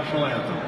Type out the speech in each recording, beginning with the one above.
national anthem.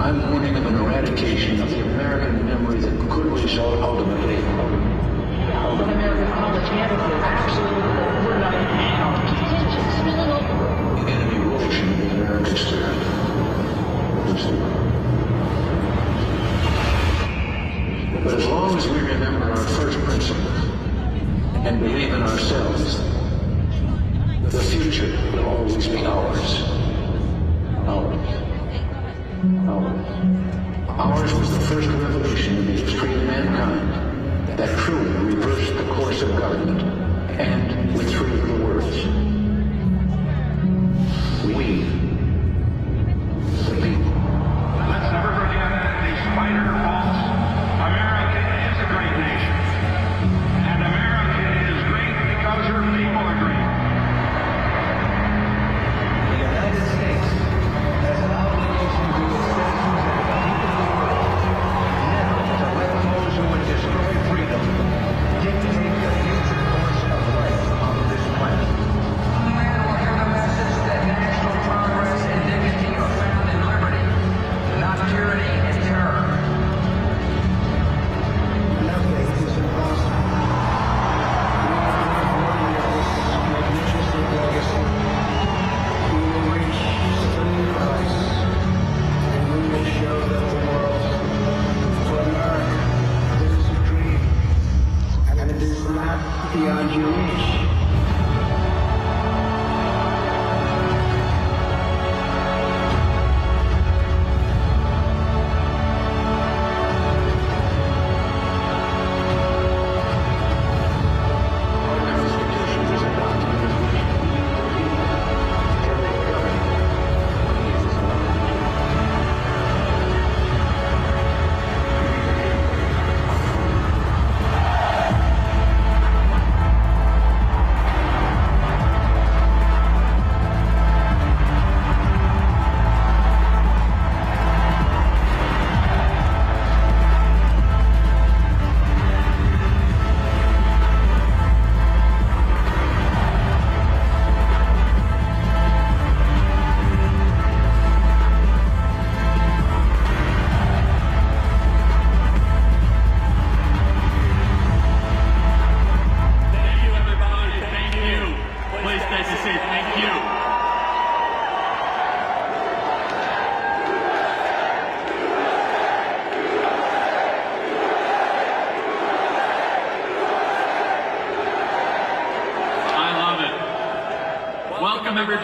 I'm warning of an eradication of the American memory that could result ultimately. But American propaganda is actually overnight contingency. The enemy rushing the American spirit. But as long as we remember our first principles and believe in ourselves, the future will always be ours. Ours was the first revolution in the history of mankind that truly reversed the course of government, and with three of the words: we, the people. Let's never forget that despite our faults, America is a great nation. And America is great because her people are great. The United States has an obligation to its citizens and the people of the world, never to let those who would destroy freedom dictate the future course of life on this planet. Man will hear the message that national progress and dignity are found in liberty, not tyranny and terror.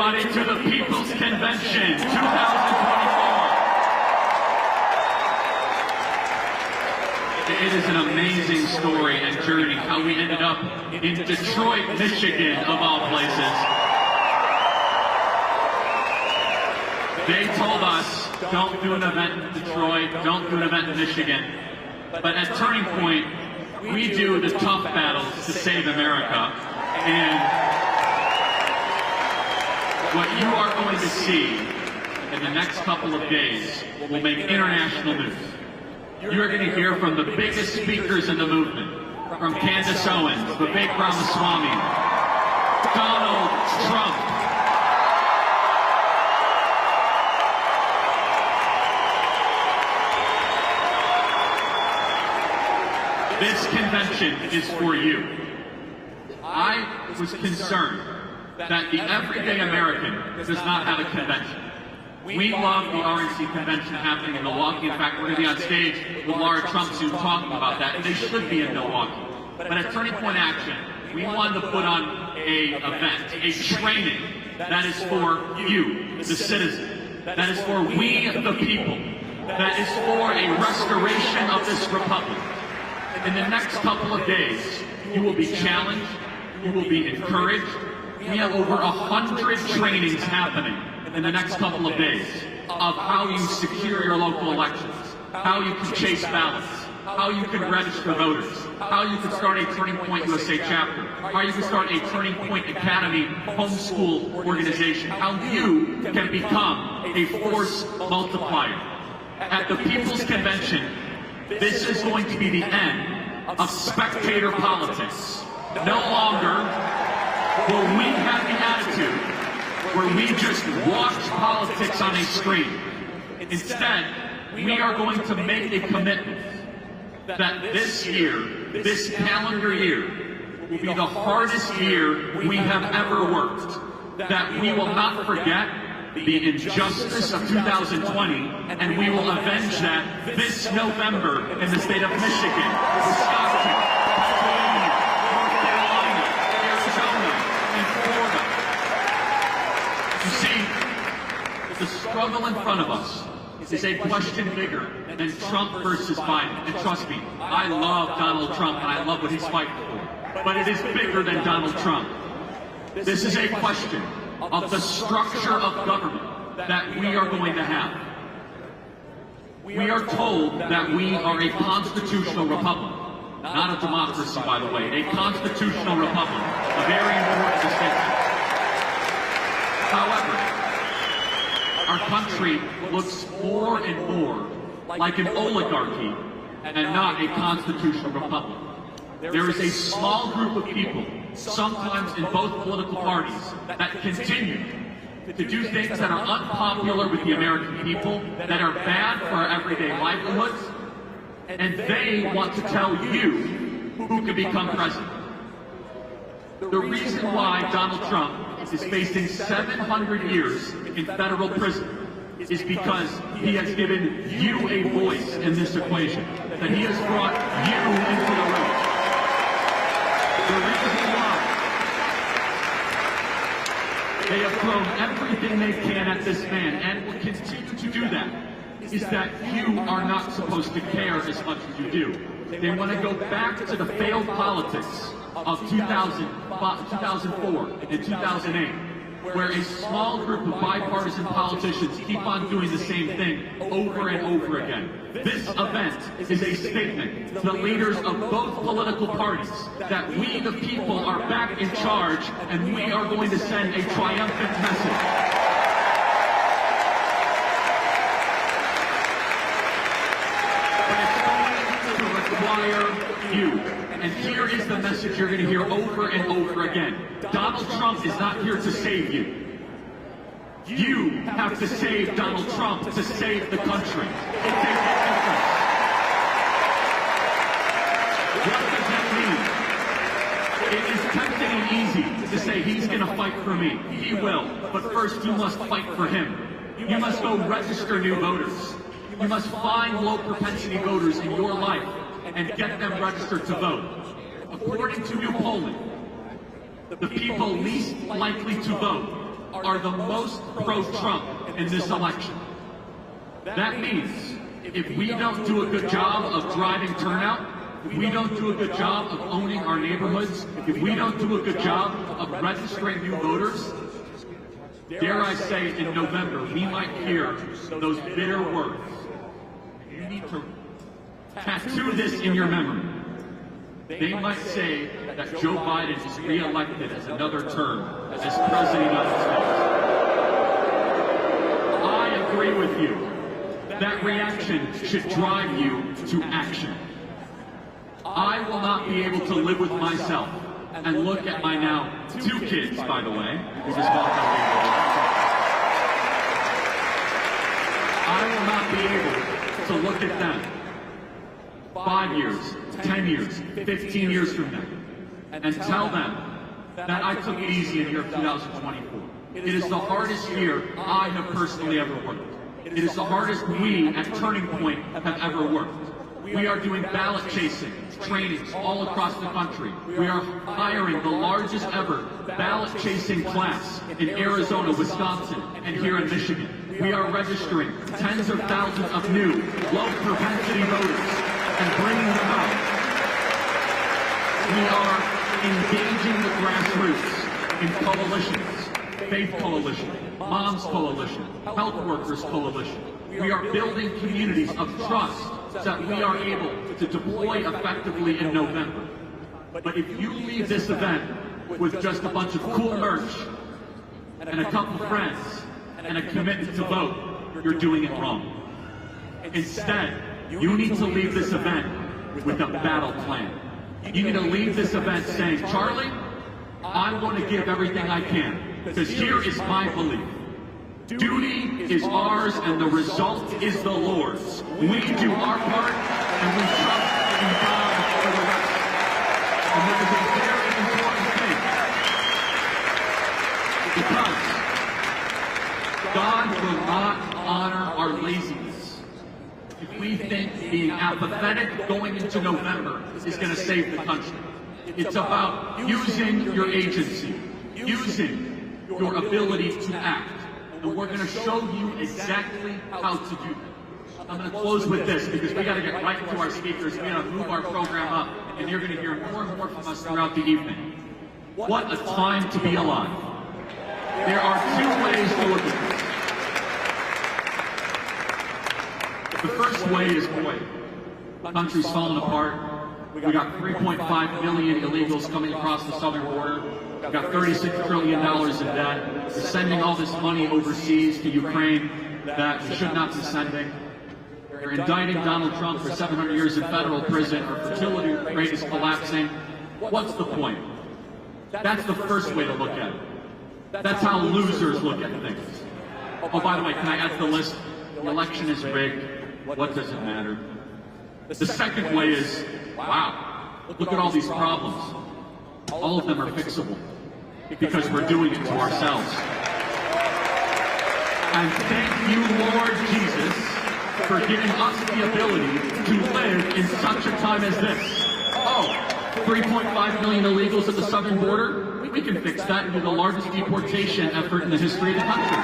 everybody, to the People's Convention 2024. It is an amazing story and journey how we ended up in Detroit, Michigan, of all places. They told us, don't do an event in Detroit, don't do an event in Michigan. But at Turning Point, we do the tough battles to save America. And what you are going to see in the next couple of days will make international news. You're going to hear from the biggest speakers in the movement, from Candace Owens, Vivek Ramaswamy, Donald Trump. This convention is for you. I was concerned that the everyday American does not have a convention. We love the RNC convention happening in Milwaukee. In fact, we're going to be on stage with Laura Trump soon talking about that. They should be in Milwaukee. But at Turning Point Action, we wanted to put on a event, a training that is for you, the citizen. That is for we, the people. That is for a restoration of this republic. In the next couple of days, you will be challenged, you will be encouraged. We have over 100 trainings happening in the next couple of days of how you secure your local elections, how you can chase ballots, how you can register voters, how you can start a Turning Point USA chapter, how you can start a Turning Point Academy homeschool organization, how you can become a force multiplier. At the People's Convention, this is going to be the end of spectator politics. No longer will we have the attitude where we just watch politics on a screen. Instead, we are going to make a commitment that this year, this calendar year, will be the hardest year we have ever worked. That we will not forget the injustice of 2020, and we will avenge that this November in the state of Michigan, Wisconsin, Pennsylvania, North Carolina, Arizona, and Florida. You see, the struggle in front of us is a question bigger than Trump versus Biden. And trust me, I love Donald Trump and I love what he's fighting for. But it is bigger than Donald Trump. This is a question of the structure of government that we are going to have. We are told that we are a constitutional republic, not a democracy, by the way, a constitutional republic, a very important distinction. However, our country looks more and more like an oligarchy and not a constitutional republic. There is a small group of people, sometimes in both political parties, that continue to do things that are unpopular with the American people, that are bad for our everyday livelihoods, and they want to tell you who can become president. The reason why Donald Trump is facing 700 years in federal prison is because he has given you a voice in this equation, that he has brought you into the room. The reason why they have thrown everything they can at this man and will continue to do that is that you are not supposed to care as much as you do. They want to go back to the failed politics of 2004 and 2008, where a small group of bipartisan politicians keep on doing the same thing over and over again. This event is a statement to the leaders of both political parties that we, the people, are back in charge, and we are going to send a triumphant message. But it's going to require you. And here is the message you're going to hear over and over again. Donald Trump is not here to save you. You have to save Donald Trump to save the country. It takes a difference. What does that mean? It is tempting and easy to say he's going to fight for me. He will. But first you must fight for him. You must go register new voters. You must find low propensity voters in your life and get them registered to vote. According to new polling, the people least likely to vote are the most pro-Trump in this election. That means if we don't do a good job of driving turnout, if we don't do a good job of owning our neighborhoods, if we don't do a good job of registering new voters, dare I say, in November, we might hear those bitter words. You need to tattoo this in your memory. They might say that Joe Biden is re-elected as another term as President of the United States. I agree with you. That reaction should drive you to action. I will not be able to live with myself and look at my now 2 kids, by the way, who just walked out here. I will not be able to look at them 5 years, 10 years, 15 years from now and tell them that I took it easy in the year of 2024. It is the hardest year I have personally ever worked. It is the hardest we at Turning Point have ever worked. We are doing ballot chasing, trainings all across the country. We are hiring the largest ever ballot chasing class in Arizona, Wisconsin, and here in Michigan. We are registering tens of thousands of new, low propensity voters and bringing them out. We are engaging the grassroots in coalitions, Faith Coalition, Moms Coalition, Health Workers Coalition. We are building communities of trust so that we are able to deploy effectively in November. But if you leave this event with just a bunch of cool merch and a couple friends and a commitment to vote, you're doing it wrong. Instead, you need to leave this event with a battle plan. You need to leave this event saying, Charlie, I'm going to give everything I can, because here is my belief. Duty is ours and the result is the Lord's. We do our part and we trust in God for the rest. And that is a very important thing. Because God will not honor our laziness. If we think being apathetic going into November is going to save the country. It's about using your agency, using your ability to act. And we're going to show you exactly how to do that. I'm going to close with this because we got to get right into our speakers. We got to move our program up, and you're going to hear more and more from us throughout the evening. What a time to be alive. There are 2 ways to look at this. The first way is, boy, the country's falling apart. We got 3.5 million illegals coming across the southern border. We've got $36 trillion in debt. We're sending all this money overseas to Ukraine that we should not be sending. They're indicting Donald Trump for 700 years in federal prison. Our fertility rate is collapsing. What's the point? That's the first way to look at it. That's how losers look at things. Oh, by the way, can I add to the list? The election is rigged. What does it matter? The second way is, wow, look at all these problems. All of them are fixable because we're doing it to ourselves. And thank you, Lord Jesus, for giving us the ability to live in such a time as this. Oh, 3.5 million illegals at the southern border? We can fix that and do the largest deportation effort in the history of the country.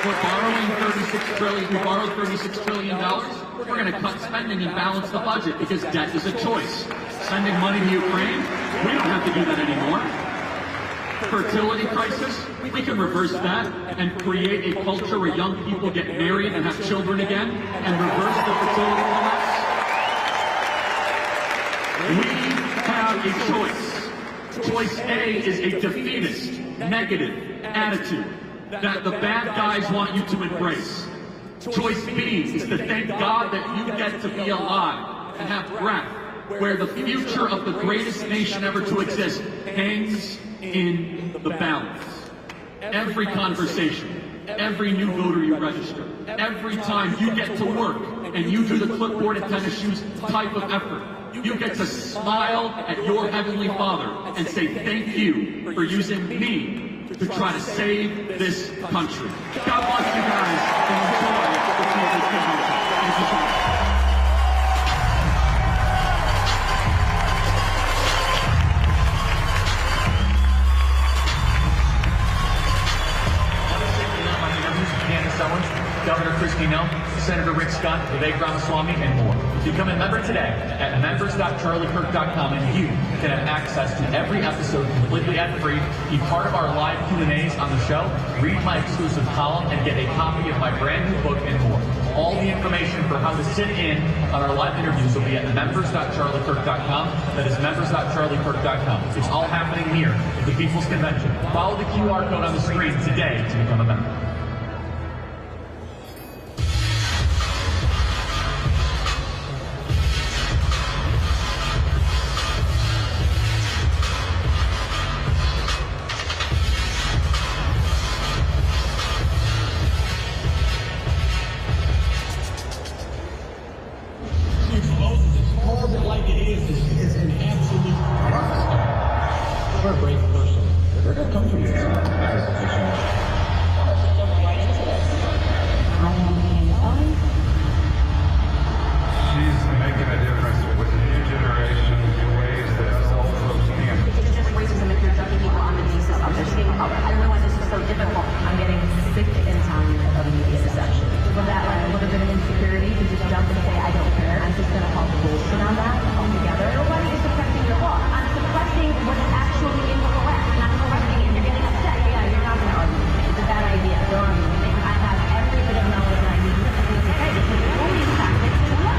We're borrowing $36 trillion. We borrowed $36 trillion. We're going to cut spending and balance the budget because debt is a choice. Sending money to Ukraine, we don't have to do that anymore. Fertility crisis, we can reverse that and create a culture where young people get married and have children again and reverse the fertility limits. We have a choice. Choice A is a defeatist, negative attitude that the bad guys want you to embrace. Choice B is to thank God that you get to be alive and have breath, where the future of the greatest nation ever to exist hangs in the balance. Every conversation, every new voter you register, every time you get to work and you do the clipboard and tennis shoes type of effort, you get to smile at your Heavenly Father and say thank you for using me to try to save this country. God bless you guys and enjoy the Teamsters convention. Thank you so much. Senator Rick Scott, Vivek Ramaswamy, and more. Become a member today at members.charliekirk.com, and you can have access to every episode completely ad-free, be part of our live Q&As on the show, read my exclusive column, and get a copy of my brand new book and more. All the information for how to sit in on our live interviews will be at members.charliekirk.com. That is members.charliekirk.com. It's all happening here at the People's Convention. Follow the QR code on the screen today to become a member. You're a brave person. Where did it come from? She's making a difference with the new generation in ways that us old folks can't. It's just racism if you're judging people on the basis of their skin color. I don't know why this is so difficult. I'm getting sick and tired of media deception. For that, like a little bit of insecurity to just jump and say, I don't care. I'm just going to call bullshit on that altogether. Nobody is suppressing your law. I'm suppressing what is actually incorrect. I'm not correcting it. You're getting upset. Yeah, you're not going to argue with me. It's a bad idea. Don't argue with me. I have every bit of knowledge that I need to say this is only the tactics to what?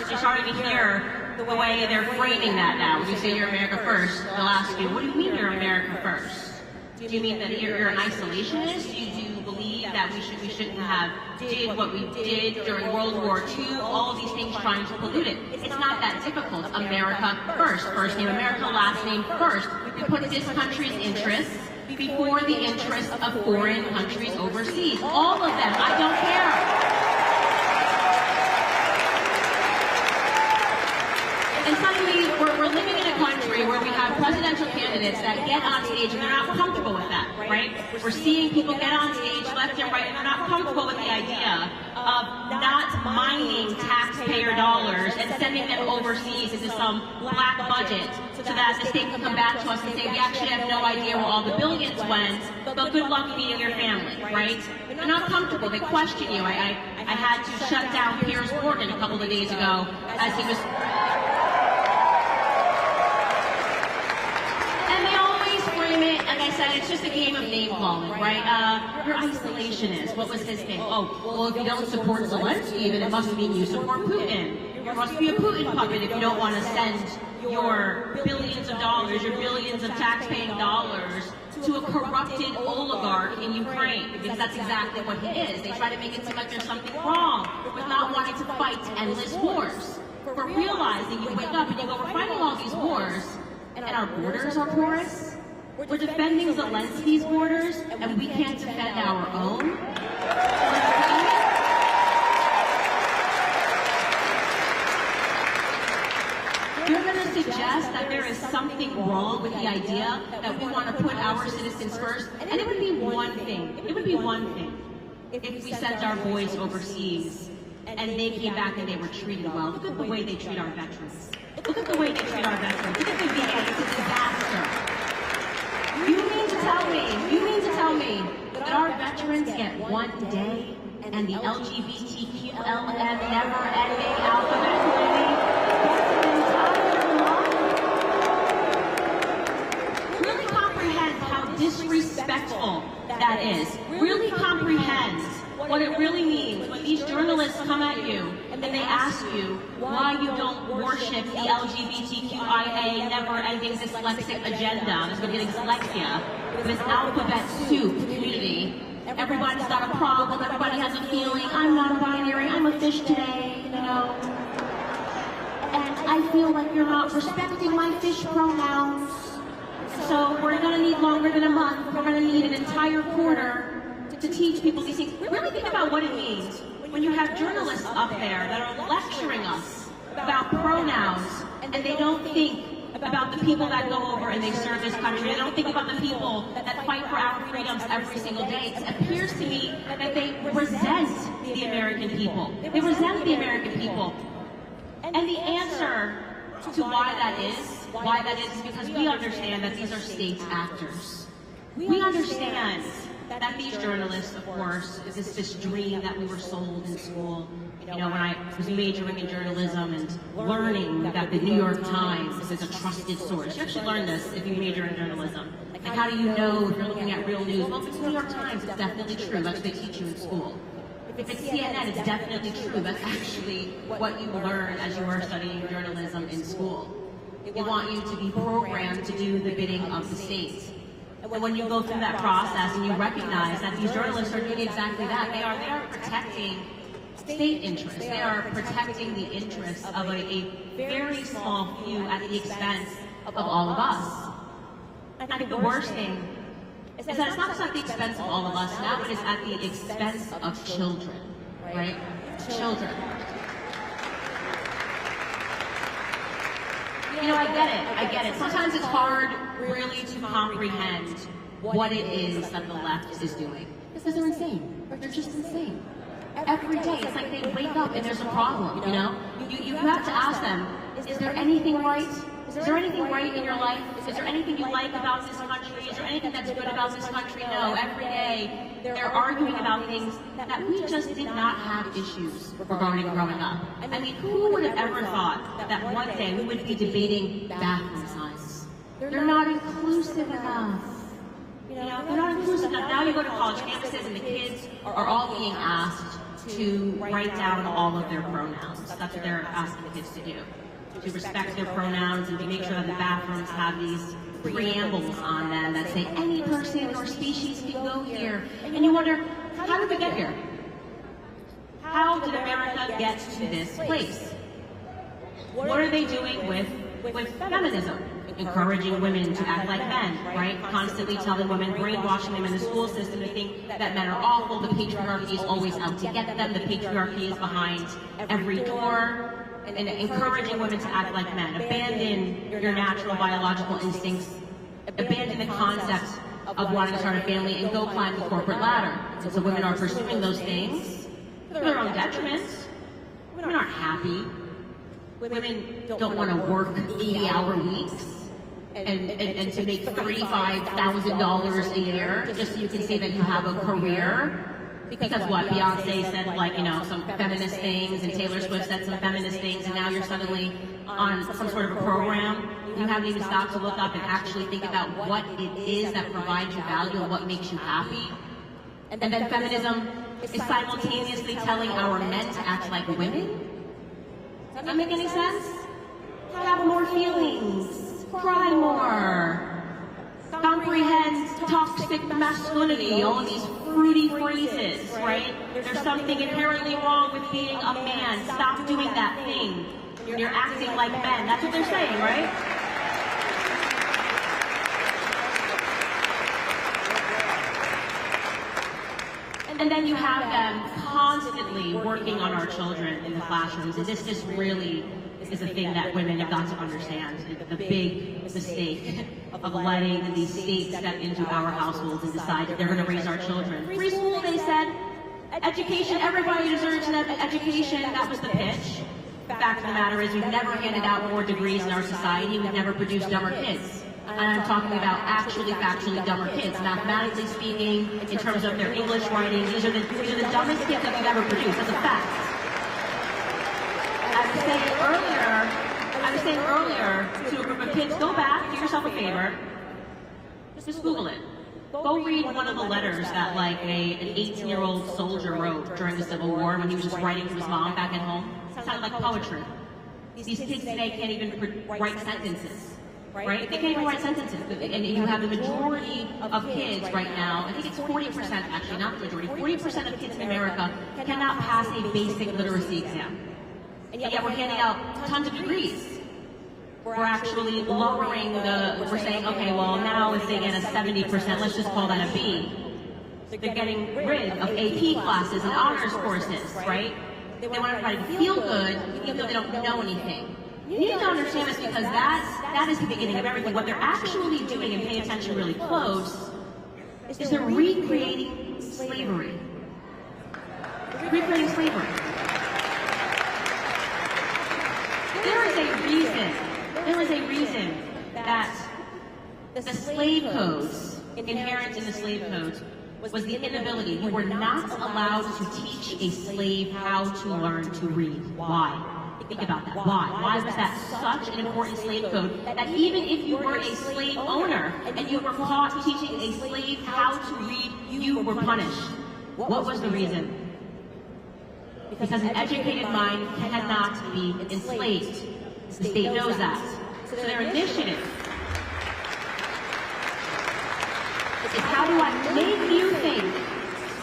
You're starting to hear the way they're framing that now. When you say you're America first, they'll ask you, what do you mean you're America first? Do you mean that you're an isolationist? Do you believe that we shouldn't have did what we did during World War II? All of these things trying to pollute it. It's not that difficult. America first. First name America, last name first. We put this country's interests before the interests of foreign countries overseas. All of them. I don't care. And suddenly, we're living in a country where we have presidential candidates that get on stage and they're not comfortable with that, right? We're seeing people get on stage left and right and they're not comfortable with the idea of not mining taxpayer dollars and sending them overseas into some black budget so that the state can come back to us and say, we actually have no idea where all the billions went, but good luck feeding your family, right? They're not comfortable. They question you. I had to shut down Piers Morgan a couple of days ago as he was... Like I said, it's just a game of name calling, right? You're isolationist. What was his name? Oh, well, if you don't support Zelensky, then it must mean you support Putin. You must be a Putin puppet if you don't want to send your billions of dollars, your billions of tax-paying dollars to a corrupted oligarch in Ukraine, because that's exactly what he is. They try to make it seem like there's something wrong with not wanting to fight endless wars. For realizing you wake up and you go, we're fighting all these wars, and our borders are porous. We're defending Zelensky's borders, and we can't defend our own. You're going to suggest that there is something wrong with the idea that we want to put our citizens first, and it would be one thing. It would be one thing. if we sent our boys overseas and they came back and they were treated well. Look at the way they treat our veterans. Look at the way they treat our veterans. Look at the VA. It's a disaster. You mean to tell me that our veterans get one day and the LGBTQLM never-ending alphabet community gets an entire month? Really comprehend how disrespectful that is. Really comprehend what it really means when these journalists come at you and they ask you why you don't worship the LGBTQIA never-ending dyslexic agenda. There's going to be dyslexia. This alphabet soup community. Everybody's got a problem. Everybody has a feeling. I'm non-binary. I'm a fish today, you know. And I feel like you're not respecting my fish pronouns. So we're going to need longer than a month. We're going to need an entire quarter to teach people these things. Really think about what it means when you have journalists up there that are lecturing us about pronouns and they don't think about the people that go over and they serve this country. They don't think about the people that fight for our freedoms every single day. It appears to me that they resent the American people. They resent the American people. And the answer to why that is because we understand that these are state actors. We understand that these journalists, of course, is this dream that we were sold in school. You know, when I was majoring in journalism and learning that the New York Times is a trusted source. You actually learn this if you major in journalism. Like, how do you know if you're looking at real news? Well, if it's the New York Times, it's definitely true. That's what they teach you in school. If it's CNN, it's definitely true. That's actually what you learn as you are studying journalism in school. They want you to be programmed to do the bidding of the state. And when you go through that process and you recognize that these journalists are doing exactly that, they are protecting state interests. They are protecting the interests of a very small few at the expense of all of us. I think the worst thing is that it's not just at the expense of all of us now, but it's at the expense of children, right? Children. You know, I get it. Sometimes it's hard really to comprehend what it is that the left is doing. Because they're insane. They're just insane. Every day, it's like they wake up and there's a problem, you know? You have to ask them, is there anything right? Is there anything right in your life? Is there anything you like about this country? Is there anything that's good about this country? No, every day they're arguing about things that we just did not have issues regarding growing up. I mean, who would have ever thought that one day we would be debating bathroom sizes? They're not inclusive enough. You know, they're not inclusive enough. Now you go to college campuses and the kids are all being asked to write down all of their pronouns. That's what they're asking the kids to do. To respect their pronouns and to make sure that the bathrooms have these preambles on them that say any person or species can go here. And you wonder, how did we get here? How did America get to this place? What are they doing with feminism? Encouraging women to act like men, right? Constantly telling women, brainwashing them in the school system to think that men are awful, the patriarchy is always out to get them, the patriarchy is behind every door. And encouraging women to act like men. Abandon your natural biological instincts. Abandon the concept of wanting to start a family and go climb the corporate ladder. And so women are pursuing those things for their own detriment. Women aren't happy. Women don't want to work 80-hour weeks and to make $35,000 a year just so you can say that you have a career. Because what, Beyonce said, like, you know, some feminist things, and Taylor Swift said some feminist things, and now you're suddenly on some sort of a program. You haven't even stopped to look up and actually think about what it is that provides you value and what makes you happy. And then feminism is simultaneously telling our men to act like women? Does that make any sense? Have more feelings, cry more, comprehend toxic masculinity, all of these fruity phrases, right? There's something inherently wrong with being a man. Stop doing that thing. You're acting like men. That's what they're saying, right? And then you have them constantly working on our children in the classrooms. And this just really is a thing that women have got to understand. The big mistake of letting these states step into our households and decide that they're going to raise our children. Free school, they said. Education, everybody deserves an education. That was the pitch. The fact of the matter is we've never handed out more degrees in our society. We've never produced dumber kids. And I'm talking about actually factually dumber kids. Mathematically speaking, in terms of their English writing, these are the dumbest kids that we've ever produced. That's a fact. I was saying earlier to a group of kids, go back, do yourself a favor, just Google it. Go read one of the letters that like an 18-year-old soldier wrote during the Civil War when he was just writing to his mom back at home. It sounded like poetry. These kids today can't even write sentences, right? They can't even write sentences. And you have the majority of kids right now, I think it's 40% actually, not the majority, 40% of kids in America cannot pass a basic literacy exam. And yet we're handing out tons of degrees. We're actually lowering we're saying, okay, well now if they get a 70%, let's just call that a B. They're getting rid of AP classes and honors courses, right? They want everybody to feel good, even though they don't know anything. You need to understand this because that is the beginning of everything. What they're actually doing, and pay attention really close, is they're recreating slavery. Recreating slavery. There is a reason that the slave codes, inherent in the slave codes, was the inability. You were not allowed to teach a slave how to learn to read. Why? Think about that. Why? Why was that such an important slave code that even if you were a slave owner and you were caught teaching a slave how to read, you were punished? What was the reason? Because an educated mind cannot be enslaved. The state knows that. So their initiative is how do I make you think,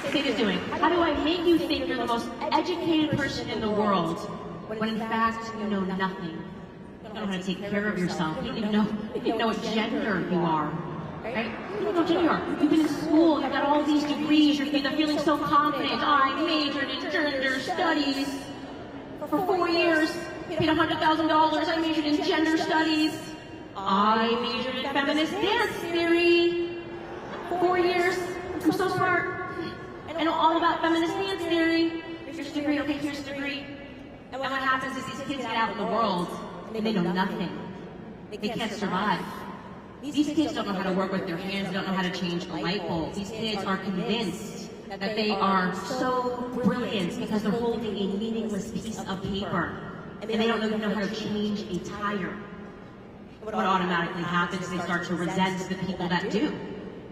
the state is doing, how do I make you think you're the most educated person in the world when in fact you know nothing? You don't know how to take care of yourself. You don't even know what gender you are. Right? You don't know what gender you are. You've been in school, you've got all these degrees, you're feeling so confident. I majored in gender studies for 4 years. Paid $100,000, I majored in gender studies. I majored in feminist dance theory. 4 years, I'm so smart. I know all about feminist dance theory. Here's a degree, okay, here's a degree. And what happens is these kids get out in the world and they know nothing. They can't survive. These kids don't know how to work with their hands, they don't know how to change a light bulb. These kids are convinced that they are so brilliant because they're holding a meaningless piece of paper. And they don't even know how to change a tire. What automatically happens is they start to resent the people that do. You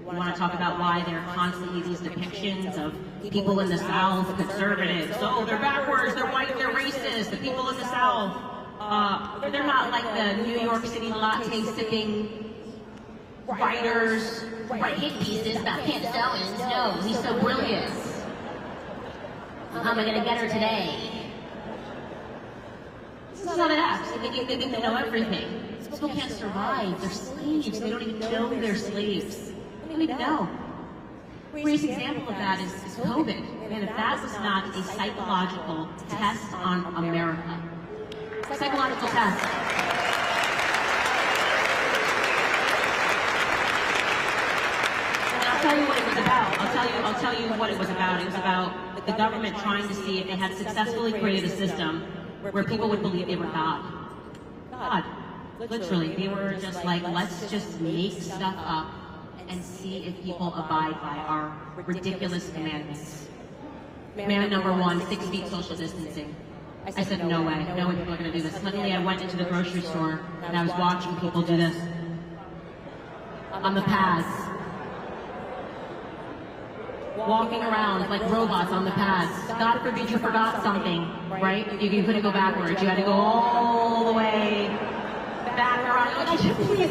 want to talk about why there are constantly these depictions of people in the South, conservatives. Oh, they're backwards, they're white, they're racist. The people in the South, they're not like the New York City latte-sipping writers, write hit pieces about Cancelins. No, he's so brilliant. I'm going to get her today. This is how it acts. They think they know everything. People can't survive. They're slaves. They don't even know they're slaves. They don't even know. The greatest example of that is COVID. And if that was not a psychological test on America. Psychological test. And I'll tell you what it was about. I'll tell you what it was about. It was about the government trying to see if they had successfully created a system where people would believe they were God. God. Literally, they were just like, let's just make stuff up and see if people abide by our ridiculous commandments. Commandment number 1, 6 feet social distancing. I said, no way people are going to do this. Suddenly I went into the grocery store and I was watching people do this on the pads. Walking around like robots on the pads. God forbid you forgot something, right? You couldn't go backwards. You had to go all the way back around. Like, please,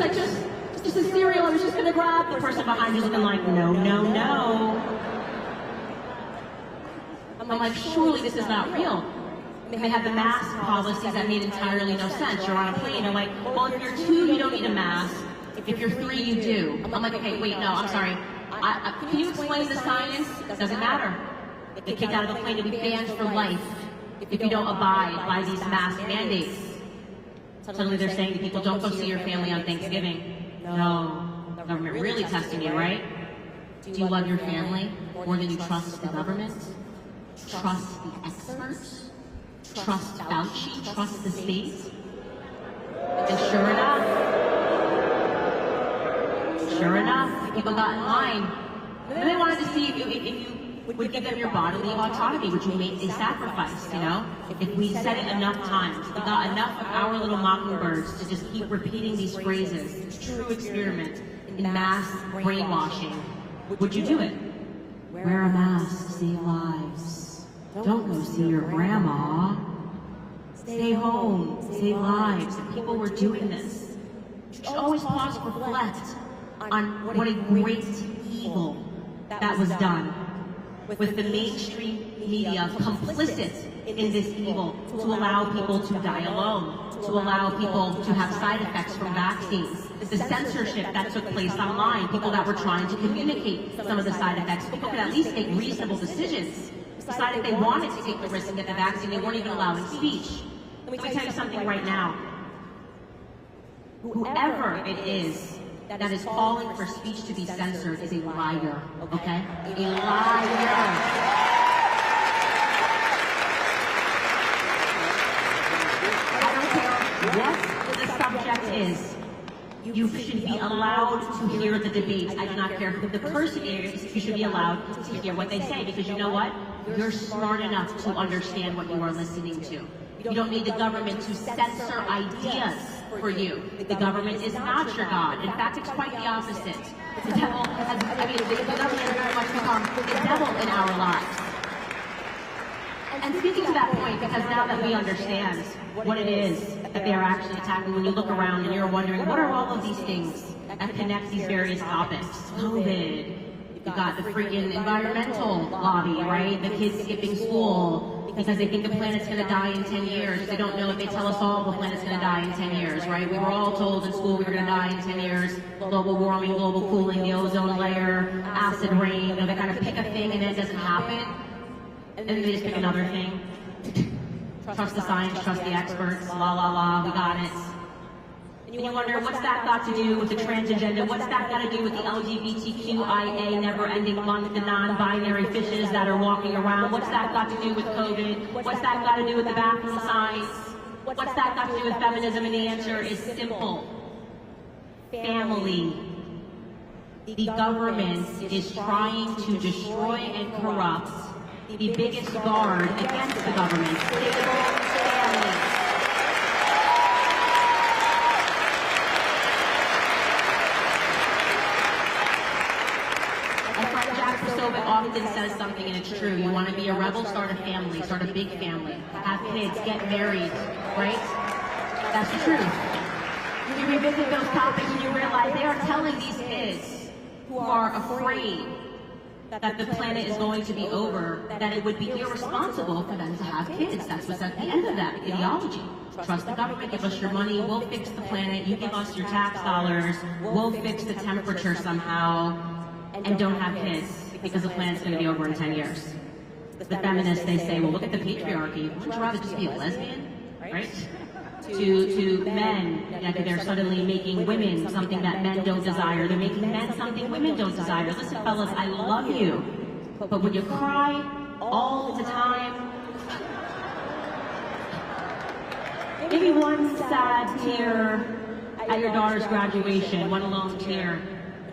just a cereal. I was just going to grab. The person behind you's looking like, no. I'm like, surely this is not real. They had the mask policies that made entirely no sense. You're on a plane. I'm like, well, if you're 2, you don't need a mask. If you're 3, you do. I'm like, okay, wait, no, I'm sorry. Can you explain the science? It doesn't matter. They kicked out of the plane to be banned for life if you don't abide by these mask mandates. Suddenly they're saying to people, don't go see your family on Thanksgiving. No, government really testing you, right? Do you love your family more than you trust the government? trust the experts, trust Fauci, trust the states. And sure enough, people got in line. And they wanted to see if you would give them your bodily autonomy, would you make a sacrifice, you know? If we said it enough times, we got enough of our little mockingbirds to just keep repeating these phrases, it's a true experiment in mass brainwashing, would you do it? Wear a mask, save lives. Don't go see your grandma. Stay home, save lives. If people were doing this, you should always pause and reflect on what a great evil that was done, with the mainstream media complicit in this evil, to allow people to die alone, to allow people to have side effects from vaccines, the censorship that took place online, people that were trying to communicate some of the side effects. People could at least make reasonable decisions, decide if they wanted to take the risk and get the vaccine. They weren't even allowing speech. Let me tell you something right now. Whoever it is that is calling for speech to be censored is a liar, okay? A liar. I don't care what the subject is. You should be allowed to hear the debate. I do not care who the person is. You should be allowed to hear what they say, because you know what? You're smart enough to understand what you are listening to. You don't need the government to censor ideas for you. The government is not your God. In fact, it's quite the opposite. The devil has, the government has very much become the devil in our lives. And speaking to that point, because now that we understand what it is that they are actually attacking, when you look around and you're wondering, what are all of these things that connect these various topics? COVID, you got the freaking environmental lobby, right? The kids skipping school because they think the planet's going to die in 10 years. They don't know if they tell us all the planet's going to die in 10 years, right? We were all told in school we were going to die in 10 years. Global warming, global cooling, the ozone layer, acid rain. You know, they kind of pick a thing and then it doesn't happen. And then they just pick another thing. Trust the science, trust the experts, la la la, we got it. And you wonder, what's that got to do with the trans agenda? What's that got to do with the LGBTQIA never-ending month, the non-binary fishes that are walking around? What's that got to do with COVID? What's that got to do with the bathroom signs? What's that got to do with feminism? And the answer is simple. Family. The government is trying to destroy and corrupt the biggest guard against the government, stable families. Often says something, and it's true. You want to be a rebel, start a family, start a big family, have kids, get married, right? That's the truth. You revisit those topics and you realize they are telling these kids who are afraid that the planet is going to be over, that it would be irresponsible for them to have kids. That's what's at the end of that ideology. Trust the government, give us your money, we'll fix the planet, you give us your tax dollars, we'll fix the temperature somehow, and don't have kids, because the planet's going to be over in 10 years. The feminists, they say, well, look at the patriarchy. Wouldn't you rather just be a lesbian, right? To men, like they're suddenly making women something that men don't desire. They're making men something women don't desire. Listen, fellas, I love you, but when you cry all the time, maybe one sad tear at your daughter's graduation, one lone tear.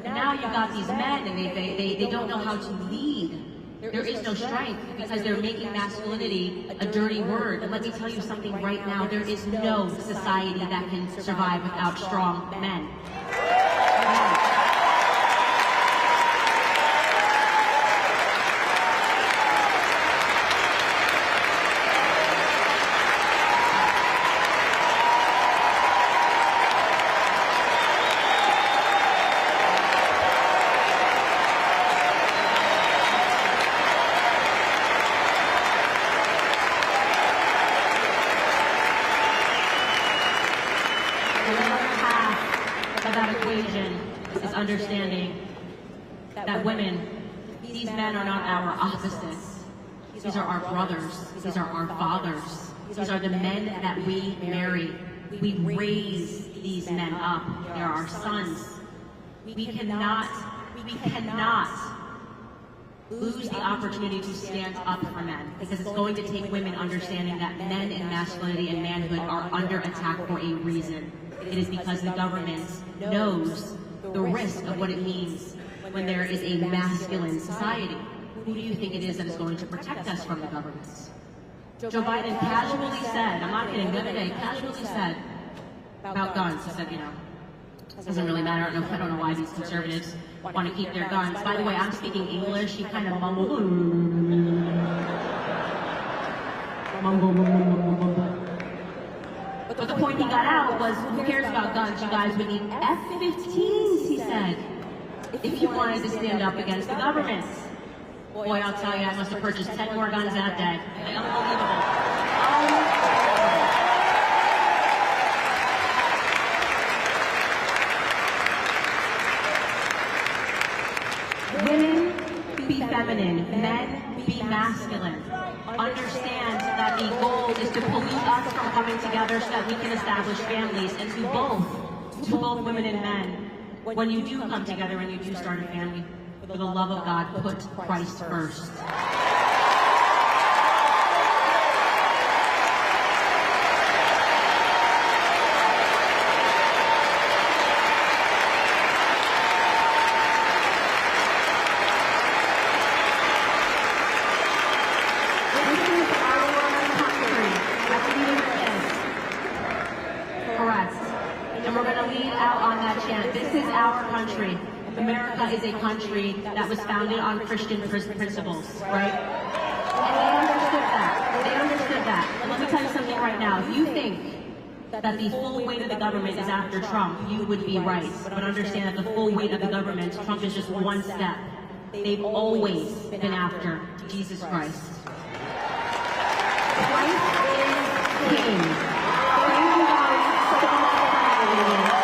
And now you've got these men, and they don't know how to lead. There is no strength, because they're making masculinity a dirty word. And let me tell you something right now, there is no society that can survive without strong men. Understanding that women, these men are not our opposites. These are our brothers. These are our fathers. These are the men that we marry. We raise these men up. They're our sons. We cannot lose the opportunity to stand up for men, because it's going to take women understanding that men and masculinity and manhood are under attack for a reason. It is because the government knows the risk of what it means when there is a masculine society. Who do you think it is that is going to protect us from the government? Joe Biden casually said, I'm not kidding, the other day, casually said about guns, he said, you know, it doesn't really matter. I don't know why these conservatives want to keep their guns. By the way, I'm speaking English. He kind of mumbled. But the point he got out was, who cares about guns? You guys would need F-15s, he said, if you wanted to stand up against the government. Boy, I'll tell you, I must have purchased 10 more guns that day. Unbelievable. Women, be feminine. Men, be masculine. Understand that the goal is to pollute us from coming together so that we can establish families. And to both women and men, when you do come together and you do start a family, for the love of God, put Christ first. Country. America is a country that was founded on Christian principles, right? And they understood that. They understood that. Let me tell you something right now. If you think that the full weight of the government is after Trump, you would be right. But understand that the full weight of the government, Trump is just one step. They've always been after Jesus Christ. Christ is King. Thank you guys so much for having me.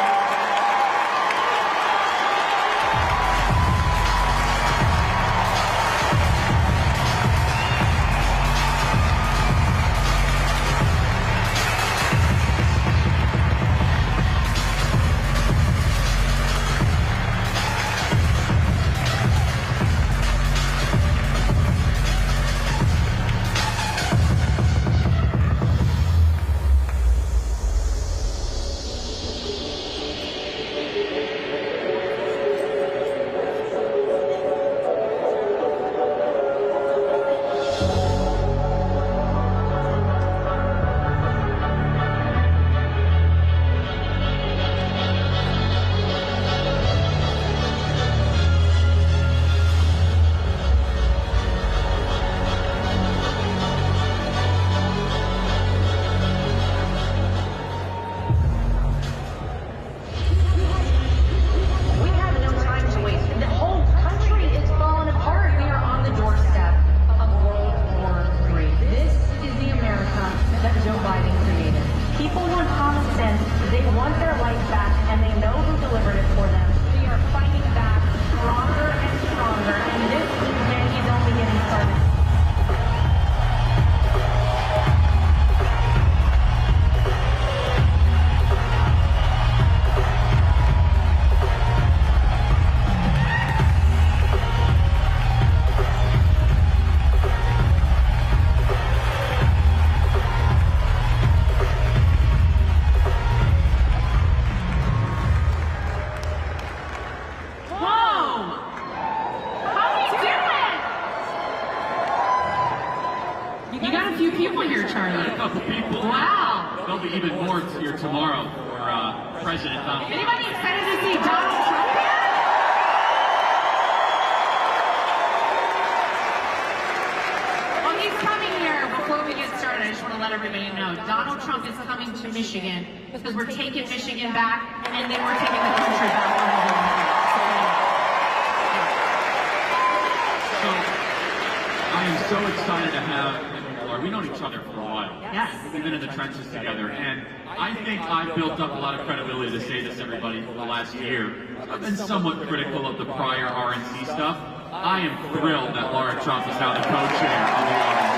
Somewhat critical of the prior RNC stuff. I am thrilled that Laura Trump is now the co-chair of the RNC.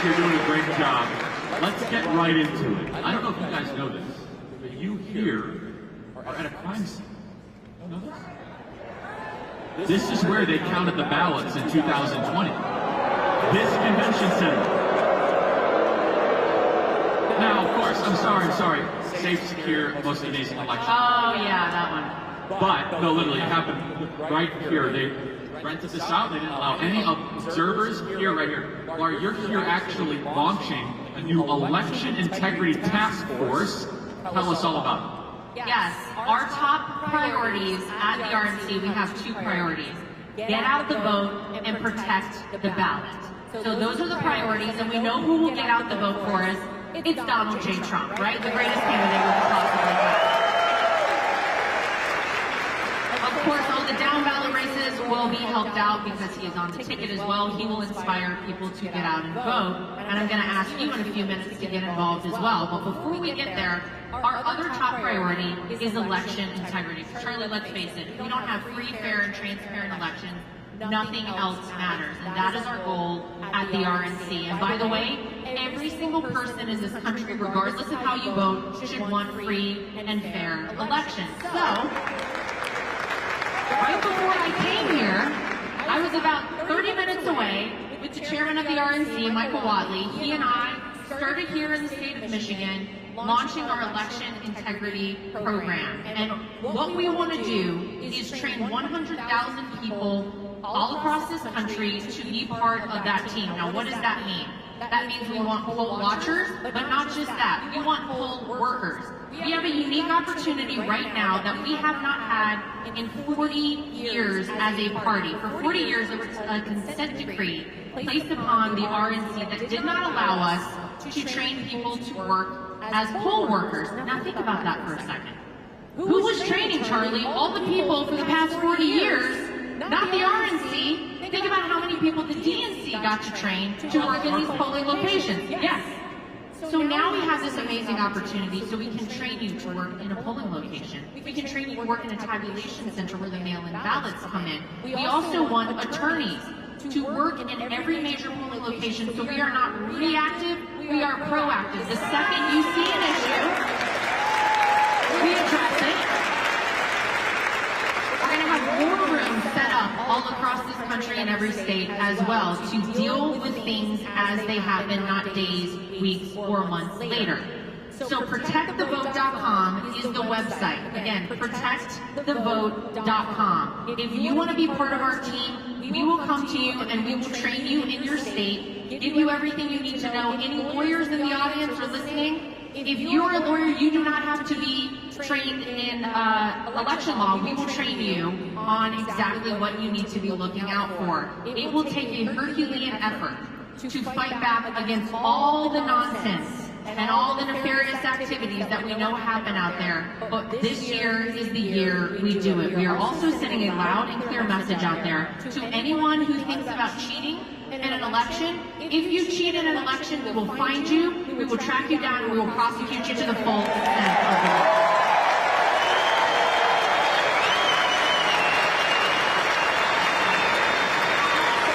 You're doing a great job. Let's get right into it. I don't know if you guys know this, but you here are at a crime scene. This is where they counted the ballots in 2020. This convention center. Now, of course, I'm sorry. Safe, secure, most amazing election. Oh, yeah, that one. But, no, literally, it happened right here. They rented this out. They didn't allow any observers here, right here. While you're here actually launching a new election integrity task force, tell us all about it. Yes, our top priorities at the RNC, we have two priorities. Get out the vote and protect the ballot. So those are the priorities, and we know who will get out the vote for us. It's Donald J. Trump, right? The greatest candidate we could possibly have. Of course, all the down ballot races will be helped out because he is on the ticket as well. He will inspire people to get out and vote. And I'm going to ask you in a few minutes to get involved as well. But before we get there, our other top priority is election integrity. Charlie, let's face it, if we don't have free, fair, and transparent elections, nothing else matters. And that is our goal at the RNC. And by the way, every single person in this country, regardless of how you vote, should want free and fair elections. So, right before I came here, I was about 30 minutes away with the chairman of the RNC, Michael Watley. He and I started here in the state of Michigan, launching our election integrity program. And what we want to do is train 100,000 people all across this country to be part of that team. Now, what does that mean? That means we want poll watchers, but not just that. We want poll workers. We have a unique opportunity right now that we have not had in 40 years as a party. For 40 years, there was a consent decree placed upon the RNC that did not allow us to train people to work as poll workers. Now, think about that for a second. Who was training, Charlie? All the people for the past 40 years, not the RNC. Think about how many people the DNC got to train to work in these polling locations. Yes. So now we have this amazing opportunity so we can train you to work in a polling location. We can train you to work in a tabulation center where the mail-in ballots come in. We also want attorneys to work in every major polling location so we are not reactive, we are proactive. The second you see an issue, we address it. We're going to have war rooms set up all across this country and every state as well to deal with things as they happen, not days, weeks, or months later. So protectthevote.com is the website. Again, protectthevote.com. If you want to be part of our team, we will come to you and we will train you in your state, give you everything you need to know. Any lawyers in the audience are listening? If you're a lawyer, you do not have to be trained in election law. We will train you on exactly what you need to be looking out for. It will take a Herculean effort to fight back against all the nonsense and all the nefarious activities that we know happen out there. But this year is the year we do it. We are also sending a loud and clear message out there to anyone who thinks about cheating in an election. If you cheat in an election, we will find you, we will track you down, and we will prosecute you to the full extent of the law.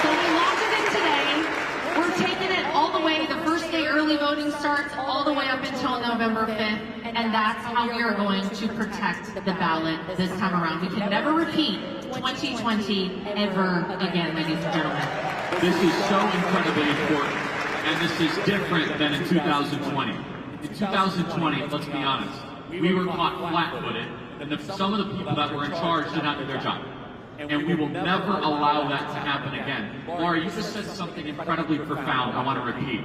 So we launched it today. We're taking it all the way. The first day early voting starts all the way up until November 5th, and that's how we are going to protect the ballot this time around. We can never repeat 2020 ever again, ladies and gentlemen. This is so incredibly important, and this is different than in 2020. In 2020, let's be honest, we were caught flat-footed, and some of the people that were in charge did not do their job. And we will never allow that to happen again. Laura, you just said something incredibly profound I want to repeat.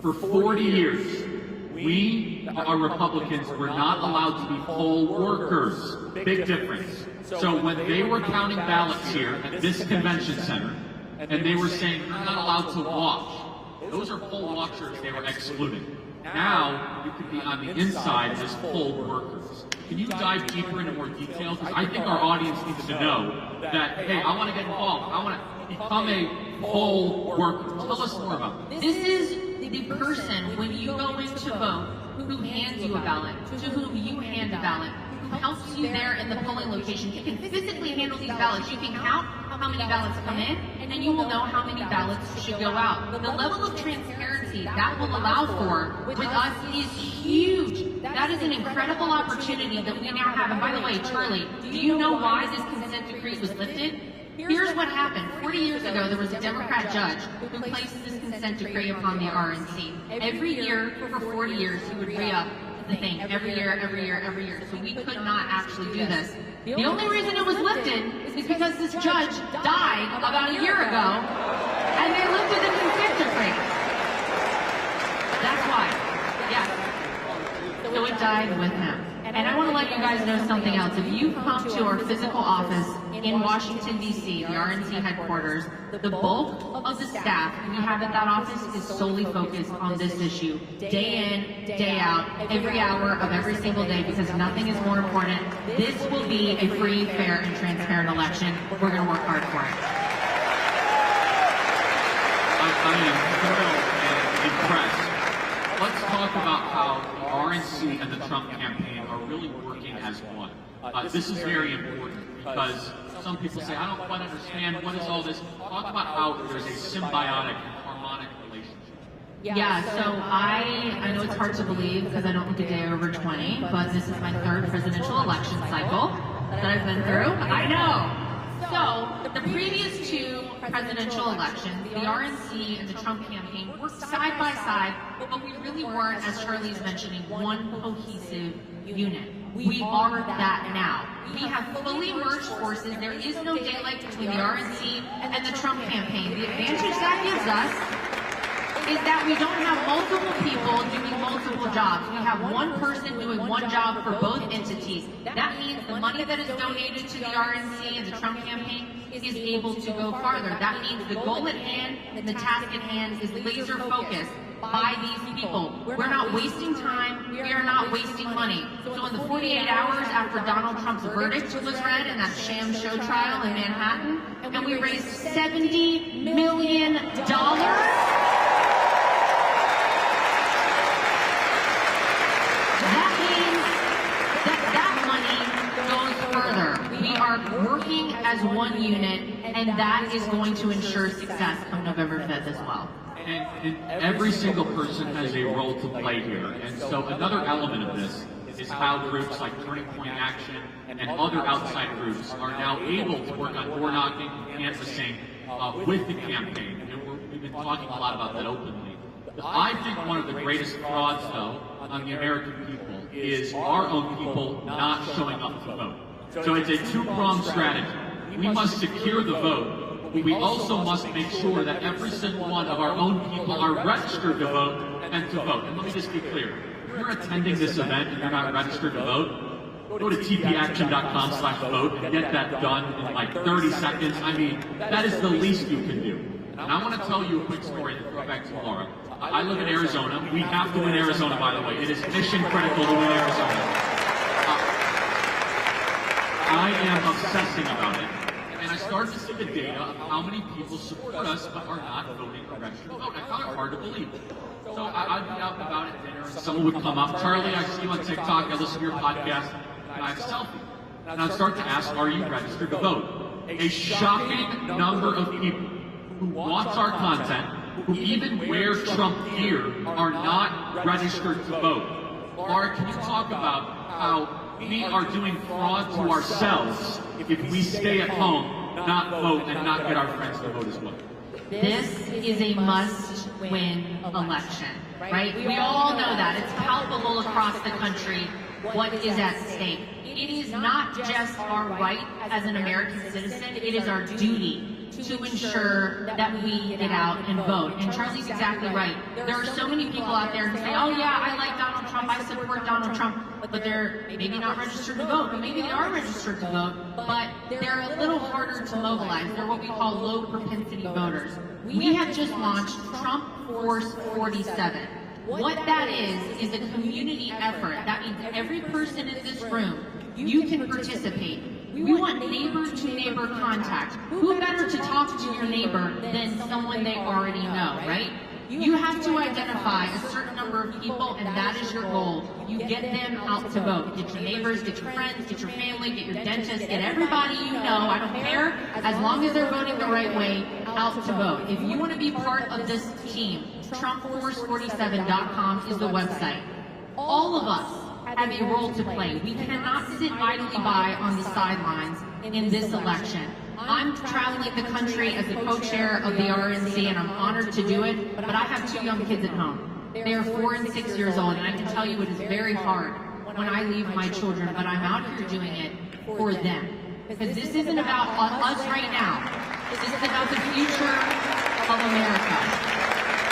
For 40 years, we, our Republicans, were not allowed to be poll workers. Big difference. So when they were counting ballots here at this convention center, and they were saying, you're not allowed to watch, those are poll watchers they were excluding. Now, you could be on the inside as poll workers. Can you dive deeper into more details? Because I think our audience needs to know that, hey, I want to get involved. I want to become a poll worker. Tell us more about this. This is the person, when you go in to vote, who hands you a ballot, to whom you hand a ballot, who helps you there in the polling location. You can physically handle these ballots. You can count how how many ballots come in, and you will know how many ballots should go out. The level of transparency that will allow for with us is huge. That is an incredible opportunity that we now have. And by the way, Charlie, do you know why this consent decree was lifted? Here's what happened. 40 years ago, there was a Democrat judge who placed this consent decree upon the RNC. Every year for 40 years, he would re-up the thing every year. So we could not actually do this. The only reason it was lifted is because this judge died about a year ago, and they lifted the consent decree. That's why. Yes. So it died with him. And I want to let you guys know something else. If you come to our physical office in Washington, D.C., the RNC headquarters, the bulk of the staff we have at that office is solely focused on this issue, day in, day out, every hour of every single day, because nothing is more important. This will be a free, fair, and transparent election. We're going to work hard for it. I am thrilled and impressed. Let's talk about how the RNC and the Trump campaign are really working as one. This is very important because some people say, I don't quite understand, what is all this? Talk about how there's a symbiotic and harmonic relationship. Yeah, so I know it's hard to believe because I don't look a day over 20, but this is my third presidential election cycle that I've been through. I know. So, the previous two presidential elections, the RNC and the Trump campaign worked side by side, but we really weren't, as Charlie's mentioning, one cohesive unit. We are that now. We have fully merged forces. There is no daylight between the RNC and the Trump campaign. The advantage that gives us is that we don't have multiple people doing multiple jobs. We have one person doing one job for both entities. That means the money that is donated to the RNC and the Trump campaign is able to go farther. That means the goal at hand and the task at hand is laser focused by these people. We're not wasting time. We are not wasting money. So in the 48 hours after Donald Trump's verdict was read in that sham show trial in Manhattan, and we raised $70 million, we are working as one unit, and that is going to ensure success come November 5th as well. And every single person has a role to play here. And so another element of this is how groups like Turning Point Action and other outside groups are now able to work on door knocking and canvassing with the campaign. And we've been talking a lot about that openly. I think one of the greatest frauds, though, on the American people is our own people not showing up to vote. So it's a two-pronged strategy. We must secure the vote, but we also must make sure that every single one of our own people are registered to vote and to vote. And let me just be clear. If you're attending this event and you're not registered to vote, go to tpaction.com/vote and get that done in like 30 seconds. I mean, that is the least you can do. And I want to tell you a quick story to go back to Laura. I live in Arizona. We have to win Arizona, by the way. It is mission critical to win Arizona. I am obsessing about it. And I started to see the data of how many people support us but are not voting or registered to vote. I found it hard to believe. So I'd be out and about at dinner and someone would come up, Charlie, I see you on TikTok, I listen to your podcast, and I have a selfie. And I'd start to ask, are you registered to vote? A shocking number of people who watch our content, who even wear Trump gear, are not registered to vote. Laura, can you talk about how we are doing fraud to ourselves if we stay at home, not vote, and not get our friends to vote as well? This is a must-win election, right? We all know that. It's palpable across the country what is at stake. It is not just our right as an American citizen, it is our duty to ensure that we get out and vote. And Charlie's exactly right. There are so many people out there who say, oh yeah, I like Donald Trump, I support Donald Trump, but they're maybe not registered to vote, but maybe they are registered to vote, but they're a little harder to mobilize. They're what we call low propensity voters. We have just launched Trump Force 47. What that is a community effort. That means every person in this room, you can participate. We want neighbor-to-neighbor contact. Who better to talk to your neighbor than someone they already know, right? You have to identify a certain number of people, and that is your goal. You get them out to vote. Get your neighbors, get your friends, get your family, get your dentist, get everybody you know, I don't care, as long as they're voting the right way, out to vote. If you want to be part of this team, TrumpForce47.com is the website. All of us have a role to play. We cannot sit idly by on the sidelines in this election. I'm traveling the country as the co-chair of the RNC, and I'm honored to do it, but I have 2 young kids at home. They are 4 and 6 years old, and I can tell you it is very hard when I leave my children, but I'm out here doing it for them. Because this isn't about us right now. This is about the future of America.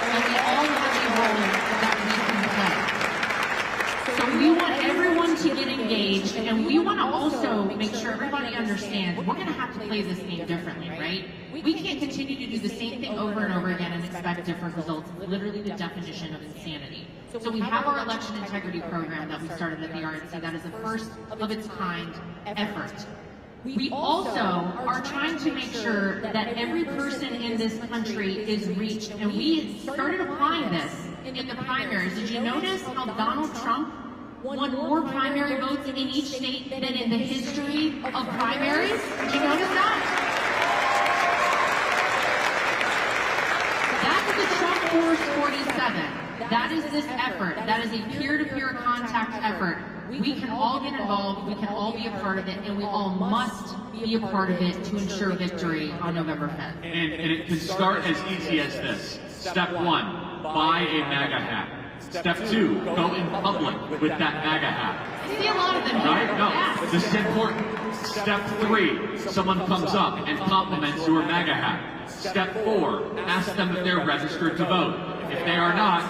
And we all have a role that we can play. So we want everyone to get engaged, and we want to also make sure everybody understands we're going to have to play this game differently, right? We can't continue to do the same thing over and over again and expect different results. It's literally the definition of insanity. So we have our election integrity program that we started at the RNC. That is the first of its kind effort. We also are trying to make sure that every person in this country is reached, and we started applying this in the primaries. Did you notice how Donald Trump won more primary votes in each state than in the history of primaries? Did you notice that? That's the Trump Force 47. That is this effort. That is a peer-to-peer contact effort. We can all get involved, we can all be a part of it, and we all must be a part of it to ensure victory on November 5th. And it can start as easy as this. Step 1, buy a MAGA hat. Step 2, go in public with that MAGA hat. I see a lot of them here. Right? No, Yes. this is important. Step 3, someone comes up and compliments your MAGA hat. Step 4, ask them if they're registered to vote. If they are not,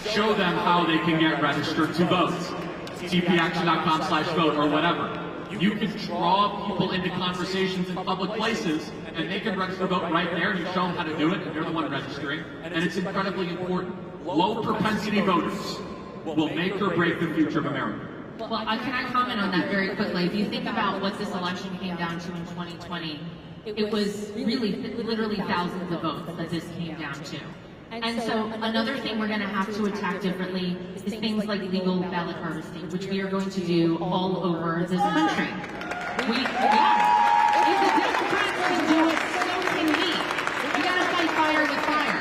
show them how they can get registered to vote. tpaction.com/vote or whatever. You can draw people into conversations in public places, and they can register to vote right there, and you show them how to do it, and you're the one registering. And it's incredibly important. Low propensity voters will make or break the future of America. Well, can I comment on that very quickly? If you think about what this election came down to in 2020, it was really, literally thousands of votes that this came down to. And so another thing we're going to have to attack differently is things like legal ballot harvesting, which we are going to do all over this country. If the Democrats can do it, so can we. We got to fight fire with fire.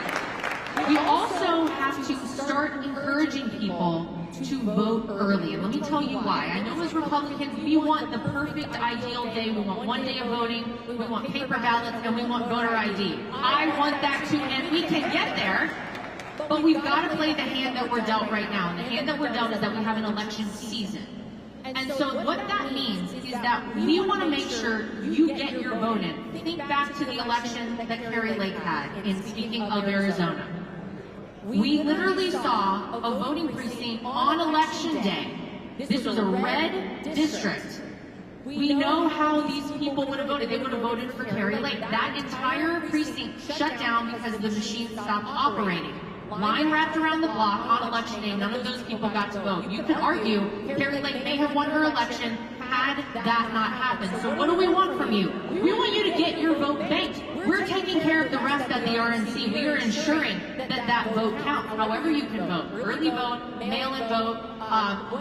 We also have to start encouraging people to vote early. And let me tell you why. I know as Republicans, we want the perfect ideal day. We want 1 day of voting, we want paper ballots, and we want voter ID. I want that too, and we can get there. But we've got to play the hand that we're dealt right now. And the hand that we're dealt is that we have an election season. And so what that means is that we want to make sure you get your vote in. Think back to the election that Kari Lake had, in speaking of Arizona. We literally saw a voting precinct on election day. This was a red district. We know how these people would have voted. They would have voted for Kari Lake. That entire precinct shut down because the machine stopped operating. Line wrapped around the block on election day. None of those people got to vote. You can argue Kari Lake may have won her election had that not happened. So what do we want from you? We want you to get your vote banked. We're taking care of the rest at the RNC. We are ensuring that vote counts. However you can vote. Early vote, mail-in vote,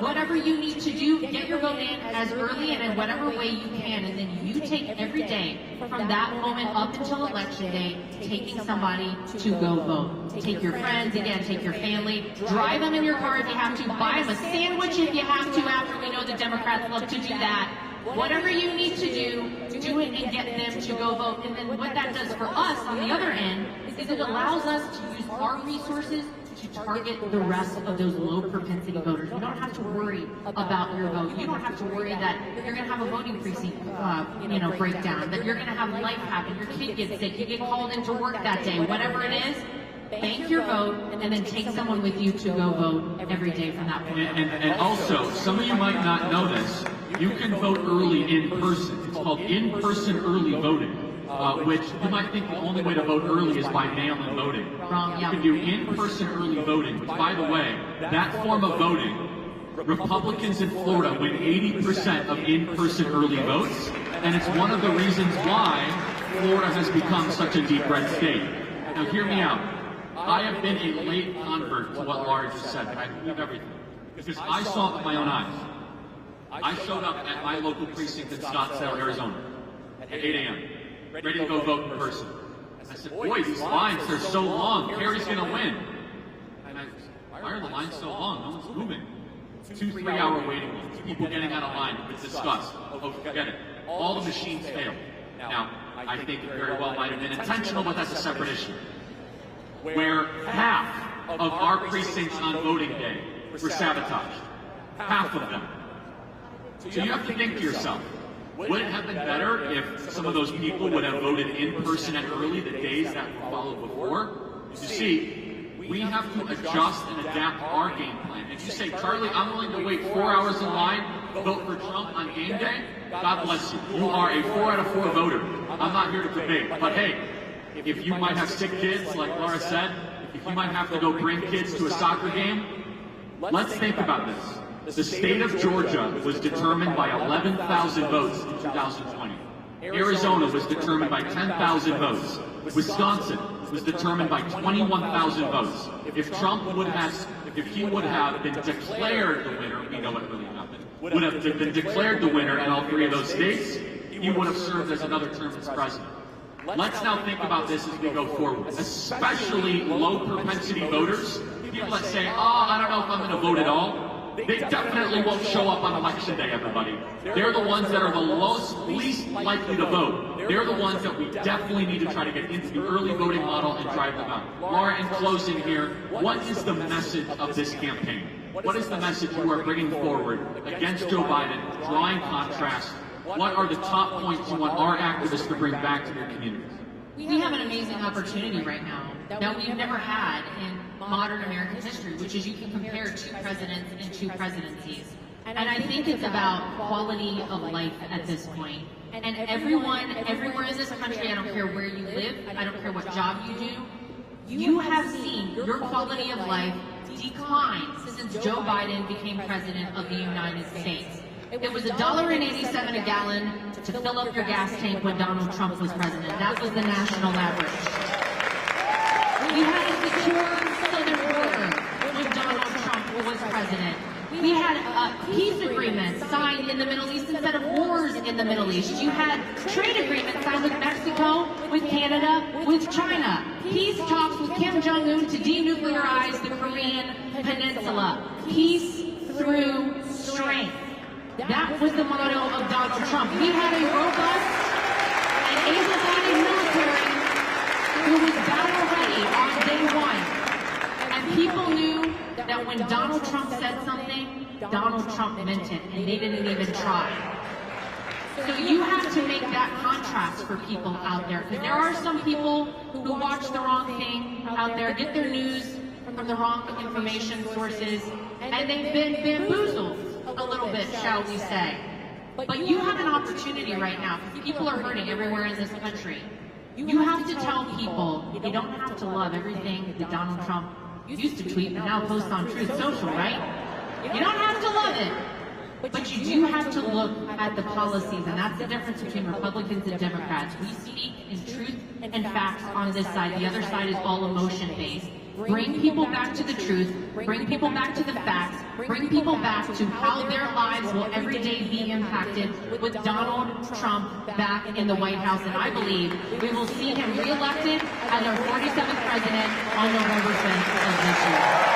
whatever you need to do, get your vote in as early and in whatever way you can. And then you take every day from that moment up until election day, taking somebody to go vote. Take your friends, again, take your family, drive them in your car if you have to, buy them a sandwich if you have to, after we know the Democrats love to do that. Whatever you need to do it and get them to go vote. And then what that does for us on the other end is it allows us to use our resources to target the rest of those low propensity voters. You don't have to worry about your vote. You don't have to worry that you're going to have a voting precinct, breakdown, that you're going to have life happen, your kid gets sick, you get called into work that day, whatever it is. Bank your vote, and then take someone with you to go vote every day from that point. And also, some of you might not know this, you can vote early in person. It's called in-person early voting, which you might think the only way to vote early is by mail-in voting. Wrong, yeah. You can do in-person early voting, which, by the way, that form of voting, Republicans in Florida win 80% of in-person early votes, and it's one of the reasons why Florida has become such a deep red state. Now, hear me out. I have been a late convert to what Laura just said, but I believe everything. Because I saw it with my own eyes. I showed up at my local precinct in Scottsdale, Arizona, at 8 a.m., ready to go vote in person. I said, boy, these lines are so long. Kerry's going to win. And why are the lines so long? No one's moving. 2-3 hour waiting lines. People getting out of line. It's discussed. Oh, forget it. All the machines failed. Now, I think it very well might have been intentional, but that's a separate issue. Where half of our precincts on voting day were sabotaged. Half of them. So you have to think to yourself, would it have been better if some of those people would have voted in person and early the days that were followed before? You see, we have to adjust and adapt our game plan. If you say, Charlie, I'm willing to wait 4 hours in line, vote for Trump on game day, God bless you. You are a 4 out of 4 voter. I'm not here to debate. But hey, if you might have sick kids, like Laura said, if you might have to go bring kids to a soccer game, let's think about this. The state of Georgia was determined by 11,000 votes in 2020. Arizona was determined by 10,000 votes. Wisconsin was determined by 21,000 votes. If Trump would have, if he would have been declared the winner, we know what really happened, would have been declared the winner in all 3 of those states, he would have served as another term as president. Let's now think about this as we go forward, especially low propensity voters, people that say, I don't know if I'm going to vote at all. They definitely won't show up on election day, everybody. They're the ones that are the least likely to vote. They're the ones that we definitely need to try to get into the early voting model and drive them out. Laura, in closing here, what is the message of this campaign? What is the message you are bringing forward against Joe Biden, drawing contrast? What are the top points you want our activists to bring back to their communities? We have an amazing opportunity right now that we've never had in modern American history, which is you can compare 2 presidents and 2 presidencies. And I think it's about quality of life at this point. And everyone, everywhere in this country, I don't care where you live, I don't care what job you do, you have seen your quality of life decline since Joe Biden became president of the United States. It was $1.87 a gallon to fill up your gas tank when Donald Trump was president. That was the national average. We had a secure southern border when Donald Trump was president. We had a peace agreement signed in the Middle East instead of wars in the Middle East. You had trade agreements signed with Mexico, with Canada, with China. Peace talks with Kim Jong-un to denuclearize the Korean Peninsula. Peace through strength. That was the motto of Donald Trump. We had a robust and able-bodied military who was battle-ready on day 1. And people knew that when Donald Trump said something, Donald Trump meant it, and they didn't even try. So you have to make that contrast for people out there, because there are some people who watch the wrong thing out there, get their news from the wrong information sources, and they've been bamboozled a little bit, shall we say. But you have an opportunity right now, because people are hurting everywhere in this country. You have to tell people you don't have to love everything that Donald Trump used to tweet and now post on Truth Social, right? You don't have to love it. But you do have to look at the policies, and that's the difference between Republicans and Democrats. We speak in truth and facts on this side. The other side is all emotion-based. Bring people back to the truth, bring people back to the facts, bring people back to how their lives will every day be impacted with Donald Trump back in the White House. And I believe we will see him reelected as our 47th president on November 5th of this year.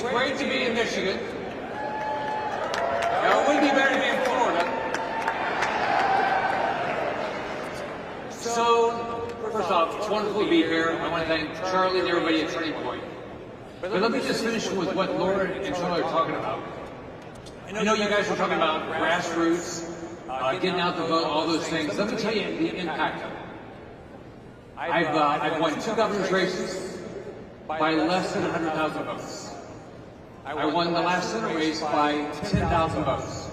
It's great to be in Michigan. It wouldn't be better to be in Florida. So, first off, it's wonderful to be here. I want to thank Charlie and everybody at Turning Point. But let me just finish with what Laura and Charlie are talking about. I know you guys are talking about grassroots, getting out the vote, all those things. Let me tell you the impact of it. I've won 2 governor's races by less than 100,000 votes. I won the last Senate race by 10,000 votes.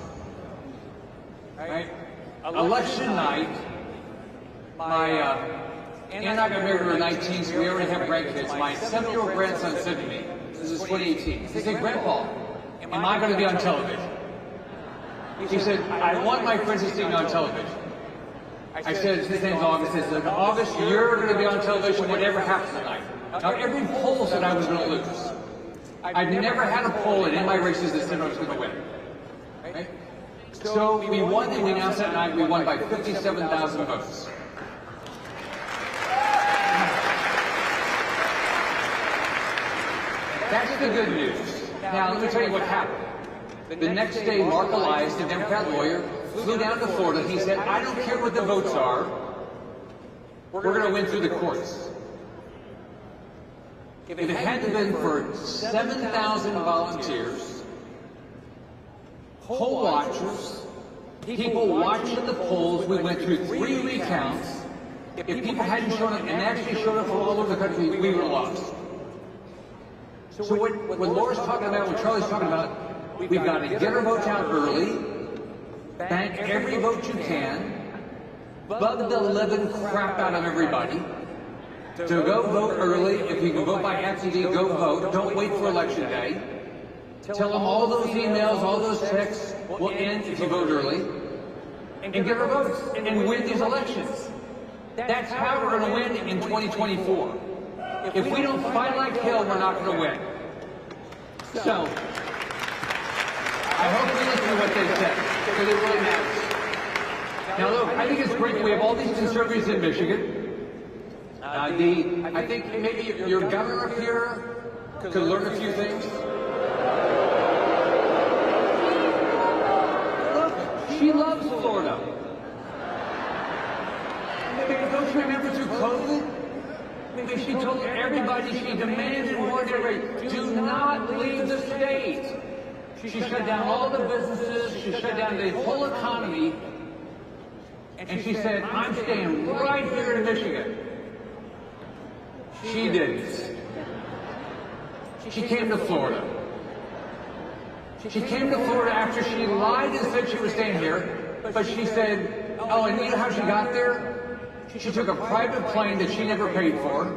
Right? Election night, Ann and I got married when we were 19, so we already have grandkids. My 7-year-old grandson said to me, this is 2018, he said, Grandpa, am I going to be on television? He said, I want my friends to see me on television. I said, his name's August. I said, August, you're going to be on television whatever happens tonight. Now, every poll said I was going to lose. I've never had a poll in any of my races that said I was going to win. Right? So we won, and we announced that night we won by 57,000 votes. That's the good news. Now, let me tell you what happened. The next day, Mark Elias, the Democrat lawyer, flew down to Florida. He said, I don't care what the votes are. We're going to win through the courts. If it hadn't been for 7,000 volunteers, poll watchers, people watching the polls, we went through 3 recounts. If people hadn't shown up, and actually showed up from all over the country, we would have lost. So what Laura's talking about, what Charlie's talking about, we've got to get our votes out early, bank every vote you can, bug the living crap out of everybody, to go vote early. If you can vote by absentee, go vote. Don't wait for election day. Tell them all those emails, all those texts will end if you vote early, and get our votes and win these elections. That's how we're going to win in 2024. If we don't fight like hell, we're not going to win. So, I hope we listen to what they said, because it really matters. Now look, I think it's great that we have all these conservatives in Michigan. I think maybe your governor up here could learn a few things. Look, she loves Florida. Don't you remember through COVID? She told everybody, she demanded and warned everybody, do not leave the state. She shut down all the businesses, she shut down the whole economy, and she said, I'm staying right here in Michigan. She didn't. She came to Florida. She came to Florida after she lied and said she was staying here, but she said, oh, and you know how she got there? She took a private plane that she never paid for,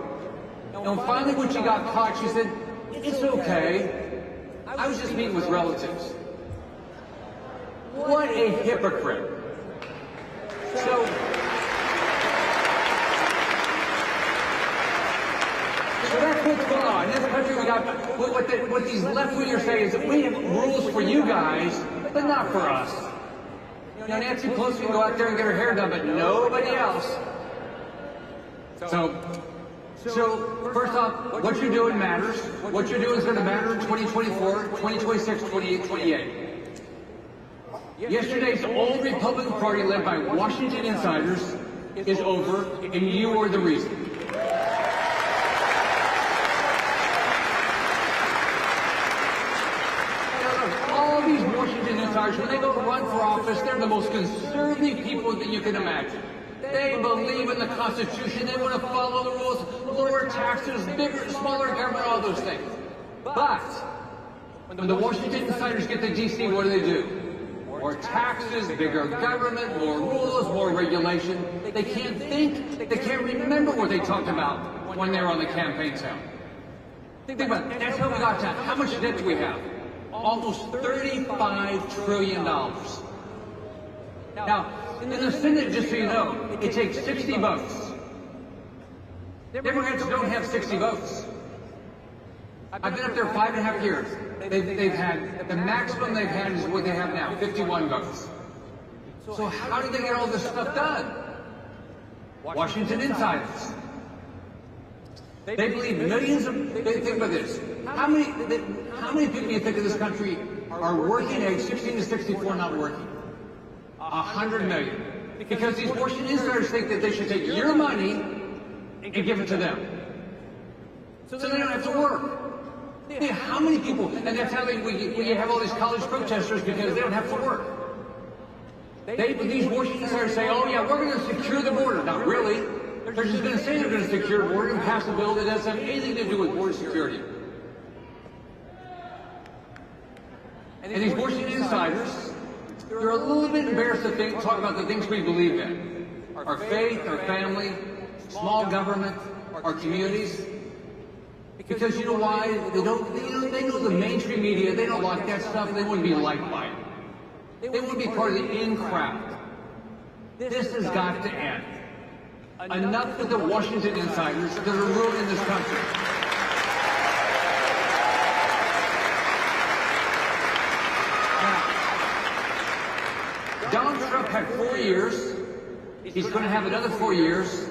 and finally when she got caught, she said, it's okay. I was just meeting with relatives. What a hypocrite. So that's what's going on. In this country, we got what these left-wingers say is that we have rules for you guys, but not for us. You know, Nancy Pelosi can go out there and get her hair done, but nobody else. So first off, what you're doing matters. What you're doing is going to matter in 2024, 2026, 28. Yesterday's old Republican Party led by Washington insiders is over, and you are the reason. All these Washington insiders, when they go to run for office, they're the most conservative people that you can imagine. They believe in the Constitution. They want to follow the rules, lower taxes, bigger, smaller government, all those things. But when the Washington insiders get to D.C., what do? More taxes, bigger government, more rules, more regulation. They can't think. They can't remember what they talked about when they were on the campaign trail. Think about it. That's how we got to. How much debt do we have? Almost $35 trillion. Now, in the Senate, just so you know, it takes 60 votes. Democrats don't have 60 votes. I've been up there 5.5 years. They've had, the maximum they've had is what they have now, 51 votes. So how did they get all this stuff done? Washington insiders. They believe millions of, think about this. How many people do you think in this country are working age 16 to 64 not working? 100 million. Because these abortion insiders think that they should take your money and give it to them. So they don't have to work. Yeah, how many people, and that's how we have all these college protesters because they don't have to work. These abortion insiders say, oh yeah, we're going to secure the border. Not really. They're just going to say they're going to secure the border and pass a bill that doesn't have anything to do with border security. And these abortion insiders, they're a little bit embarrassed to talk about the things we believe in. Our faith, our family, small government, our communities. Because you know why? They know the mainstream media, they don't like that stuff, they wouldn't be liked by it. They wouldn't be part of the in crowd. This has got to end. Enough with the Washington insiders that are ruining this country. Now, Donald Trump had 4 years. He's going to have another 4 years.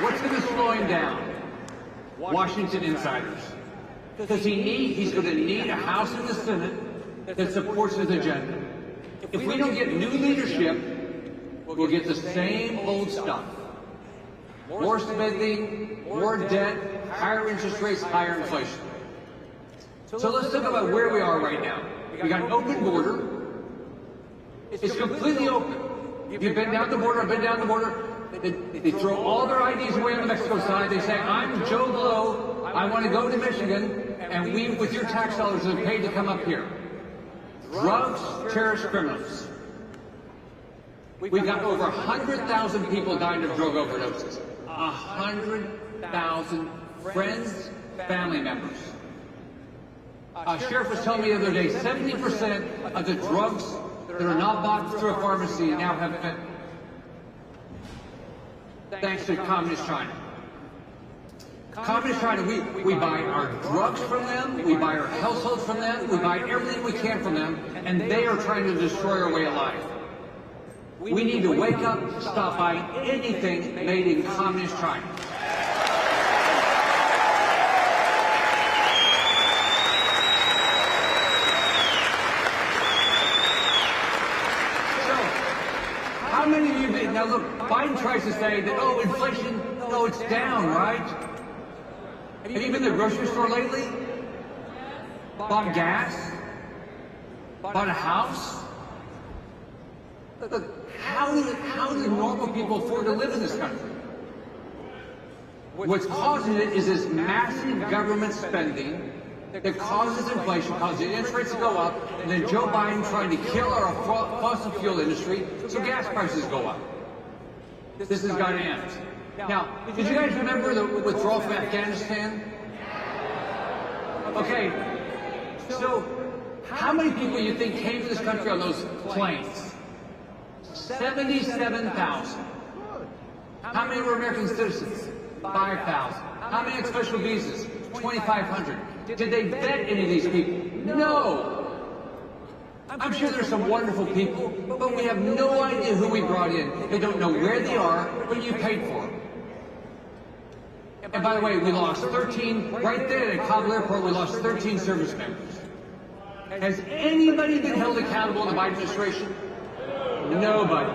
What's going to slow him down? Washington insiders. Because he's going to need a House and the Senate that supports his agenda. If we don't get new leadership, we'll get the same old stuff. More spending, more debt, higher interest rates, higher inflation. So let's talk about where we are right now. We got an open border. It's completely open. If you've been down the border, I've been down the border. They throw all their IDs away on the Mexico side. They say, I'm Joe Blow. I want to go to Michigan, and we, with your tax dollars, are paid to come up here. Drugs, terrorist criminals. We've got over 100,000 people dying of drug overdoses. 100,000 friends, family members. A sheriff was telling me the other day, 70% of the drugs that are not bought through a pharmacy now have been thanks to Communist China. Communist China, we buy our drugs from them, we buy our households from them, we buy everything we can from them, and they are trying to destroy our way of life. We need to wake up, stop buying anything made in Communist China. How many of you, now look, Biden tries to say that, oh, inflation, no, it's down, right? Have you been to the grocery store lately? Bought gas? Bought a house? Look, how do normal people afford to live in this country? What's causing it is this massive government spending that causes inflation, causes interest rates to go up, and then Joe Biden trying to kill our fossil fuel industry so gas prices go up. This has got to end. Now, did you guys remember the withdrawal from Afghanistan? Okay, so how many people you think came to this country on those planes? 77,000. How many were American citizens? 5,000. How many had special visas? 2,500. Did they vet any of these people? No. I'm sure there's some wonderful people, but we have no idea who we brought in. They don't know where they are, what you paid for them. And by the way, we lost 13, right there at Kabul Airport, we lost 13 service members. Has anybody been held accountable in the Biden administration? Nobody.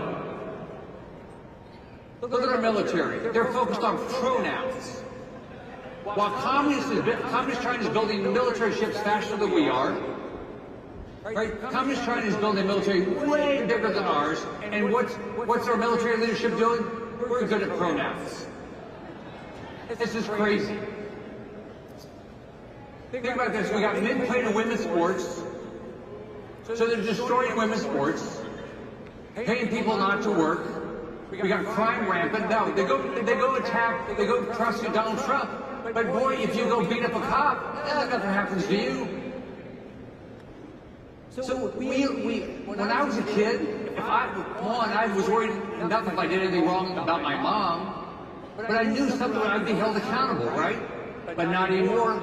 Look at our military. They're focused on pronouns. While Communist China is building military ships faster than we are, right? Communist China is building a military way bigger than ours, and what's our military leadership doing? We're good at pronouns. This is crazy. Think about this. We got men playing in women's sports, so they're destroying women's sports, paying people not to work. We got crime rampant. Now they go prosecute Donald Trump. But boy, if you go beat up a cop, nothing happens to you. So when I was a kid, I was worried not if I did anything wrong about my mom, but I knew something I'd be held accountable, right? But not anymore.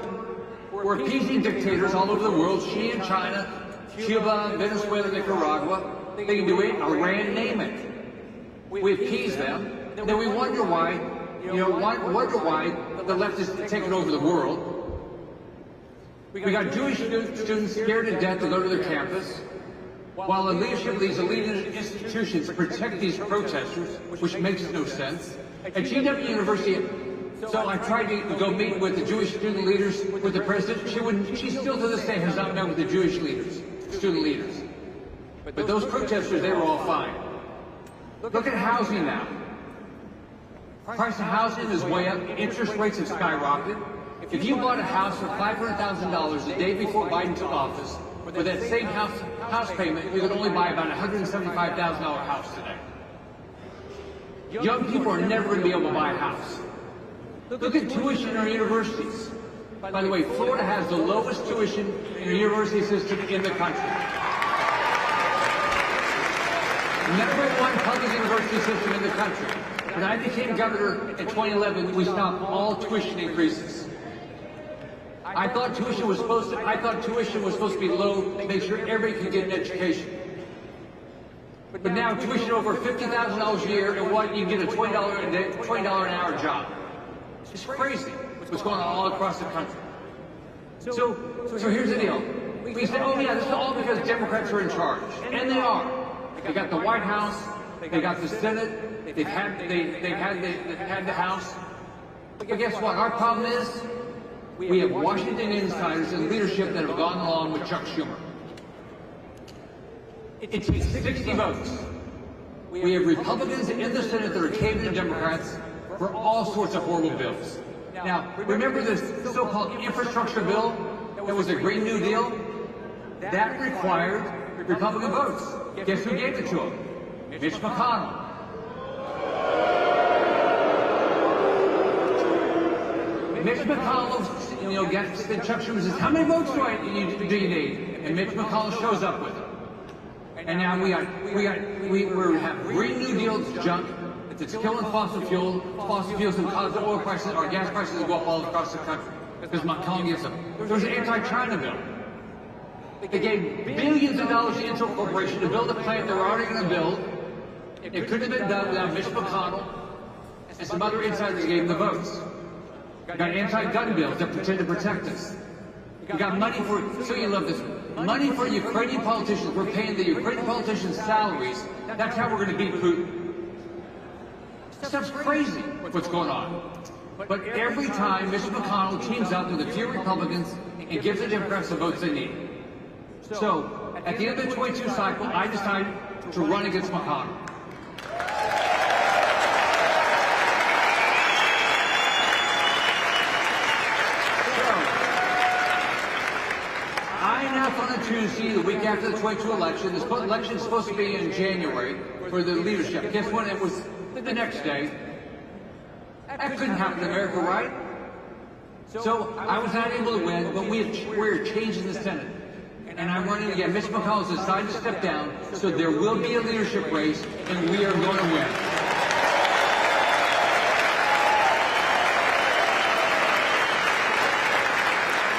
We're appeasing dictators all over the world, Xi in China, Cuba, Venezuela, Nicaragua. They can do it, Iran, name it. we appease them, then we wonder why, the left is taking over the world. We got Jewish students scared to death to go to their campus, while the leadership of these elite institutions protect these protesters, which makes no sense. At GW University, so I tried to go meet with the Jewish student leaders, with the president. She still to this day has not met with the Jewish leaders, student leaders. But those protesters, they were all fine. Look at housing now. Price of housing is way up. Interest rates have skyrocketed. If you bought a house for $500,000 the day before Biden took office, with that same house payment, you could only buy about a $175,000 house today. Young people are never going to be able to buy a house. Look at tuition in our universities. By the way, Florida has the lowest tuition in the university system in the country. #1 public university system in the country. When I became governor in 2011, we stopped all tuition increases. I thought tuition was supposed to be low to make sure everybody could get an education. But now tuition over $50,000 a year, and what you get a $20 an hour job. It's crazy what's going on all across the country. So here's the deal. We say, oh yeah, this is all because Democrats are in charge, and they are. They got the White House, they got the Senate, they've had the House. But guess what? Our problem is we have Washington insiders and leadership that have gone along with Chuck Schumer. It takes 60 votes. We have Republicans in the Senate that are caving to Democrats for all sorts of horrible bills. Now, remember this so-called infrastructure bill that was a Green New Deal? That required Republican votes. Guess who gave it to him? Mitch McConnell. Mitch McConnell, gets Chuck Schumer says, how many votes do you need? And Mitch McConnell shows up with them. And now we have Green New Deal junk. It's killing fossil fuels and causing oil prices or gas prices to go up all across the country. Because McConnell gives them. There's an anti-China bill. They gave billions of dollars to Intel Corporation to build a plant they're already going to build. It couldn't have been done without Mitch McConnell and some other insiders gave them the votes. We got anti-gun bills that pretend to protect us. We got money for, so you love this, money for Ukrainian politicians. We're paying the Ukrainian politicians' salaries. That's how we're going to beat Putin. Stuff's crazy what's going on. But every time Mitch McConnell teams up with a few Republicans and gives the Democrats the votes they need. So, at the end of the 22 cycle, I decided to run against McConnell. I announced on a Tuesday, the week after the 22 election, this election is supposed to be in January for the leadership. Guess when? It was the next day. That couldn't happen in America, right? So I was not able to win, but we're changing the Senate. And I'm running again. Mitch McConnell has decided to step down, so there will be a leadership race, and we are going to win.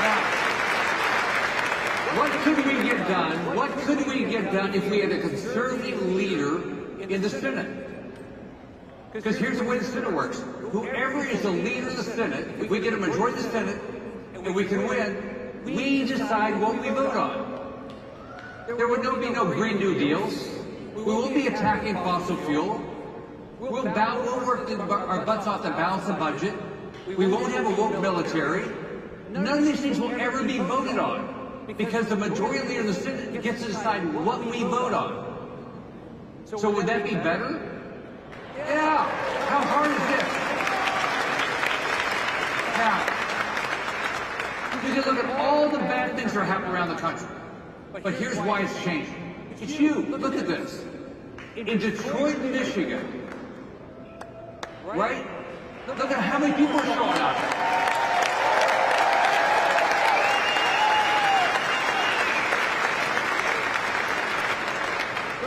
Now, what could we get done? What could we get done if we had a conservative leader in the Senate? Because here's the way the Senate works. Whoever is the leader of the Senate, if we get a majority of the Senate, and we can win, we decide what we vote on. There would be no Green New Deals. We won't be attacking fossil fuel. We'll work our butts off to balance the budget. We won't have a woke military. None of these things will ever be voted on because the majority leader of the Senate gets to decide what we vote on. So would that be better? Yeah. How hard is this? Now, you can look at all the bad things that are happening around the country. But here's why it's changing. It's you. Look at this. In Detroit, Michigan, right? Look at how many people are showing up.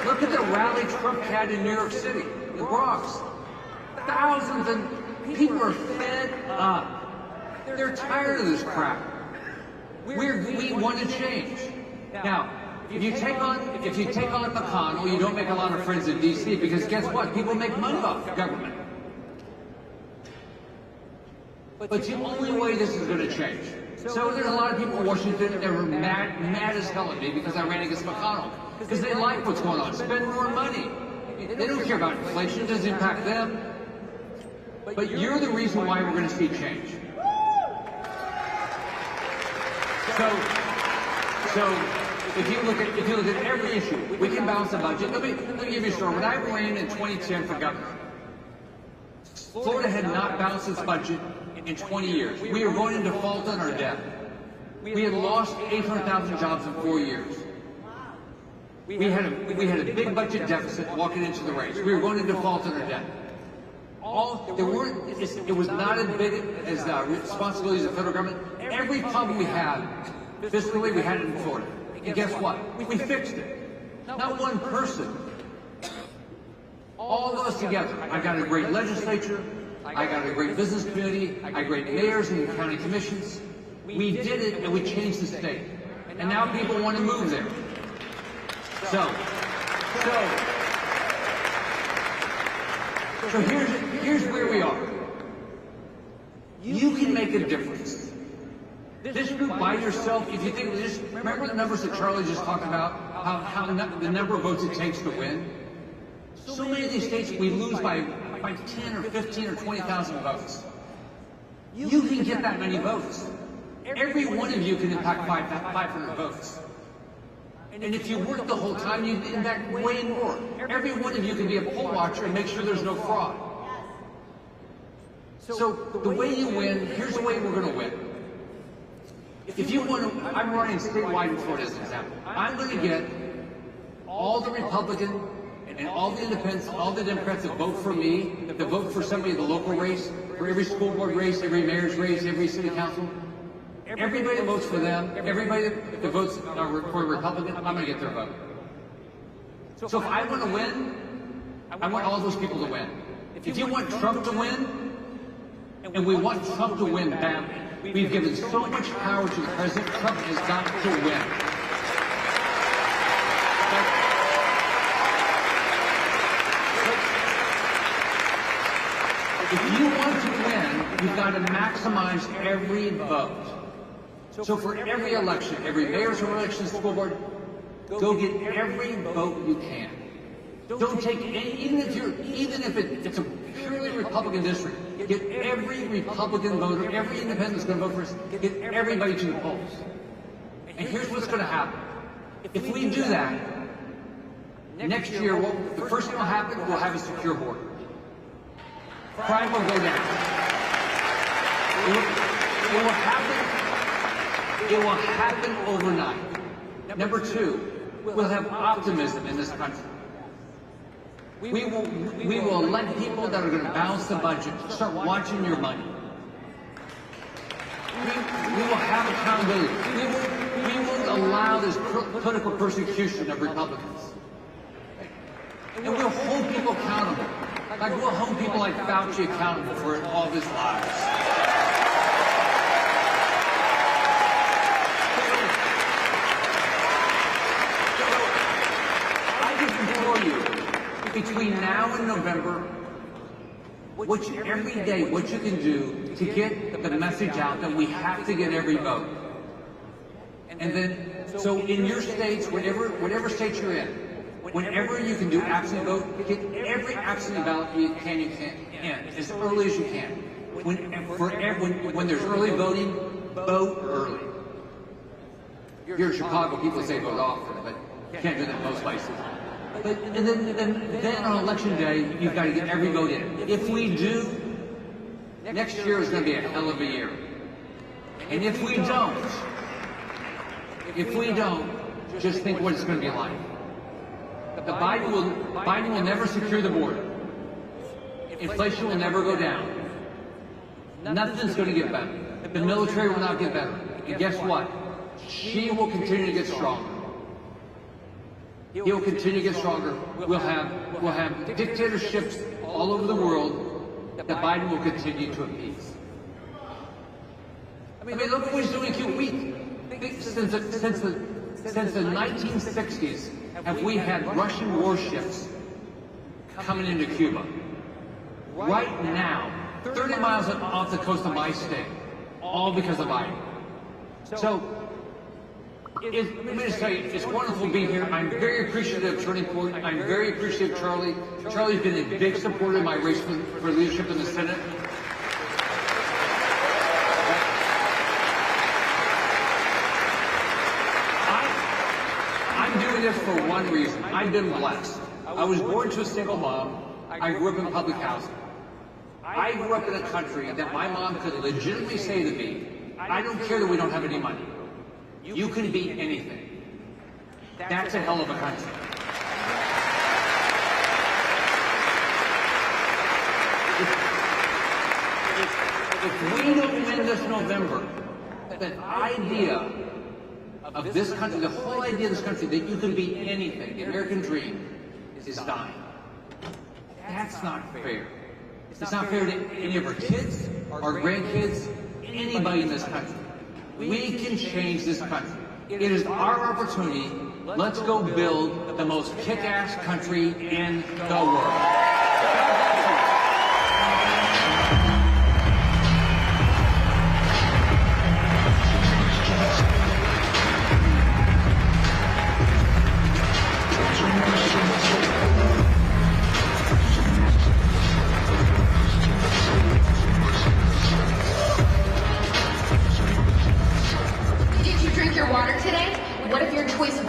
Look at the rally Trump had in New York City, the Bronx. Thousands of people are fed up. They're tired of this crap. We want to change. Now, If you take on McConnell, you don't make a lot of friends in D.C. because guess what? People make money off government. But the only way this is going to change. So there's a lot of people in Washington that were mad as hell at me because I ran against McConnell. Because they like what's going on. Spend more money. They don't care about inflation. It doesn't impact them. But you're the reason why we're going to see change. So if you look at every issue, we can balance the budget. Let me give you a story. When I ran in 2010 for governor, Florida had not balanced its budget in 20 years. We were going in default on our debt. We had lost 800,000 jobs in 4 years. We had a big budget deficit walking into the race. We were going in default on our debt. It was not as big as the responsibilities of the federal government. Every problem we had, fiscally, we had it in Florida. And guess what? We fixed it. Not one person. All of us together. I got a great legislature. I got a great business community. I got great mayors and county commissions. We did it and we changed the state. And now people want to move there. So here's where we are. You can make a difference. This group by yourself, if you think, just remember the numbers that Charlie just talked about, how the number of votes it takes to win. So many of these states we lose by 10 or 15 or 20,000 votes. You can get that many votes. Every one of you can impact 500 votes. And if you work the whole time, you can impact way more. Every one of you can be a poll watcher and make sure there's no fraud. So the way you win, here's the way we're going to win. If you want to, I'm running statewide in Florida as an example. I'm going to get all the Republican and all the independents, all the Democrats that vote for me, that vote for somebody in the local race, for every school board race, every mayor's race, every city council. Everybody that votes for them, everybody that votes for a Republican, I'm going to get their vote. So if I want to win, I want all those people to win. If you want Trump to win, and we want Trump to win badly, we've given so much power to the president, Trump has got to win. If you want to win, you've got to maximize every vote. So for every election, every mayor's election, school board, go get every vote you can. Don't take any, even if it's a purely Republican district, get every Republican voter, every independent that's going to vote for us, get everybody to the polls. And here's what's going to happen. If we do that, next year, the first thing will happen, we'll have a secure border. Crime will go down. It will happen overnight. Number two, we'll have optimism in this country. We will elect people that are going to balance the budget, start watching your money. We will have accountability. We won't allow this political persecution of Republicans. And we'll hold people accountable. Like we'll hold people like Fauci accountable for all of his lies. Between now and November, every day, what you can do to get the message out that we have to get every vote. And then, so in your states, whatever state you're in, whenever you can do absentee vote, get every absentee ballot you can in as early as you can. When there's early voting, vote early. Here in Chicago, people say vote often, but you can't do that in most places. And then on election day, you've got to get every vote in. If we do, next year is going to be a hell of a year. And if we don't, just think what it's going to be like. Biden will never secure the border. Inflation will never go down. Nothing's going to get better. The military will not get better. And guess what? She will continue to get stronger. He will continue to get stronger. We'll have dictatorships all over the world that Biden will continue to appease. I mean, look what he's doing in Cuba. Since Since the 1960s, have we had Russian warships coming into Cuba? Right now, 30 miles off the coast of my state, all because of Biden. So, let me just tell you, it's wonderful to be here. I'm very appreciative of Turning Point. I'm very appreciative of Charlie. Charlie's been a big supporter of my race for leadership in the Senate. I'm doing this for one reason. I've been blessed. I was born to a single mom. I grew up in public housing. I grew up in a country that my mom could legitimately say to me, I don't care that we don't have any money. You can be anything. That's a hell of a country. If we don't win this November, the idea of this country, the whole idea of this country, that you can be anything, the American dream, is dying. That's not fair. It's not fair to any of our kids, our grandkids, anybody in this country. We can change this country. It is our opportunity. Let's go build the most kick-ass country in the world.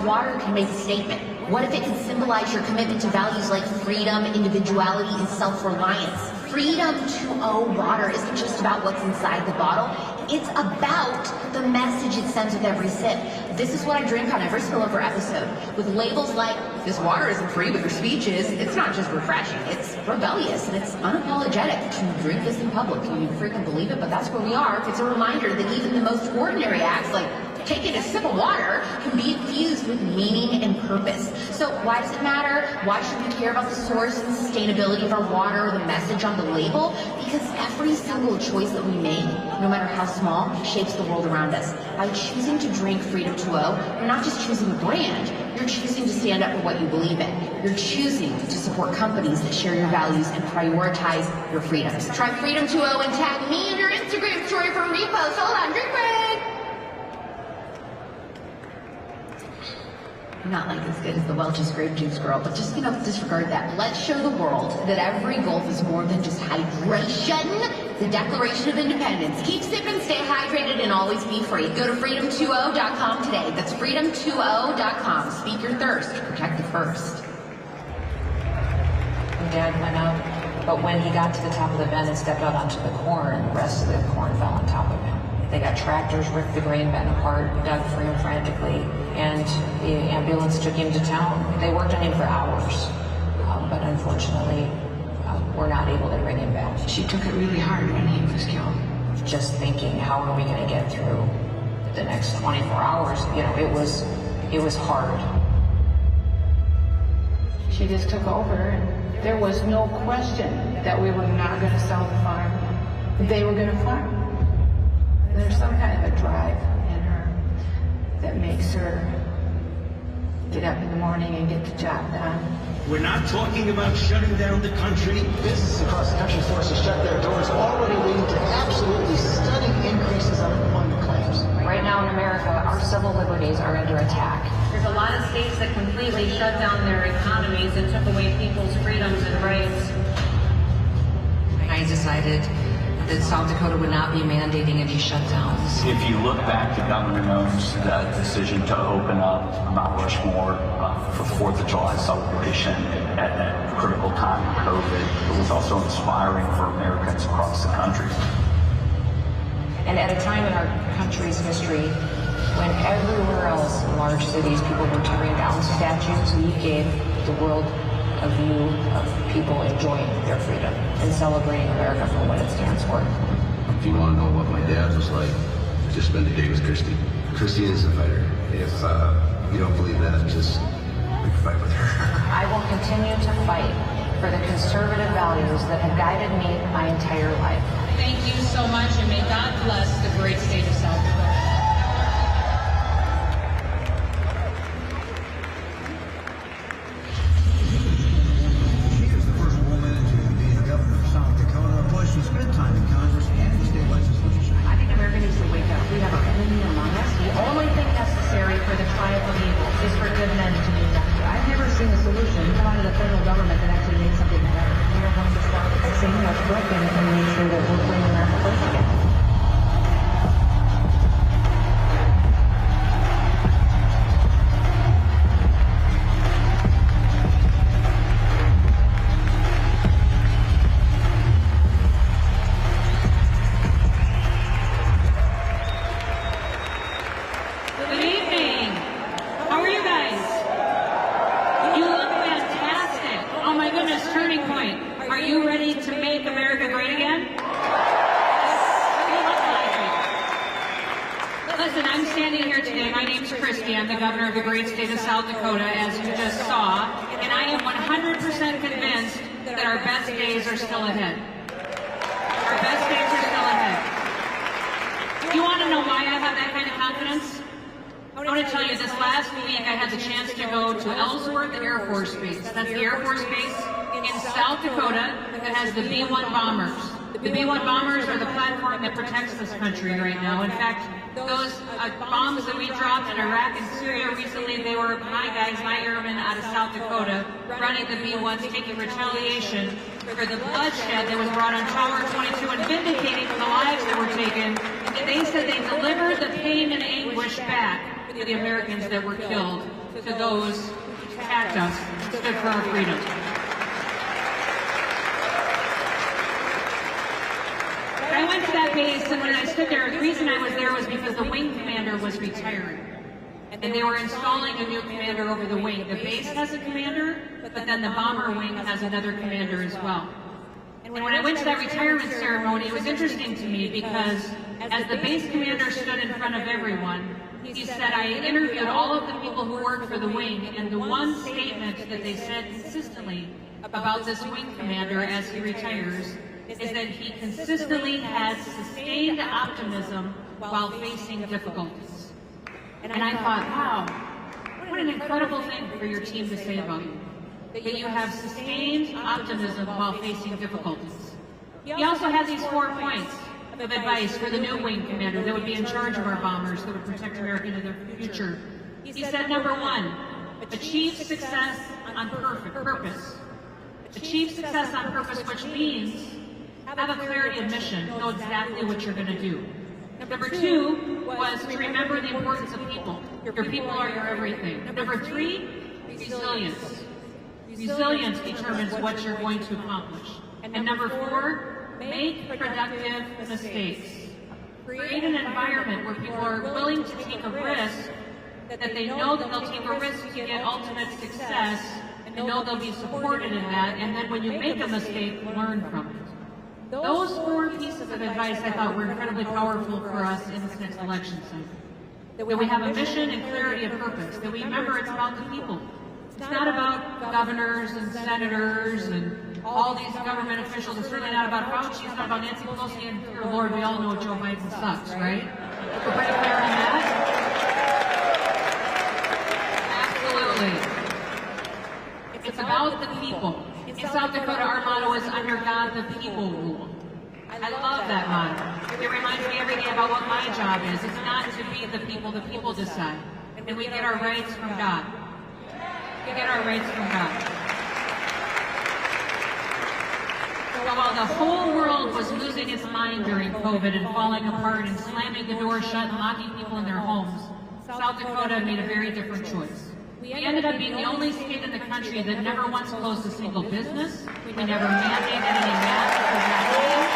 Water can make a statement. What if it can symbolize your commitment to values like freedom, individuality, and self-reliance? Freedom 2.0 water isn't just about what's inside the bottle. It's about the message it sends with every sip. This is what I drink on every spillover episode. With labels like, this water isn't free, but your speech is. It's not just refreshing, it's rebellious, and it's unapologetic to drink this in public. Can you freaking believe it? But that's where we are. It's a reminder that even the most ordinary acts, like taking a sip of water, can be infused with meaning and purpose. So why does it matter? Why should we care about the source and sustainability of our water or the message on the label? Because every single choice that we make, no matter how small, shapes the world around us. By choosing to drink Freedom 2.0, you're not just choosing a brand, you're choosing to stand up for what you believe in. You're choosing to support companies that share your values and prioritize your freedoms. Try Freedom 2.0 and tag me in your Instagram story for a repost. Hold on, drink break! Not like as good as the Welch's grape juice girl, but just, disregard that. Let's show the world that every gulp is more than just hydration. The Declaration of Independence. Keep sipping, stay hydrated, and always be free. Go to freedom20.com today. That's freedom20.com. Speak your thirst. Protect the first. Dad went up, but when he got to the top of the bend and stepped out onto the corn, the rest of the corn fell on top of him. They got tractors, ripped the grain bin apart, dug for him frantically, and the ambulance took him to town. They worked on him for hours, but unfortunately, we're not able to bring him back. She took it really hard when he was killed. Just thinking, how are we going to get through the next 24 hours? It was hard. She just took over, and there was no question that we were not going to sell the farm. They were going to farm. There's some kind of a drive in her that makes her get up in the morning and get the job done. We're not talking about shutting down the country. Businesses across the country forced to shut their doors, already leading to absolutely stunning increases on unemployment claims. Right now in America, our civil liberties are under attack. There's a lot of states that completely shut down their economies and took away people's freedoms and rights. I decided that South Dakota would not be mandating any shutdowns. If you look back to Governor Noem's decision to open up Mount Rushmore for 4th of July celebration at that critical time of COVID, it was also inspiring for Americans across the country. And at a time in our country's history when everywhere else in large cities people were tearing down statues, we gave the world a view of people enjoying their freedom and celebrating America for what it stands for. If you want to know what my dad was like, just spend a day with Kristi. Kristi is a fighter. If you don't believe that, just fight with her. I will continue to fight for the conservative values that have guided me my entire life. Thank you so much, and may God bless the great state of South Dakota. much work and make sure that we're bringing America first again. Listen, I'm standing here today. My name's Kristi. I'm the governor of the great state of South Dakota, as you just saw, and I am 100% convinced that our best days are still ahead. Our best days are still ahead. You want to know why I have that kind of confidence? I want to tell you, this last week I had the chance to go to Ellsworth Air Force Base. That's the Air Force Base in South Dakota that has the B-1 bombers. The B-1 bombers are the platform that protects this country right now. In fact, those bombs that we dropped in Iraq and Syria recently, they were my guys, my airmen out of South Dakota, running the B-1s, taking retaliation for the bloodshed that was brought on Tower 22 and vindicating for the lives that were taken. And they said they delivered the pain and anguish back to the Americans that were killed, to those who attacked us, stood for our freedom. I went to that base, and when I stood there, the reason I was there was because the wing commander was retiring. And they were installing a new commander over the wing. The base has a commander, but then the bomber wing has another commander as well. And when I went to that retirement ceremony, it was interesting to me because as the base commander stood in front of everyone, he said, I interviewed all of the people who worked for the wing, and the one statement that they said consistently about this wing commander as he retires is that he consistently has sustained optimism while facing difficulties. And I thought, wow, what an incredible thing for your team to say about you, that you have sustained optimism while facing difficulties. He also had these 4 points of advice for the new wing commander that would be in charge of our bombers, that would protect America into their future. He said, number 1, achieve success on purpose. Achieve success on purpose, which means have a clarity of mission, know exactly what you're going to do. Number 2 was to remember the importance of people. Your people are your everything. Number 3, resilience. Resilience determines what you're going to accomplish. And number 4, make productive mistakes. Create an environment where people are willing to take a risk, that they know that they'll take a risk to get ultimate success, and know they'll be supported in that, and then when you make a mistake, learn from it. Those 4 pieces of advice I thought were incredibly powerful for us in this next election cycle. That we have a mission and clarity of purpose, that we remember it's about the people. It's not about governors and senators and all these government officials. It's certainly not about Fauci. It's not about Nancy Pelosi. And dear Lord, we all know Joe Biden sucks, right? We're pretty clear on that. Absolutely. It's about the people. In South Dakota, our motto is under God, the people rule. I love that motto. It reminds me every day about what my job is. It's not to be the people decide. And we get our rights from God. We get our rights from God. So while the whole world was losing its mind during COVID and falling apart and slamming the door shut and locking people in their homes, South Dakota made a very different choice. We ended up being the only state in the country that never once closed a single business. We never mandated any masks or vaccines.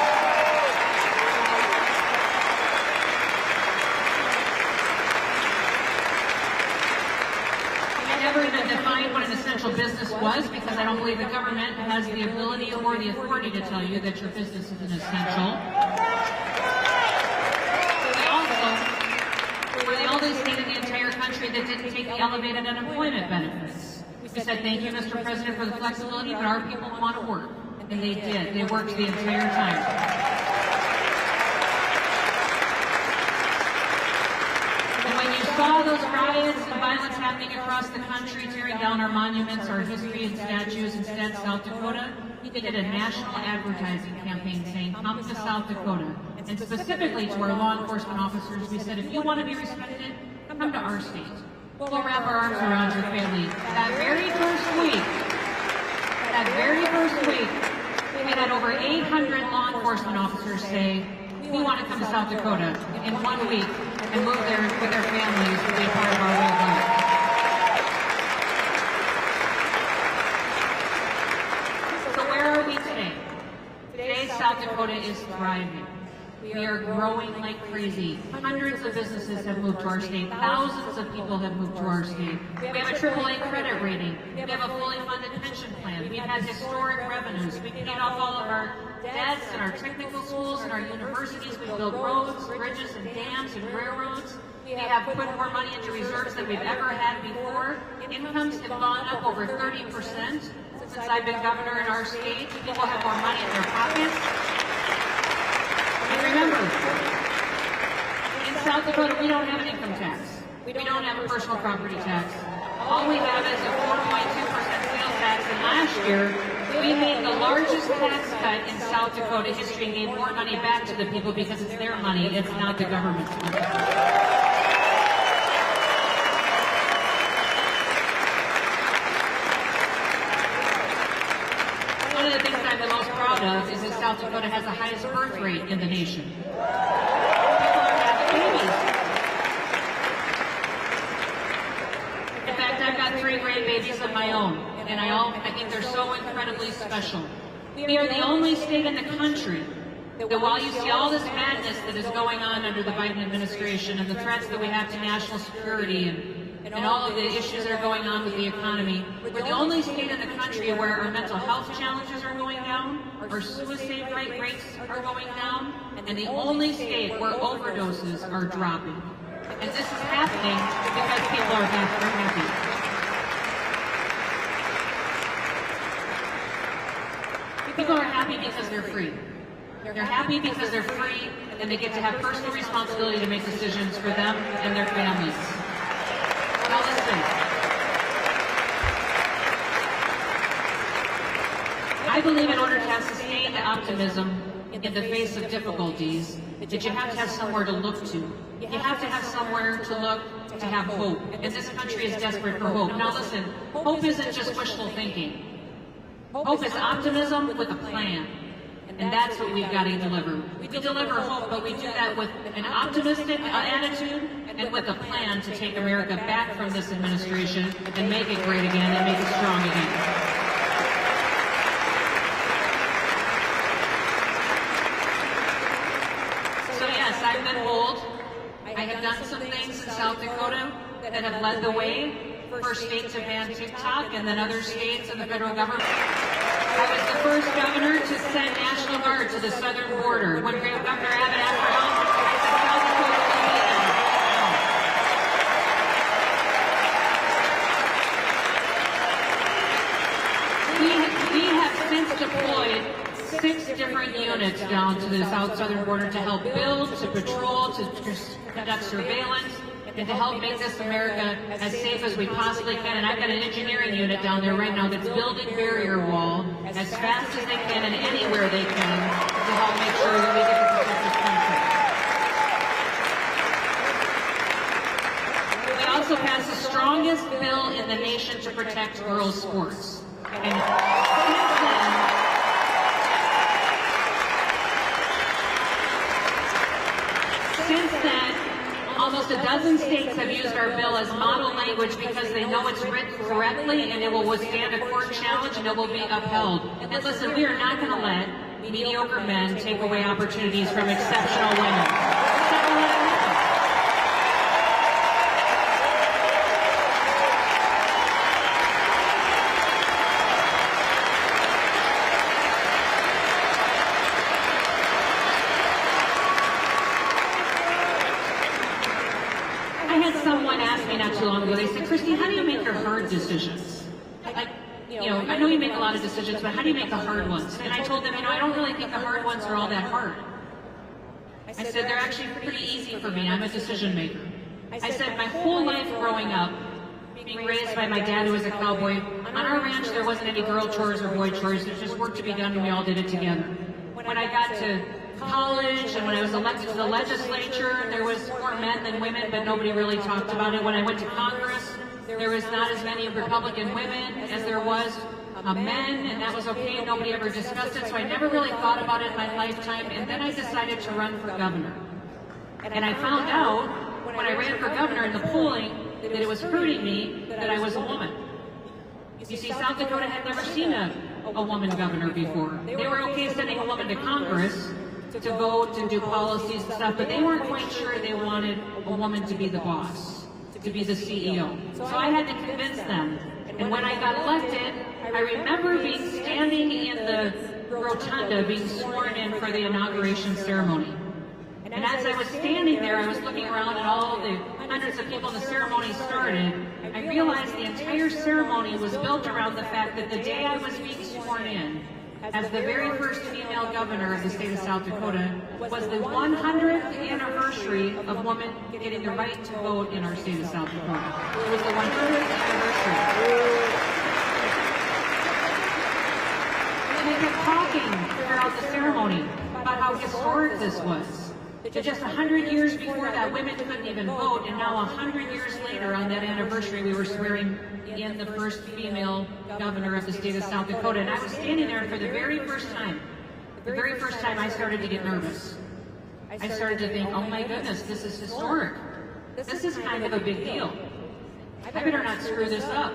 We never even defined what an essential business was, because I don't believe the government has the ability or the authority to tell you that your business is an essential. We're the only state in the entire country that didn't take the elevated unemployment benefits. We said, thank you, Mr. President, for the flexibility, but our people want to work. And they did. They worked the entire time. And when you saw those riots and violence happening across the country, tearing down our monuments, our history and statues, instead South Dakota, we did a national advertising campaign saying, come to South Dakota. And specifically to our law enforcement officers, we said, if you want to be respected, come to our state. We'll wrap our arms around your family. That very first week, we had over 800 law enforcement officers say, we want to come to South Dakota in 1 week and move there with their families to be a part of our way of life. So where are we today? Today, South Dakota is thriving. We are growing like crazy. Hundreds of businesses have moved to our state. Thousands of people have moved to our state. We have a AAA credit rating. We have a fully funded pension plan. We've had historic revenues. We paid off all of our debts and our technical schools and our universities. We've built roads, bridges, and dams and railroads. We have put more money into reserves than we've ever had before. Incomes have gone up over 30% since I've been governor in our state. People have more money in their pockets. And remember, in South Dakota, we don't have an income tax. We don't have a personal property tax. All we have is a 4.2% sales tax, and last year, we made the largest tax cut in South Dakota history and gave more money back to the people because it's their money, it's not the government's money. One of the things I'm the most proud of is that South Dakota has the highest birth rate in the nation. People are having babies. In fact, I've got 3 grandbabies of my own, and I think they're so incredibly special. We are the only state in the country that while you see all this madness that is going on under the Biden administration and the threats that we have to national security and all of the issues that are going on with the economy, we're the only state in the country where our mental health challenges are going down, our suicide rates are going down, and the only state where overdoses are dropping. And this is happening because people are happy. People are happy because they're free. They're happy because they're free and they get to have personal responsibility to make decisions for them and their families. Now listen. I believe in order to have sustained optimism in the face of difficulties, that you have to have somewhere to look to. You have to have somewhere to look to have hope. And this country is desperate for hope. Now listen, hope isn't just wishful thinking. Hope is optimism with a plan. And that's what we've got to deliver. We deliver hope, but we do that with an optimistic attitude and with a plan to take America back from this administration and make it great again and make it strong again. So yes, I've been bold. I have done some things in South Dakota that have led the way for states to ban TikTok and then other states and the federal government. I was the first governor to send National Guard to the southern border. When Governor Abbott asked for help, I said South Dakota will be there. We have since deployed 6 different units down to the southern border to help build, to patrol, to conduct surveillance, and to help make this America as safe as we possibly can. And I've got an engineering unit down there right now that's building barrier wall as fast as they can and anywhere they can to help make sure that we get to protect this country. We also passed the strongest bill in the nation to protect girls' sports. And since then, almost a dozen states have used our bill as model language because they know it's written correctly and it will withstand a court challenge and it will be upheld. And listen, we are not going to let mediocre men take away opportunities from exceptional women. Someone asked me not too long ago, they said, Kristi, how do you make your hard decisions? Like, I know you make a lot of decisions, but how do you make the hard ones? And I told them, I don't really think the hard ones are all that hard. I said, they're actually pretty easy for me. I'm a decision maker. I said, my whole life growing up, being raised by my dad who was a cowboy, on our ranch there wasn't any girl chores or boy chores. There's just work to be done and we all did it together. When I got to college and when I was elected to the legislature, there was more men than women, but nobody really talked about it. When I went to Congress, there was not as many Republican women as there was men, and that was okay, and nobody ever discussed it, so I never really thought about it in my lifetime, and then I decided to run for governor. And I found out, when I ran for governor in the polling, that it was hurting me that I was a woman. You see, South Dakota had never seen a woman governor before. They were okay sending a woman to Congress to vote and do policies and stuff, but they weren't quite sure they wanted a woman to be the boss, to be the CEO. So I had to convince them. And when I got elected, I remember being standing in the rotunda being sworn in for the inauguration ceremony. And as I was standing there, I was looking around at all the hundreds of people the ceremony started. I realized the entire ceremony was built around the fact that the day I was being sworn in as the very first female governor of the state of South Dakota was the 100th anniversary of women getting the right to vote in our state of South Dakota. It was the 100th anniversary. And they kept talking throughout the ceremony about how historic this was. That just 100 years before that, women couldn't even vote, and now 100 years later, on that anniversary, we were swearing in the first female governor of the state of South Dakota. And I was standing there, and for the very first time, I started to get nervous. I started to think, oh my goodness, this is historic. This is kind of a big deal. I better not screw this up.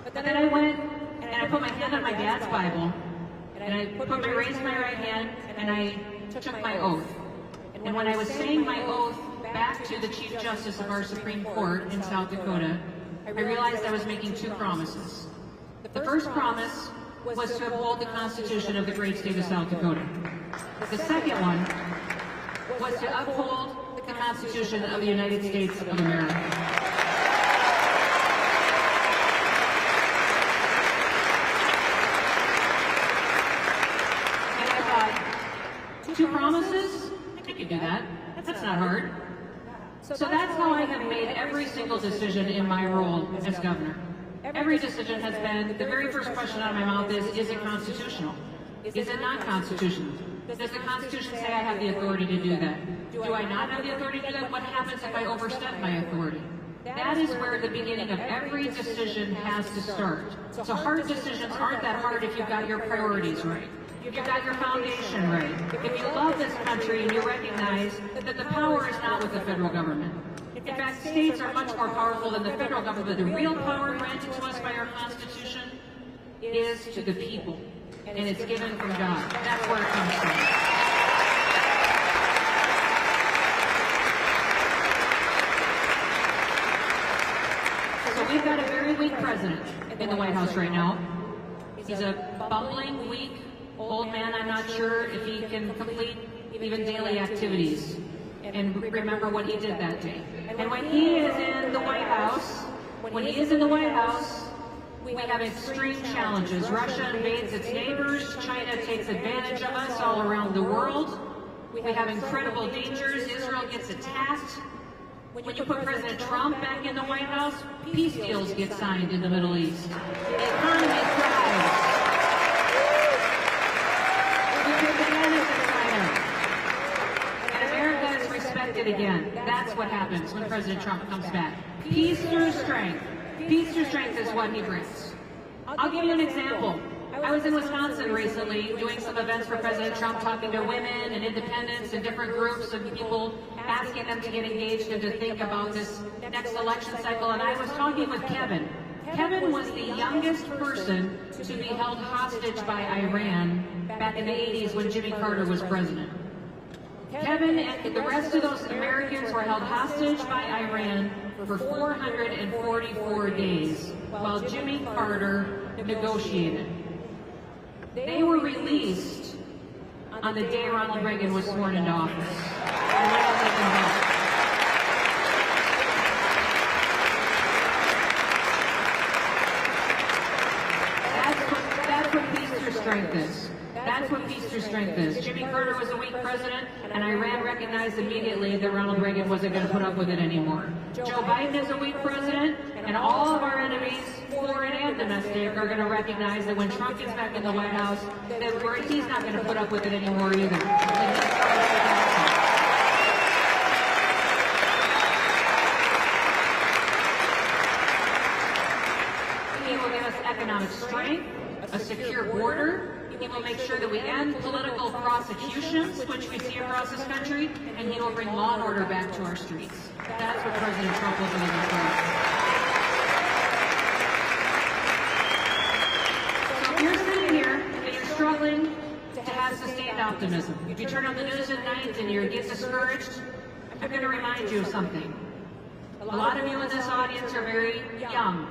But then I went, and I put my hand on my dad's Bible, and I raised my right hand, and I took my oath. And when I was saying my oath back to the Chief Justice of our Supreme Court in South Dakota, I realized I was making two promises. The first promise was to uphold the Constitution of the great state of South Dakota. The second one was to uphold the Constitution of the United States of America. And I thought, two promises? I can do that. That's not hard. So that's how I have made every single decision in my role as governor. Every decision has been, the very first question out of my mouth is it constitutional? Is it not constitutional? Does the Constitution say I have the authority to do that? Do I not have the authority to do that? What happens if I overstep my authority? That is where the beginning of every decision has to start. So hard decisions aren't that hard if you've got your priorities right. If you've got your foundation right. If you love this country and you recognize that the power is not with the federal government. In fact, states are much more powerful than the federal government. The real power granted to us by our Constitution is to the people. And it's given from God. That's where it comes from. So we've got a very weak president in the White House right now. He's a bumbling, weak, old man. I'm not sure if he can complete even daily activities and remember what he did that day. And when he is in the White House, we have extreme challenges. Russia invades its neighbors. China takes advantage of us all around the world. We have incredible dangers. Israel gets attacked. When you put President Trump back in the White House, peace deals get signed in the Middle East. The economy thrives. We take advantage of China. And America is respected again. That's what happens when President Trump comes back. Peace through strength. Peace through strength is what he brings. I'll give you an example. I was in Wisconsin recently doing some events for President Trump, talking to women and independents and different groups and people, asking them to get engaged and to think about this next election cycle. And I was talking with Kevin. Kevin was the youngest person to be held hostage by Iran back in the 80s when Jimmy Carter was president. Kevin and the rest of those Americans were held hostage by Iran for 444 days while Jimmy Carter negotiated. They were released on the day Ronald Reagan was sworn into office. That's what peace through strength is. That's what peace through strength is. Jimmy Carter was a weak president, and Iran recognized immediately that Ronald Reagan wasn't going to put up with it anymore. Joe Biden is a weak president, and all of our enemies, foreign and domestic, are going to recognize that when Trump gets back in the White House, that he's not going to put up with it anymore either. He will give us economic strength, a secure border. He will make sure that we end political prosecutions, which we see across this country, and he will bring law and order back to our streets. That's what President Trump will deliver for us. So if you're sitting here and you're struggling to have sustained optimism, if you turn on the news at night and you get discouraged, I'm going to remind you of something. A lot of you in this audience are very young.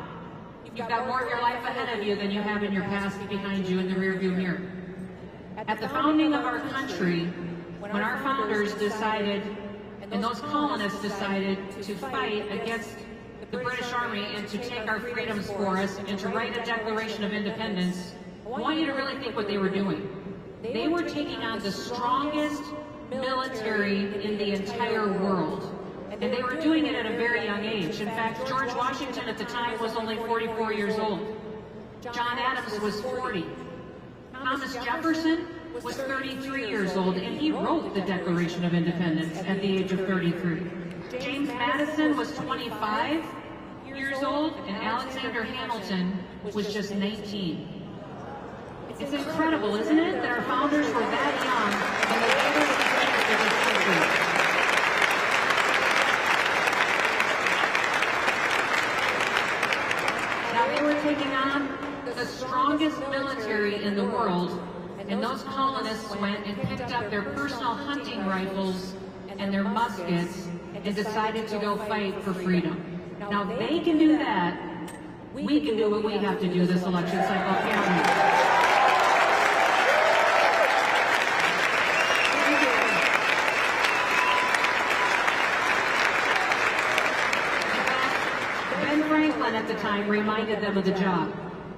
You've got more of your life ahead of you than you have in your past behind you in the rearview mirror. At the founding of our country, when our founders decided, and those colonists decided to fight against the British Army and to take our freedoms for us and to write a Declaration of Independence, I want you to really think what they were doing. They were taking on the strongest military in the entire world. And they were doing it at a very young age. In fact, George Washington at the time was only 44 years old. John Adams was 40. Thomas Jefferson was 33 years old, and he wrote the Declaration of Independence at the age of 33. James Madison was 25 years old, and Alexander Hamilton was just 19. It's incredible, isn't it, that our founders were that young when they gave us the freedom of this country. They were taking on the strongest military in the world, and those colonists went and picked up their personal hunting rifles and their muskets and decided to go fight for freedom. Now, they can do that. We can do what we have to do this election cycle, can't we? At the time reminded them of the job.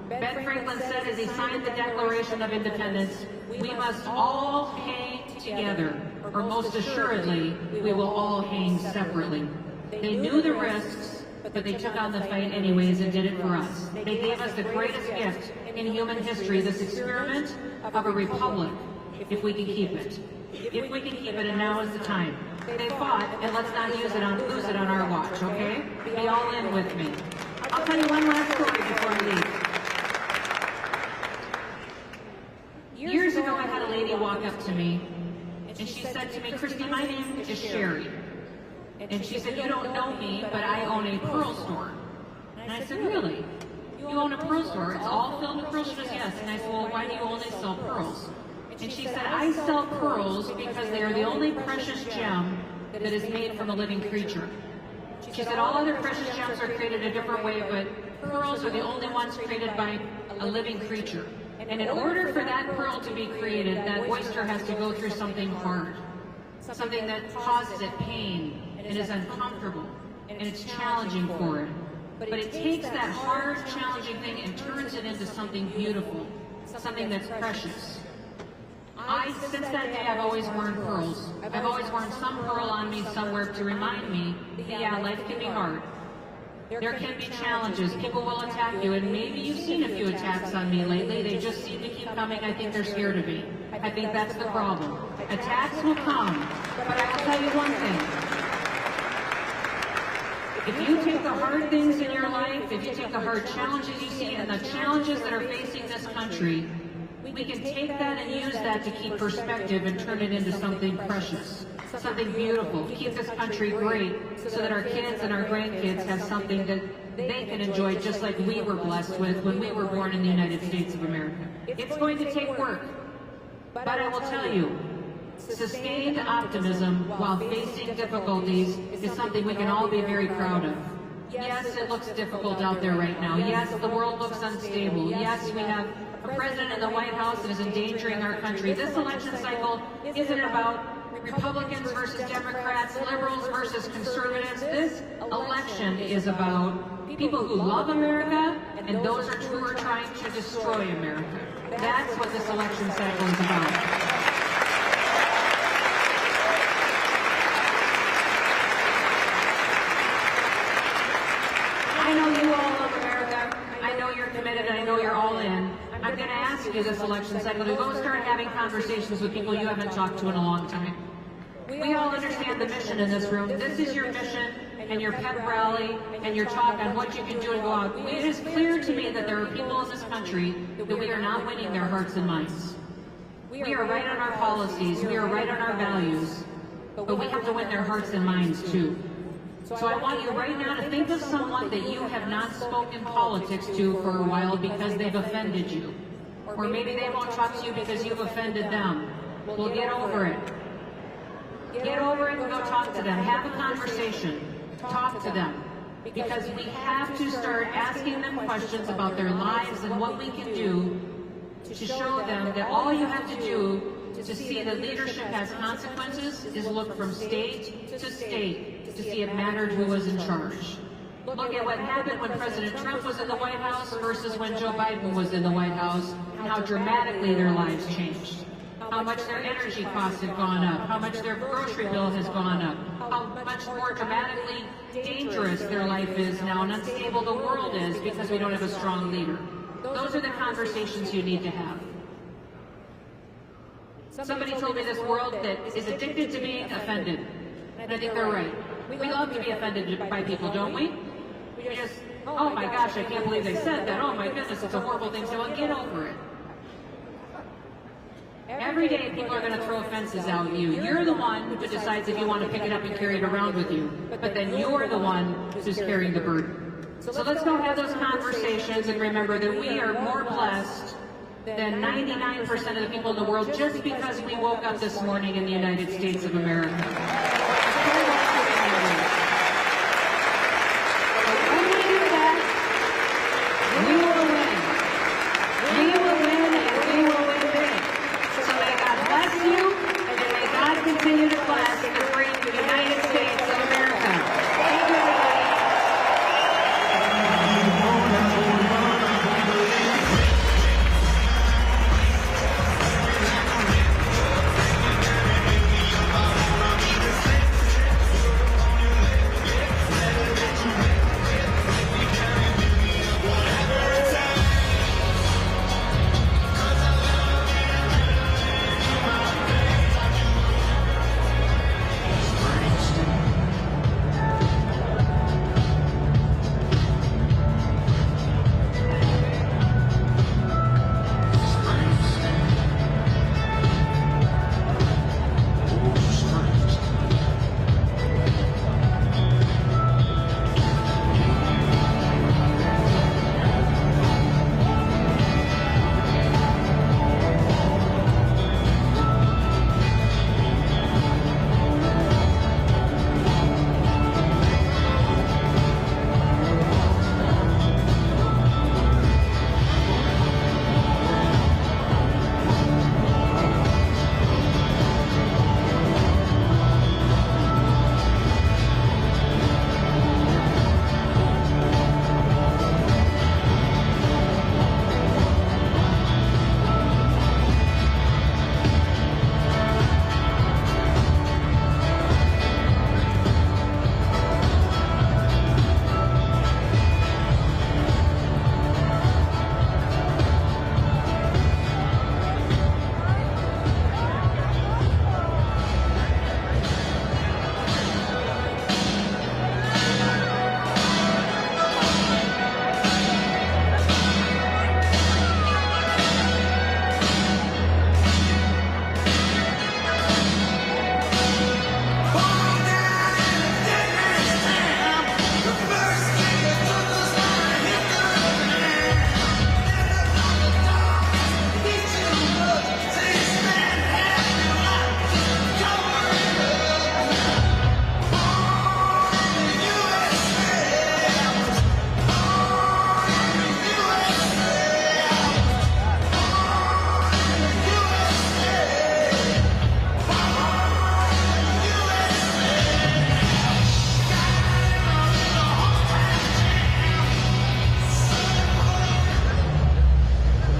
Ben Franklin said as he signed the Declaration of Independence, we must all hang together, or most assuredly, we will all hang separately. They knew the risks, but they took on the fight anyways and did it for us. They gave us the greatest gift in human history, this experiment of a republic, if we can keep it. If we can keep it, and now is the time. They fought, and let's not lose it on our watch, okay? Be all in with me. I'll tell you one last story before I leave. Years ago, I had a lady walk up to me, and she said to me, Kristi, my name is Sherry. And she said, you don't know me, but I own a pearl store. And I said, really? You own a pearl store? It's all filled with pearls? She goes, yes. And I said, well, why do you only sell pearls? And she said, I sell pearls because they are the only precious gem that is made from a living creature. She said all other precious gems are created a different way, but pearls are the only ones created by a living creature. And in order for that pearl to be created, that oyster has to go through something hard, something that causes it pain and is uncomfortable, and it's challenging for it. But it takes that hard, challenging thing and turns it into something beautiful, something that's precious. Since that day, I've always worn pearls. I've always worn some pearl on me somewhere to remind me that, yeah, life can be hard. There can be challenges. People will attack you, and maybe you've seen a few attacks on me lately. They just seem to keep coming. I think they're scared of me. I think that's the problem. Attacks will come, but I will tell you one thing. If you take the hard things in your life, if you take the hard challenges you see and the challenges that are facing this country, we can take that and use that to keep perspective and turn it into something precious, something beautiful, keep this country great so that our kids and our grandkids have something that they can enjoy just like we were blessed with when we were born in the United States of America. It's going to take work, but I will tell you, sustained optimism while facing difficulties is something we can all be very proud of. Yes, it looks difficult out there right now. Yes, the world looks unstable. Yes, we have a president in the White House that is endangering our country. This election cycle isn't about Republicans versus Democrats, liberals versus conservatives. This election is about people who love America and those who are trying to destroy America. That's what this election cycle is about. I know you all love America. I know you're committed, and I know you're all in. I'm going to ask you this election cycle to go start having conversations with people you haven't talked to in a long time. We all understand the mission in this room. This is your mission, and your pep rally and your talk on what you can do and go out. It is clear to me that there are people in this country that we are not winning their hearts and minds. We are right on our policies, we are right on our values, but we have to win their hearts and minds too. So I want you right now to think of someone that you have not spoken politics to for a while because they've offended you. Or maybe they won't talk to you because you've offended them. Well, get over it. Get over it and go talk to them. Have a conversation. Talk to them. Because we have to start asking them questions about their lives and what we can do to show them that all you have to do to see that leadership has consequences is look from state to state to see it mattered who was in charge. Look at what happened when President Trump was in the White House versus when Joe Biden was in the White House, and how dramatically their lives changed. How much their energy costs have gone up, how much their grocery bill has gone up, how much more dramatically dangerous their life is now and unstable the world is because we don't have a strong leader. Those are the conversations you need to have. Somebody told me this world that is addicted to being offended, and I think they're right. We love to be offended by people, don't we? We just, oh my gosh, I can't believe they said that. Oh my goodness, it's a horrible thing. So well, get over it. Every day people are going to throw fences at you. You're the one who decides if you want to pick it up and carry it around with you. But then you're the one who's carrying the burden. So let's go have those conversations and remember that we are more blessed than 99% of the people in the world just because we woke up this morning in the United States of America. Continue to bless and to bring the United States of America. Thank you,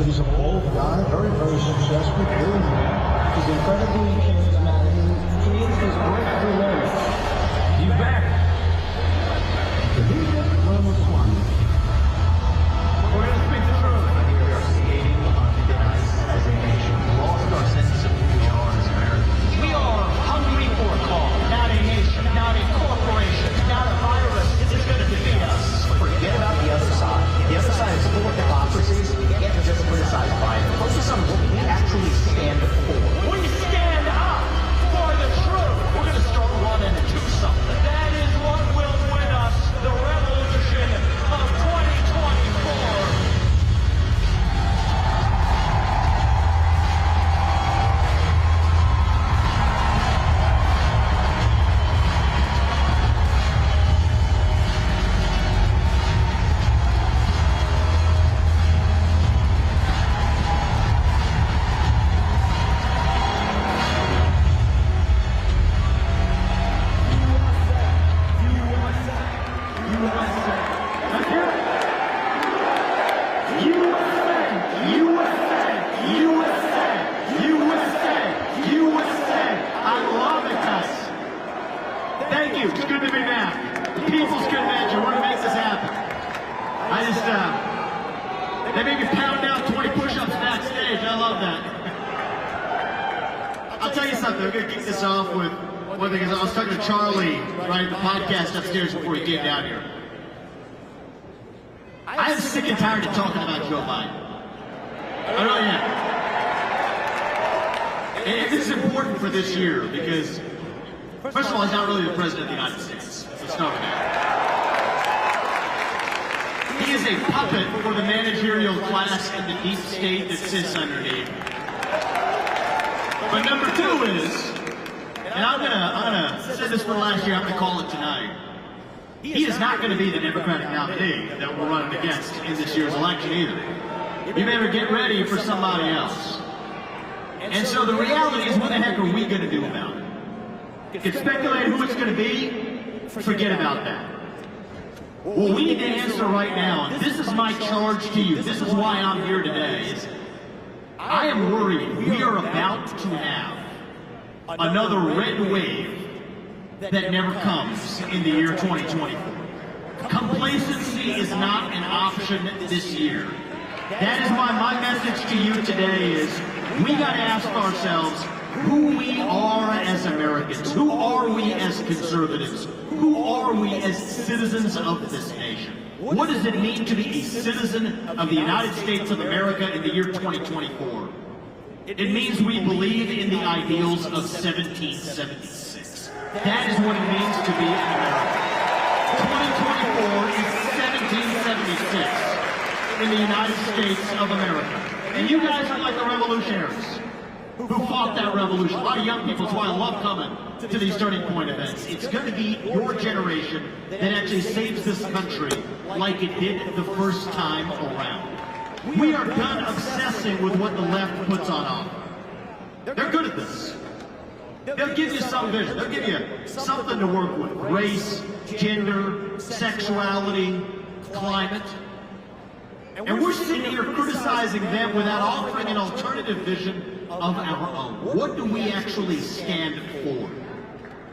He's a bold guy, very, very successful, billionaire. He's incredibly charismatic. He is his breakthrough moment. Vivek Ramaswamy. We're going to speak the truth. I think we are skating on thin ice as a nation. We lost our sense of who we are as Americans. We are hungry for a cause, not a nation, not a corporation, not a thank you. It's good to be back. The People's Convention. We're going to make this happen. I just, they made me pound out 20 push-ups backstage. I love that. I'll tell you something. We're going to kick this off with one thing. I was talking to Charlie, right, the podcast upstairs before he came down here. I am sick and tired of talking about Joe Biden. I really am. And this is important for this year because, first of all, he's not really the president of the United States. Let's start with that. He is a puppet for the managerial class and the deep state that sits underneath. But number two is, and I'm gonna say this for last year, I'm gonna call it tonight. He is not gonna be the Democratic nominee that we're running against in this year's election either. You better get ready for somebody else. And so the reality is, what the heck are we gonna do about it? Can speculate who it's gonna be? Forget about that. What we need to answer right now, and this is my charge to you, this is why I'm here today, is I am worried we are about to have another red wave that never comes in the year 2024. Complacency is not an option this year. That is why my message to you today is we got to ask ourselves who we are as Americans. Who are we as conservatives? Who are we as citizens of this nation? What does it mean to be a citizen of the United States of America in the year 2024? It means we believe in the ideals of 1776. That is what it means to be an American. 2024 is 1776 in the United States of America. And you guys are like the revolutionaries who fought that revolution. A lot of young people, that's why I love coming to these Turning Point events. It's going to be your generation that actually saves this country like it did the first time around. We are done obsessing with what the left puts on offer. They're good at this. They'll give you some vision. They'll give you something to work with. Race, gender, sexuality, climate. And we're sitting here criticizing them without offering an alternative vision of our own. What do we actually stand for?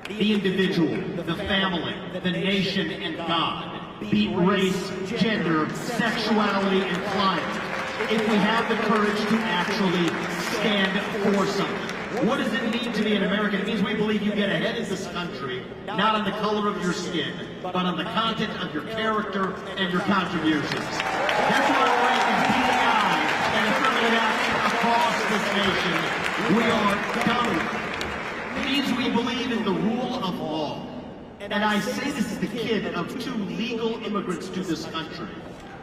The individual, the family, the nation, and God. Beat race, gender, sexuality, and climate. If we have the courage to actually stand for something. What does it mean to be an American? It means we believe you get ahead in this country, not on the color of your skin, but on the content of your character and your contributions. That's why we're making DEI and affirmative action across this nation. We are done with it. It means we believe in the rule of law. And I say this as the kid of 2 legal immigrants to this country.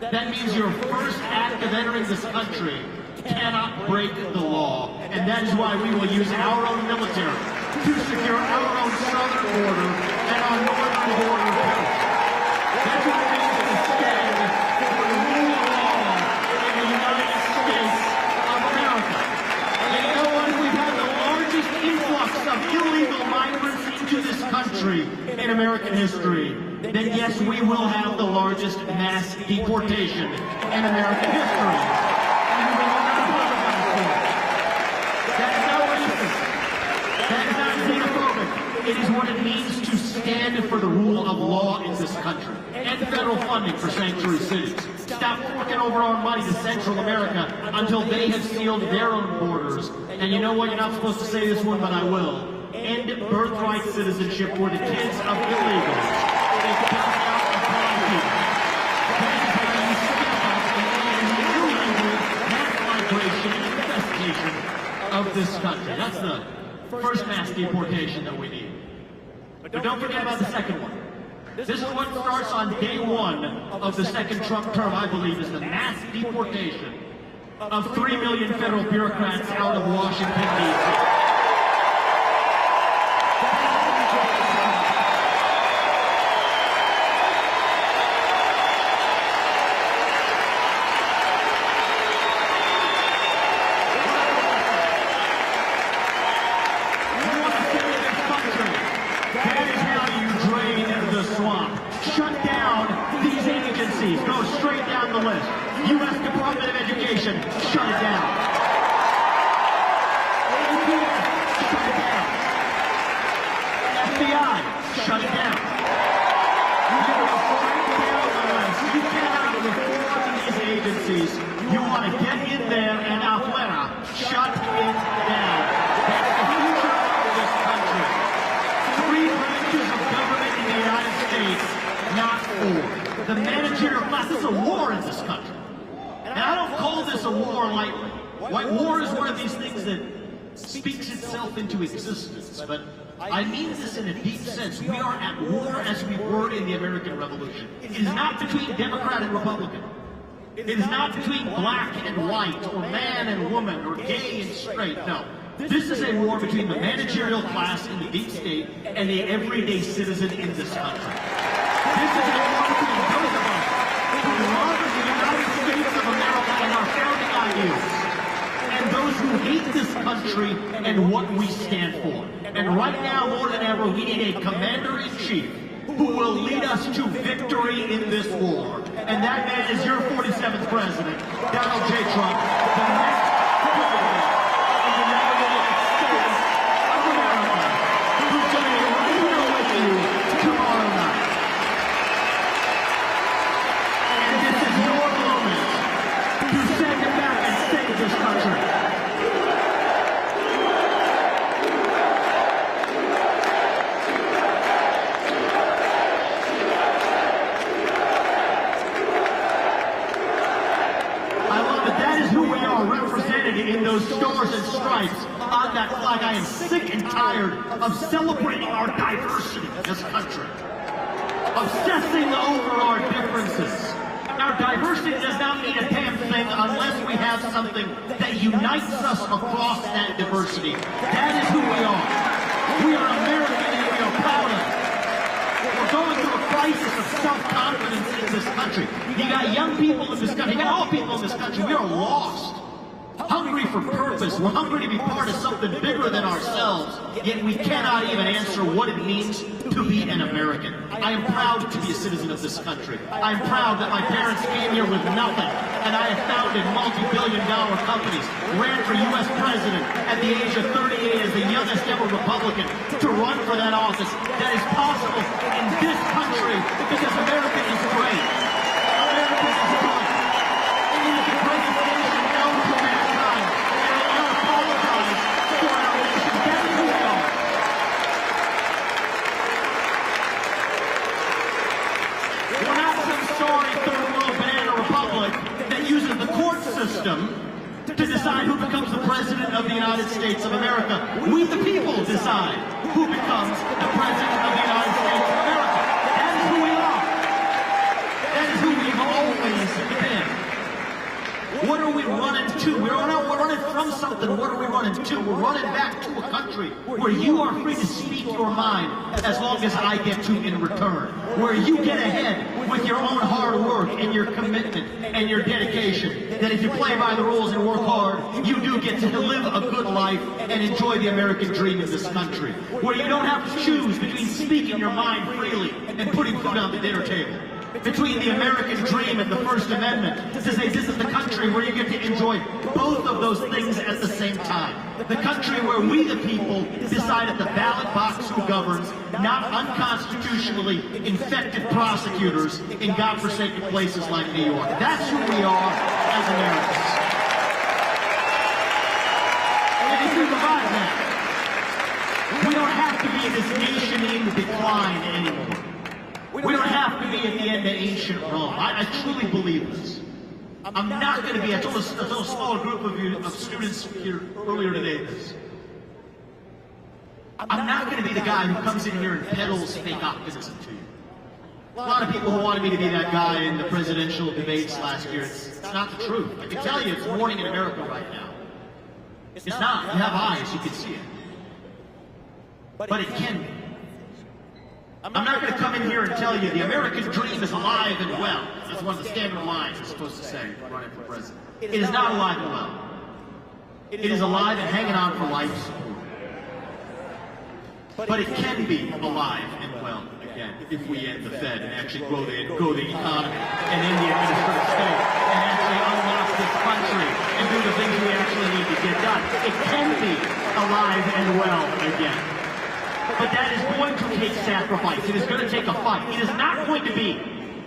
That means your first act of entering this country cannot break the law. And that is why we will use our own military to secure our own southern border and our northern border post. That's what it means to stand for the rule of law in the United States of America. And you know what? We've had the largest influx of illegal migrants into this country in American history. Then yes, we will have the largest mass deportation in American history. And we will not apologize for it. That is not racist. That is not xenophobic. It is what it means to stand for the rule of law in this country. And federal funding for sanctuary cities. Stop forking over our money to Central America until they have sealed their own borders. And you know what? You're not supposed to say this one, but I will. End birthright citizenship for the kids of illegals. They come out of poverty. That is how you step up and end the illegal mass migration and infestation of this country. That's the first mass deportation that we need. But don't forget about the second one. This is what starts on day 1 of the second Trump term, I believe, is the mass deportation of 3 million federal bureaucrats out of Washington, D.C. Go straight down the list. U.S. Department of Education, shut it down. APS, shut it down. FBI, shut it down. conspiracies, you want to get in there and afuera, shut it down. That's the future of this country. 3 branches of government in the United States, not 4. The managerial class, this is a war in this country. And I don't call this a war lightly. Like, war is one of these things that speaks itself into existence, but I mean this in a deep sense. We are at war as we were in the American Revolution. It is not between Democrat and Republican. It is not between black and white, or man and woman, or gay and straight. No. This is a war between the managerial class in the deep state and the everyday citizen in this country. This is a war between those of us who love the United States of America and our founding ideals, and those who hate this country and what we stand for. And right now, more than ever, we need a commander-in-chief who will lead us to victory in this war. And that man is your 47th president, Donald J. Trump, the next president of the United States of America, who's going to be right here with you tomorrow night. And this is your moment to send it back and save this country. In those stars and stripes on that flag. I am sick and tired of celebrating our diversity in this country, obsessing over our differences. Our diversity does not mean a damn thing unless we have something that unites us across that diversity. That is who we are. We are American and we are proud of it. We're going through a crisis of self-confidence in this country. You got young people in this country, you got all people in this country. We are lost. Hungry for purpose. We're hungry to be part of something bigger than ourselves, yet we cannot even answer what it means to be an American. I am proud to be a citizen of this country. I am proud that my parents came here with nothing, and I have founded multi-billion-dollar companies, ran for U.S. president at the age of 38 as the youngest ever Republican to run for that office. That is possible in this country because America is great. America is good. It is the greatest nation known to mankind. And I want to apologize for our nation. That is who we are. We're not some sorry third world banana republic that uses the court system to decide who becomes the president of the United States of America. We, the people, decide who becomes the president of the United States of America. That is who we are. That is who we've always been. What are we running to? We're running from something. What are we running to? We're running back to a country where you are free to speak your mind as long as I get to in return. Where you get ahead with your own hard work and your commitment and your dedication. That if you play by the rules and work hard, you do get to live a good life and enjoy the American dream in this country. Where you don't have to choose between speaking your mind freely and putting food on the dinner table. Between the American dream and the First Amendment, to say this is the country where you get to enjoy both of those things at the same time. The country where we, the people, decide at the ballot box who governs, not unconstitutionally infected prosecutors in godforsaken places like New York. That's who we are as Americans. And if we provide that, we don't have to be this nation in decline anymore. We don't have to be at the end of ancient Rome. I truly believe this. I'm not going to be, I told a small group of students here earlier today this. I'm not going to be the guy who comes in here and peddles fake optimism to you. A lot of people who wanted me to be that guy in the presidential debates last year. It's not the truth. I can tell you it's morning in America right now. It's not. You have eyes, you can see it. But it can be. I'm not going to come in here and tell you the American dream is alive and well. That's one of the standard lines you're supposed to say running for president. It is not alive and well. It is alive and hanging on for life support. But it can be alive and well again if we end the Fed and actually grow the economy and end the administrative state and actually unlock this country and do the things we actually need to get done. It can be alive and well again. But that is going to take sacrifice. It is going to take a fight. It is not going to be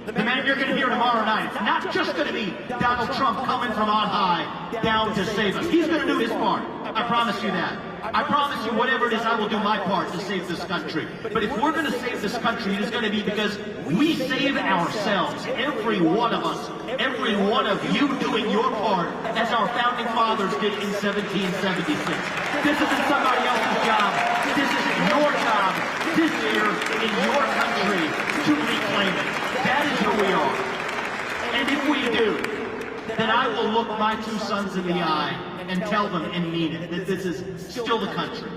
The man you're going to hear tomorrow night, it's not just going to be Donald Trump coming from on high down to save us. He's going to do his part. I promise you that. I promise you whatever it is, I will do my part to save this country. But if we're going to save this country, it is going to be because we save ourselves. Every one of us, every one of you doing your part as our founding fathers did in 1776. This isn't somebody else's job. This is your job this year in your country to reclaim it. That is who we are. And if we do, then I will look my two sons in the eye and tell them and mean it, that this is still the country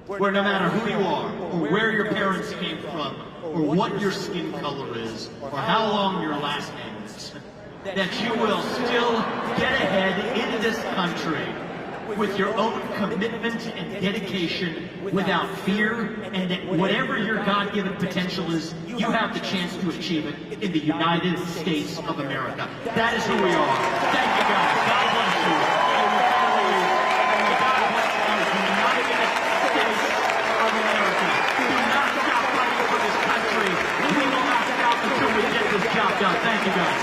where no matter who you are, or where your parents came from, or what your skin color is, or how long your last name is, that you will still get ahead in this country with your own commitment and dedication, without fear, and that whatever your God-given potential is, you have the chance to achieve it in the United States of America. That is who we are. Thank you, guys. God bless you. God bless the United States of America. Do not stop fighting for this country. We will not stop until we get this job done. Thank you, guys.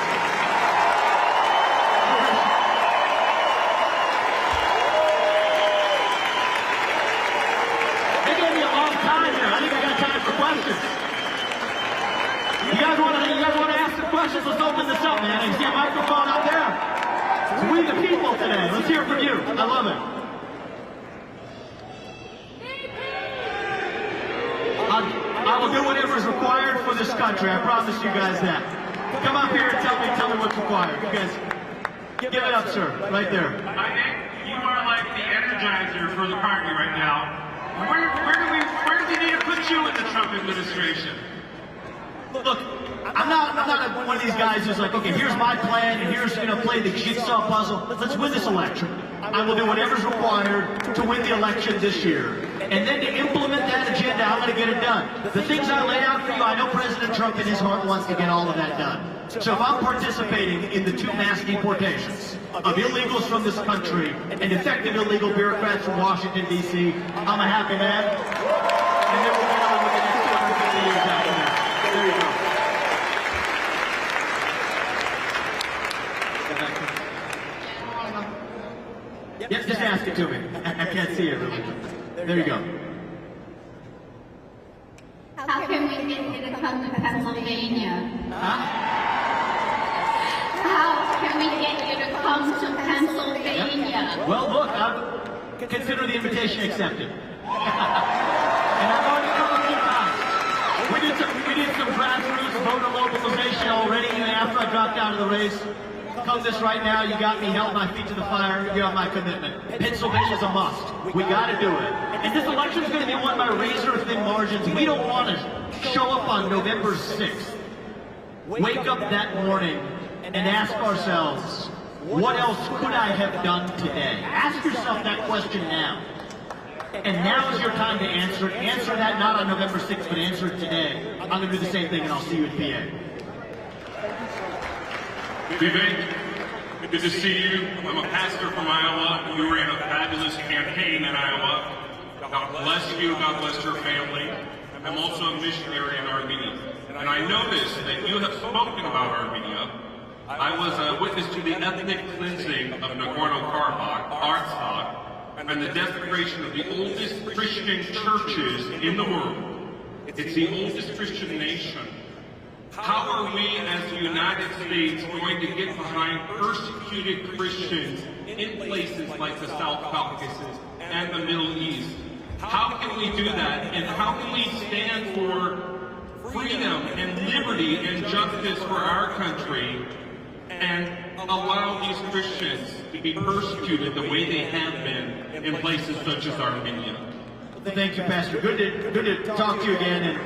You guys want to ask some questions? Let's open this up, man. You see a microphone out there? It's we the people today. Let's hear it from you. I love it. I will do whatever is required for this country. I promise you guys that. Come up here and tell me what's required. You guys, give it up, sir. Right there. I think you are like the energizer for the party right now. Where do we need to put you in the Trump administration? Look, I'm not one of these guys who's like, okay, here's my plan, and here's, play the jigsaw puzzle. Let's win this election. I will do whatever's required to win the election this year. And then to implement that agenda, I'm going to get it done. The things I laid out for you, I know President Trump in his heart wants to get all of that done. So if I'm participating in the 2 mass deportations of illegals from this country and effective illegal bureaucrats from Washington, D.C., I'm a happy man. And then we'll get on with the next 250 years after that. There you go. Yes, just ask it to me. I can't see it really. There you go. How can we get you to come to Pennsylvania? Huh? How can we get you to come to Pennsylvania? Yep. Well, look, I consider the invitation accepted. And I've already come a few times. We did some grassroots voter mobilization already after I dropped out of the race. Come this right now, you got me, held my feet to the fire, you have my commitment. Pennsylvania's a must. We got to do it. And this election's going to be won by razor-thin margins. We don't want to show up on November 6th, wake up that morning, and ask ourselves, what else could I have done today? Ask yourself that question now. And now is your time to answer it. Answer that not on November 6th, but answer it today. I'm going to do the same thing, and I'll see you at PA. Vivek, good to see you. I'm a pastor from Iowa. You ran a fabulous campaign in Iowa. God bless you. God bless your family. I'm also a missionary in Armenia. And I noticed that you have spoken about Armenia. I was a witness to the ethnic cleansing of Nagorno-Karabakh, R-Fla, and the desecration of the oldest Christian churches in the world. It's the oldest Christian nation. How are we as the United States going to get behind persecuted Christians in places like the South Caucasus and the Middle East? How can we do that? And how can we stand for freedom and liberty and justice for our country and allow these Christians to be persecuted the way they have been in places such as Armenia? Thank you, Pastor. Good to talk to you again. And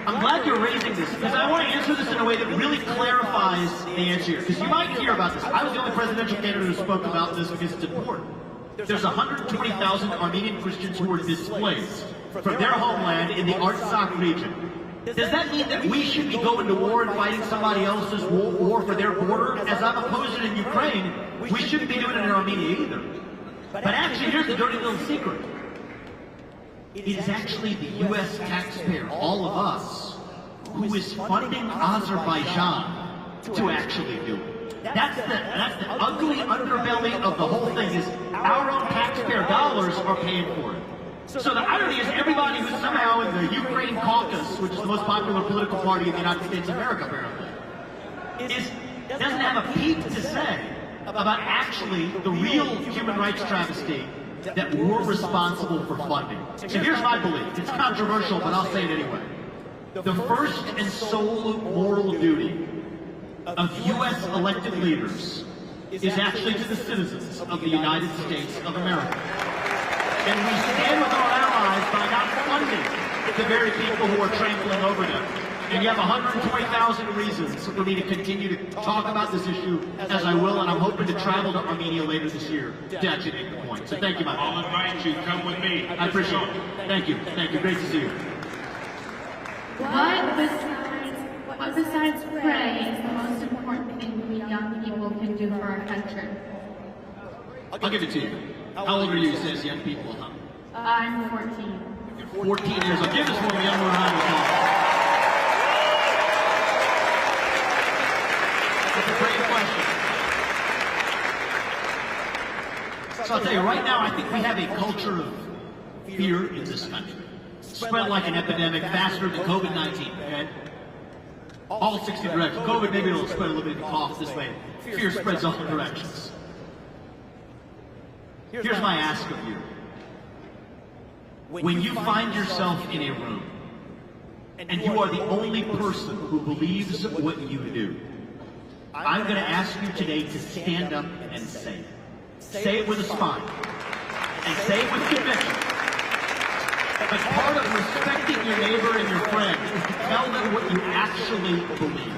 I'm glad you're raising this, because I want to answer this in a way that really clarifies the answer here. Because you might hear about this. I was the only presidential candidate who spoke about this because it's important. There's 120,000 Armenian Christians who were displaced from their homeland in the Artsakh region. Does that mean that we should be going to war and fighting somebody else's war for their border? As I'm opposed to it in Ukraine, we shouldn't be doing it in Armenia either. But actually, here's the dirty little secret. It is actually the U.S. taxpayer, all of us, who is funding Azerbaijan to actually do it. That's the ugly underbelly of the whole thing is our own taxpayer dollars are paying for it. So the irony is everybody who's somehow in the Ukraine caucus, which is the most popular political party in the United States of America apparently, doesn't have a peep to say about actually the real human rights travesty that we're responsible for funding. So here's my belief. It's controversial, but I'll say it anyway. The first and sole moral duty of U.S. elected leaders is actually to the citizens of the United States of America. And we stand with our allies by not funding the very people who are trampling over them. And you have 120,000 reasons for me to continue to talk about this issue, as I will, and I'm hoping to travel to Armenia later this year to actually make the point. So thank you, my friend. I'll invite you. Come with me. I appreciate it. Thank you. Thank you. Great to see you. What besides pray is the most important thing we young people can do for our country? I'll give it to you. How old are you? He says young people, huh? I'm 14. You're 14 years old. Give this one a young round of applause. That's a great question. So I'll tell you, right now, I think we have a culture of fear in this country. Spread like an epidemic, faster than COVID-19, okay? All 60 directions. COVID, maybe it'll spread a little bit of cough this way. Fear spreads all directions. Here's my ask of you. When you find yourself in a room, and you are the only person who believes what you do, I'm going to ask you today to stand up and say it. Say it with a smile. And say it with conviction. But part of respecting your neighbor and your friend is to tell them what you actually believe.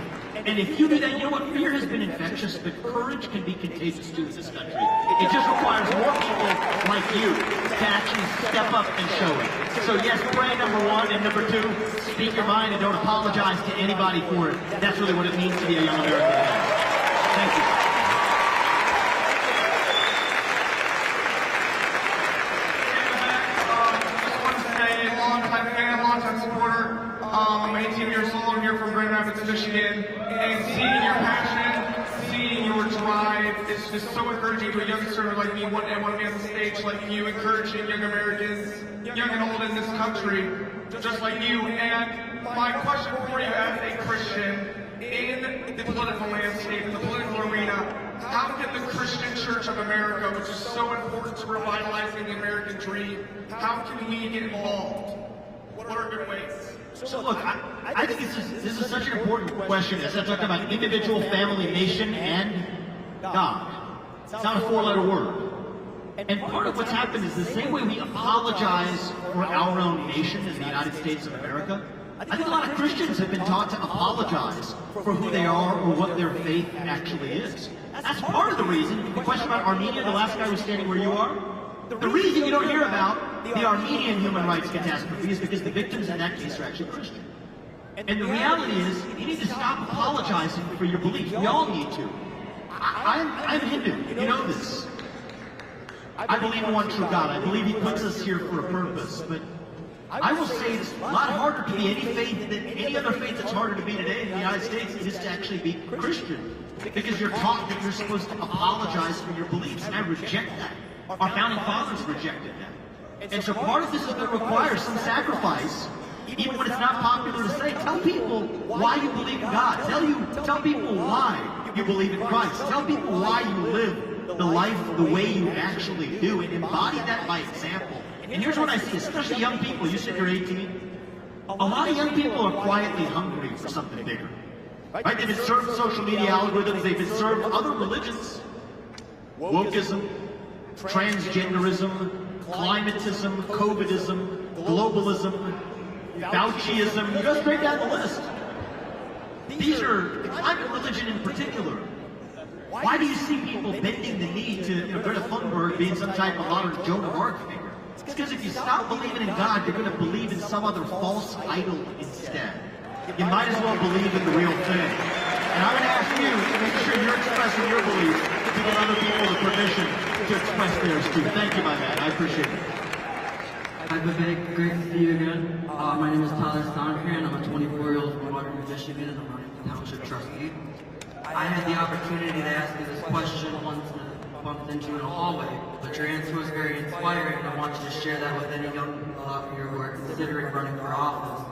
And if you do that, you know what? Fear has been infectious, but courage can be contagious too in this country. It just requires more people like you to actually step up and show it. So yes, pray, number one, and number two, speak your mind and don't apologize to anybody for it. That's really what it means to be a young American today. Thank you. Long-time supporter. I'm 18 years old. I'm here from Grand Rapids, Michigan. And seeing your passion, seeing your drive, it's just so encouraging to a youngster like me, and want to be on the stage like you, encouraging young Americans, young and old in this country, just like you. And my question for you as a Christian, in the political landscape, in the political arena, how can the Christian Church of America, which is so important to revitalizing the American dream, how can we get involved? What are good ways? So look, I think this is such an important question as I talk about individual, family, nation, and God. It's not a four-letter word. And part of what's happened is the same way we apologize for our own nation as the United States of America, I think a lot of Christians have been taught to apologize for who they are or what their faith actually is. That's part of the reason. The question about Armenia, the last guy was standing where you are, the reason you don't hear about the Armenian human rights catastrophe is because the victims in that case are actually Christian. And the reality is, you need to stop apologizing for your beliefs. We all need to. I'm Hindu. You know this. I believe in one true God. I believe He puts us here for a purpose. But I will say it's a lot harder to be any faith than any other faith that's harder to be today in the United States is to actually be Christian. Because you're taught that you're supposed to apologize for your beliefs. And I reject that. Our founding fathers rejected that. And so part of this is going to require some sacrifice, even when it's not popular to say. Tell people why you believe in God. Tell people why you believe in Christ. Tell people why you live the life the way you actually do, and embody that by example. And here's what I see, especially young people. You said you're 18. A lot of young people are quietly hungry for something bigger. Right? They've been served social media algorithms. They've been served other religions. Wokeism, transgenderism, climatism, covetism, globalism, Fauciism. You go straight down the list. These are the climate religion in particular. Why do you see people bending the knee to Greta Thunberg being some type of modern Joan of Arc figure? It's because if you stop believing in God, you're going to believe in some other false idol instead. You might as well believe in the real thing. And I'm going to ask you to make sure you're expressing your beliefs to give other people the permission to express theirs too. Thank you, my man. I appreciate it. Hi, Vivek. Great to see you again. My name is Tyler Steinker, and I'm a 24-year-old from of Michigan and I'm running for township trustee. I had the opportunity to ask you this question once and I bumped into you in a hallway, but your answer was very inspiring and I want you to share that with any young people out here who are considering running for office.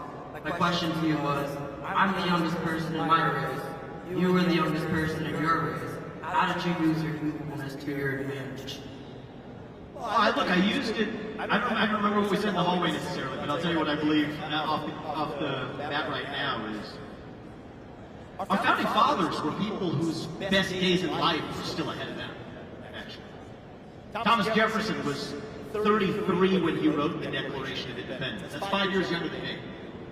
My question to you was, I'm the youngest person in my race. You were the youngest person in your race. How did you use your youthfulness to your advantage? Well, I used it. I don't remember what we said in the hallway necessarily, but I'll tell you what I believe off the bat right now is our founding fathers were people whose best days in life were still ahead of them, actually. Thomas Jefferson was 33 when he wrote the Declaration of Independence. That's 5 years younger than me.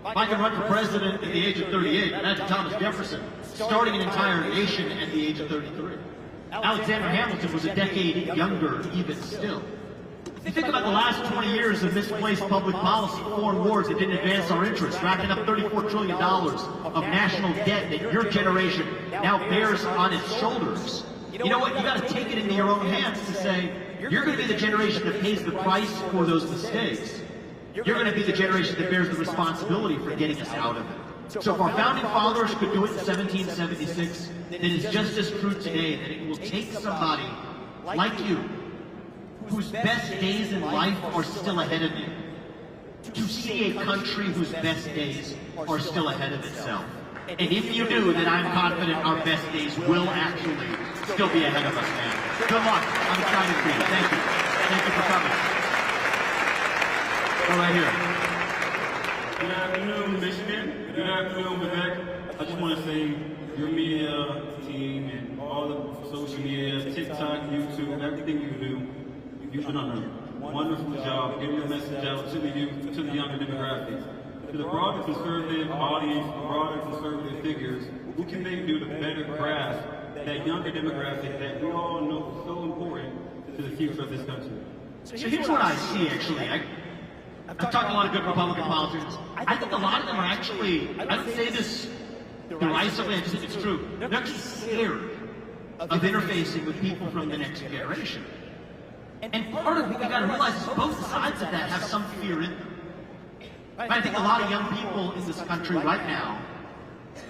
If I can run for president at the age of 38, imagine Thomas Jefferson starting an entire nation at the age of 33. Alexander Hamilton was a decade younger even still. If you think about the last 20 years of misplaced public policy, foreign wars that didn't advance our interests, racking up $34 trillion of national debt that your generation now bears on its shoulders. You know what? You got to take it into your own hands to say, you're going to be the generation that pays the price for those mistakes. You're going to be the generation that bears the responsibility for getting us out of it. So if our founding fathers could do it in 1776, then it's just as true today that it will take somebody like you, whose best days in life are still ahead of you, to see a country whose best days are still ahead of itself. And if you do, then I'm confident our best days will actually still be ahead of us, man. Good luck. I'm excited for you. Thank you. Thank you for coming. Go right here. Good afternoon, Michigan. Good afternoon, Vivek. I just want to say your media team and all the social media, TikTok, YouTube, everything you do, you've done a wonderful job getting your message out to the youth, to the younger demographics. To the broader conservative audience, broader conservative figures, what can they do to better grasp that younger demographic that we all know is so important to the future of this country? So here's what I see, actually. I've talked to a lot of good Republican politicians. I think a lot of them are actually, I don't say this derisively, I just think it's true. They're actually scared of interfacing with people from the next generation. And part of what we got to realize is both sides of that have some fear in them. I think a lot of young people in this country right now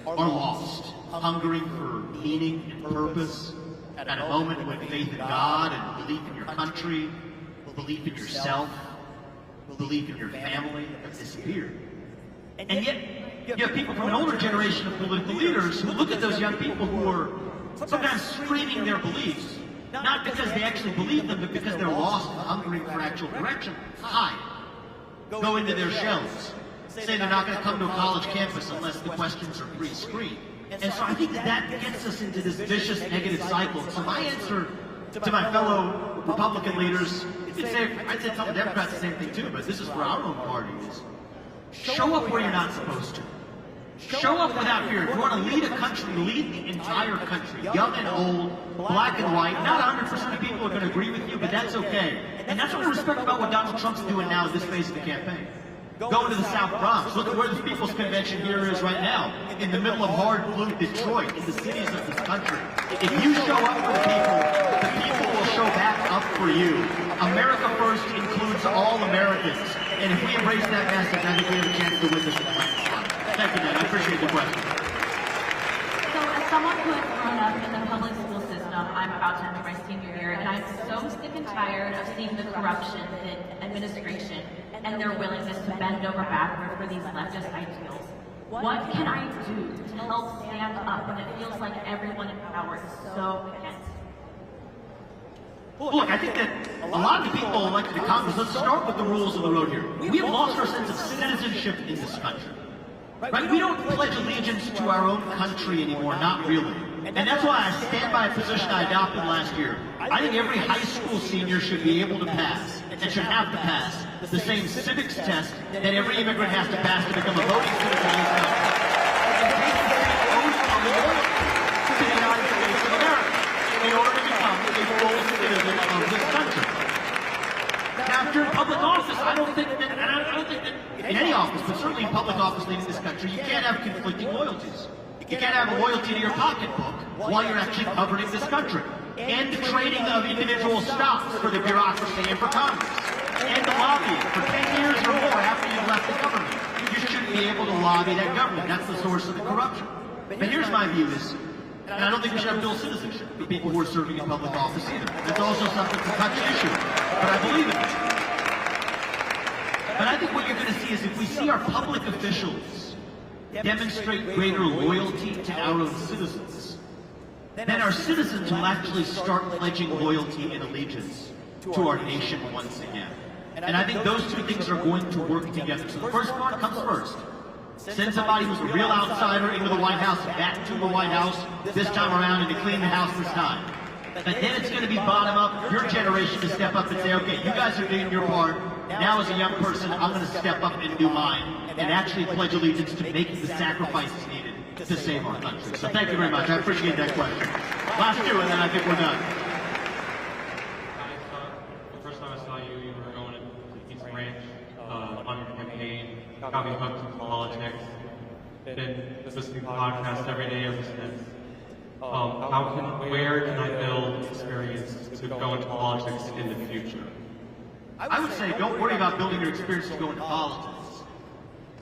are lost, hungering for meaning and purpose at a moment when faith in God and belief in your country, belief in yourself, belief in your family have disappeared. And yet, you have people from an older generation of political leaders who look at those young people who are sometimes screaming their beliefs, not because they actually believe them, but because they're lost and hungering for actual direction. Hide. Go into their shells. Say they're not going to come to a college campus unless the questions are pre-screened. And so I think that gets us into this vicious negative cycle. So my answer to my fellow Republican leaders, I'd say tell the Democrats the same thing too, but this is for our own party, is show up where you're not supposed to. Show up without fear. If you want to lead a country, lead the entire country, young and old, black and white. Not 100% of people are going to agree with you, but that's okay. And that's what I respect about what Donald Trump's doing now in this phase of the campaign. Go into the South Bronx. Look at where the People's Convention here is right now, in the middle of hard blue Detroit, in the cities of this country. If you show up for the people will show back up for you. America first includes all Americans. And if we embrace that message, I think we have a chance to win this election. Thank you, man. I appreciate the question. So as someone who has grown up in the public school system, I'm about to enter my senior year, and I'm so sick and tired of seeing the corruption in administration and their willingness to bend over backward for these leftist ideals. What can I do to help stand up when it feels like everyone in power is so against it? Well, look, I think that a lot of the people elected to Congress, let's start with the rules of the road here. We have lost our sense of citizenship in this country. Right? We don't pledge allegiance to our own country anymore, not really. And that's why I stand by a position I adopted last year. I think every high school senior should be able to pass, and should have to pass, the same civics test that every immigrant has to pass to become a voting citizen in this country. And they can take oath on the loyalty to the United States of America in order to become a full citizen of this country. Now, if you're in public office, I don't think that in any office, but certainly in public office leading this country, you can't have conflicting loyalties. You can't have a loyalty to your pocketbook while you're actually governing this country. And the trading of individual stocks for the bureaucracy and for Congress. And the lobbying for 10 years or more after you've left the government. You shouldn't be able to lobby that government. That's the source of the corruption. But here's my view is, and I don't think we should have dual citizenship for people who are serving in public office either. That's also something to touch an issue, but I believe in it. But I think what you're going to see is if we see our public officials demonstrate greater loyalty to our own citizens, then our citizens will actually start pledging loyalty and allegiance to our nation once again. And I think those two things are going to work together. So the first part comes first. Send somebody who's a real outsider into the White House, back to the White House this time around, and to clean the house this time. But then it's going to be bottom up, your generation to step up and say, okay, you guys are doing your part. Now as a young person, I'm going to step up and do mine, and actually pledge allegiance to making the sacrifices needed to save our country. So thank you very much. I appreciate that question. Last two, and then I think we're done. The first time I saw you, you were going to East Ranch on your campaign. Got me hooked into politics. Been listening to podcasts every day ever since. Where can I build experience to go into politics in the future? I would say don't worry about building your experience to go into politics.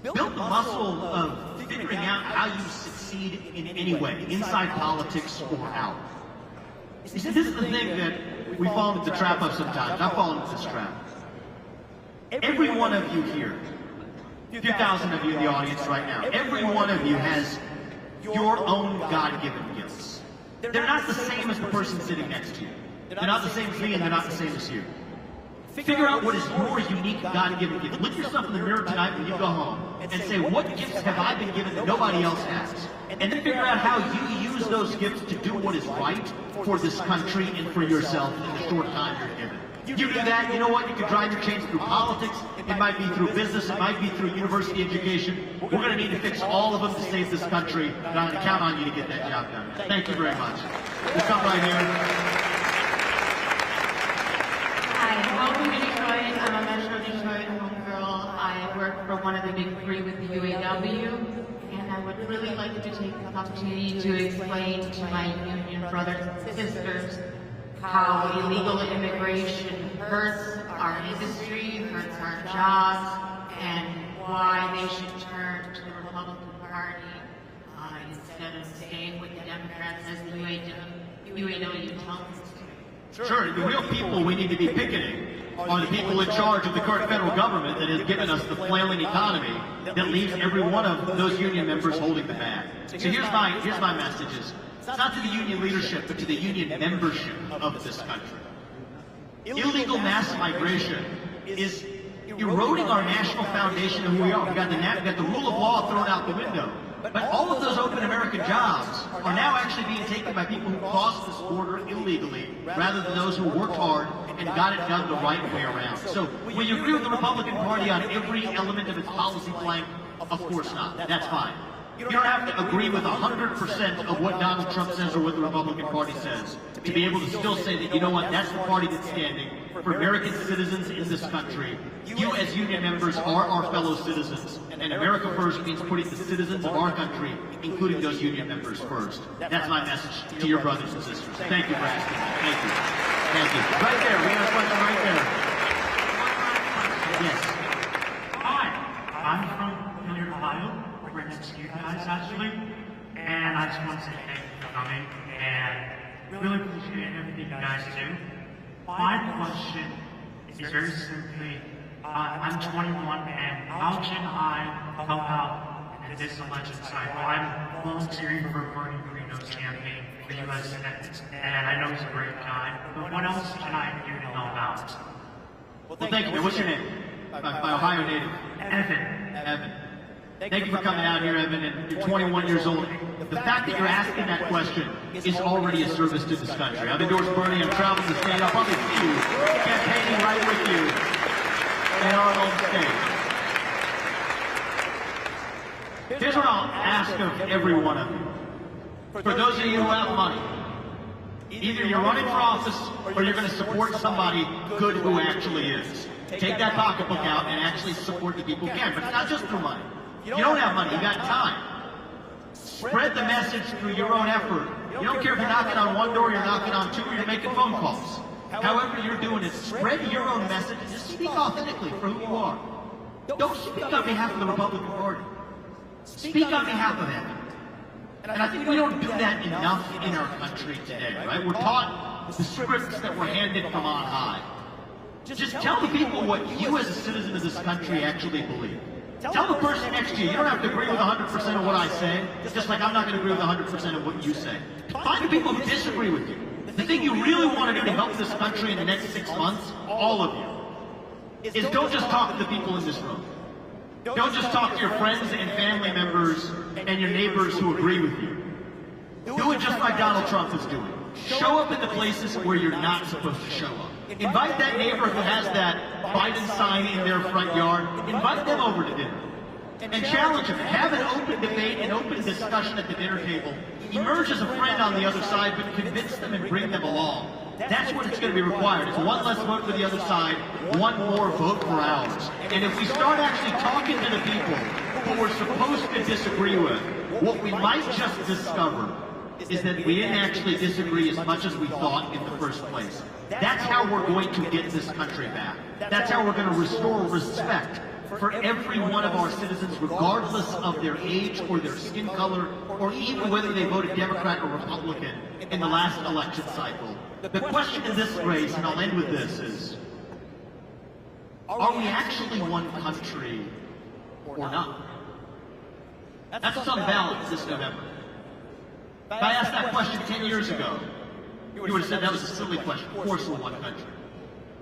Build the muscle of figuring out how you succeed in any way, inside politics or out. You see, this is the thing that we fall into the trap of sometimes. I've fallen into this trap. Every one of you here, a few thousand of you in the audience right now, every one of you has your own God-given gifts. They're not the same as the person sitting next to you. They're not the same as me, and they're not the same as you. Figure out what is your unique God-given gift. Look yourself in the mirror tonight when you go home and say, what gifts have I been given that nobody else has? And then figure out how you use those gifts to do what is right for this country and for yourself in the short time you're given. You do that, you know what? You can drive your change through politics. It might be through business. It might be through university education. We're going to need to fix all of them to save this country, and I'm going to count on you to get that job done. Thank you very much. We'll come right here. Hi, welcome to Detroit. I'm a Metro Detroit homegirl. I work for one of the big three with the UAW, and I would really like to take this opportunity to explain to my union brothers and sisters how illegal immigration hurts our industry, hurts our jobs, and why they should turn to the Republican Party instead of staying with the Democrats as the UAW tells us to. Sure, the real people we need to be picketing are the people in charge of the current federal government that has given us the flailing economy that leaves every one of those union members holding the bag. So here's my message is, it's not to the union leadership, but to the union membership of this country. Illegal mass migration is eroding our national foundation of who we are. We've got the rule of law thrown out the window. But all of those open American jobs are now actually being taken by people who crossed this border illegally, rather than those who worked hard and got it done the right way around. So when you agree with the Republican Party on every element of its policy plank, of course not. That's fine. You don't have to agree with 100% of what Donald Trump says or what the Republican Party says to be able to still say that, you know what, that's the party that's standing for American citizens in this country. You as union members are our fellow citizens, and America First means putting the citizens of our country, including those union members, first. That's my message to your brothers and sisters. Thank you for asking that. Thank you. Thank you. Right there, we got a question right there. Yes. Hi, I'm from Hilliard, Ohio. Right next to you guys, actually. And I just want to say thank you for coming, and really appreciate everything you guys do. My question is very simply, I'm 21, and how can I help out in this election cycle? I'm volunteering for Bernie Marino's campaign for U.S. Senate, and I know it's a great time, but what else can I do to help out? Well, thank you. What's your name? My Ohio native. Evan. Thank you for coming out here, Evan, and you're 21 years old. The fact that you're asking that question is already a service to this country. I've endorsed Bernie. I'm traveling the state. I'll probably see you, campaigning right with you in our own state. Here's what I'll ask of every one of you. For those of you who have money, either you're running for office or you're going to support somebody good who actually is. Take that pocketbook out and actually support the people who can. But it's not just through money. You don't have money, you got time. Spread the message through your own effort. You don't care if you're knocking on one door, you're knocking on two, or you're making phone calls. However you're doing it, spread your own message and just speak authentically for who you are. Don't speak on behalf of the Republican Party. Speak on behalf of heaven. And I think we don't do that enough in our country today, right? We're taught the scripts that were handed from on high. Just tell the people what you as a citizen of this country actually believe. Tell the person next to you, you don't have to agree with 100% of what I say, just like I'm not going to agree with 100% of what you say. Find the people who disagree with you. The thing you really want to do to help this country in the next 6 months, all of you, is don't just talk to the people in this room. Don't just talk to your friends and family members and your neighbors who agree with you. Do it just like Donald Trump is doing. Show up in the places where you're not supposed to show up. Invite that neighbor who has that Biden sign in their front yard. Invite them over to dinner. And challenge them. Have an open debate, an open discussion at the dinner table. Emerge as a friend on the other side, but convince them and bring them along. That's what it's going to be required. It's one less vote for the other side, one more vote for ours. And if we start actually talking to the people who we're supposed to disagree with, what we might just discover is that we didn't actually disagree as much as we thought in the first place. That's how we're going to get this country back. That's how we're going to restore respect for every one of our citizens, regardless of their age or their skin color, or even whether they voted Democrat or Republican in the last election cycle. The question in this race, and I'll end with this, is, are we actually one country or not? That's what's on the ballot this November. If I asked that question 10 years ago, you would have said that was a silly question. Of course we're one country.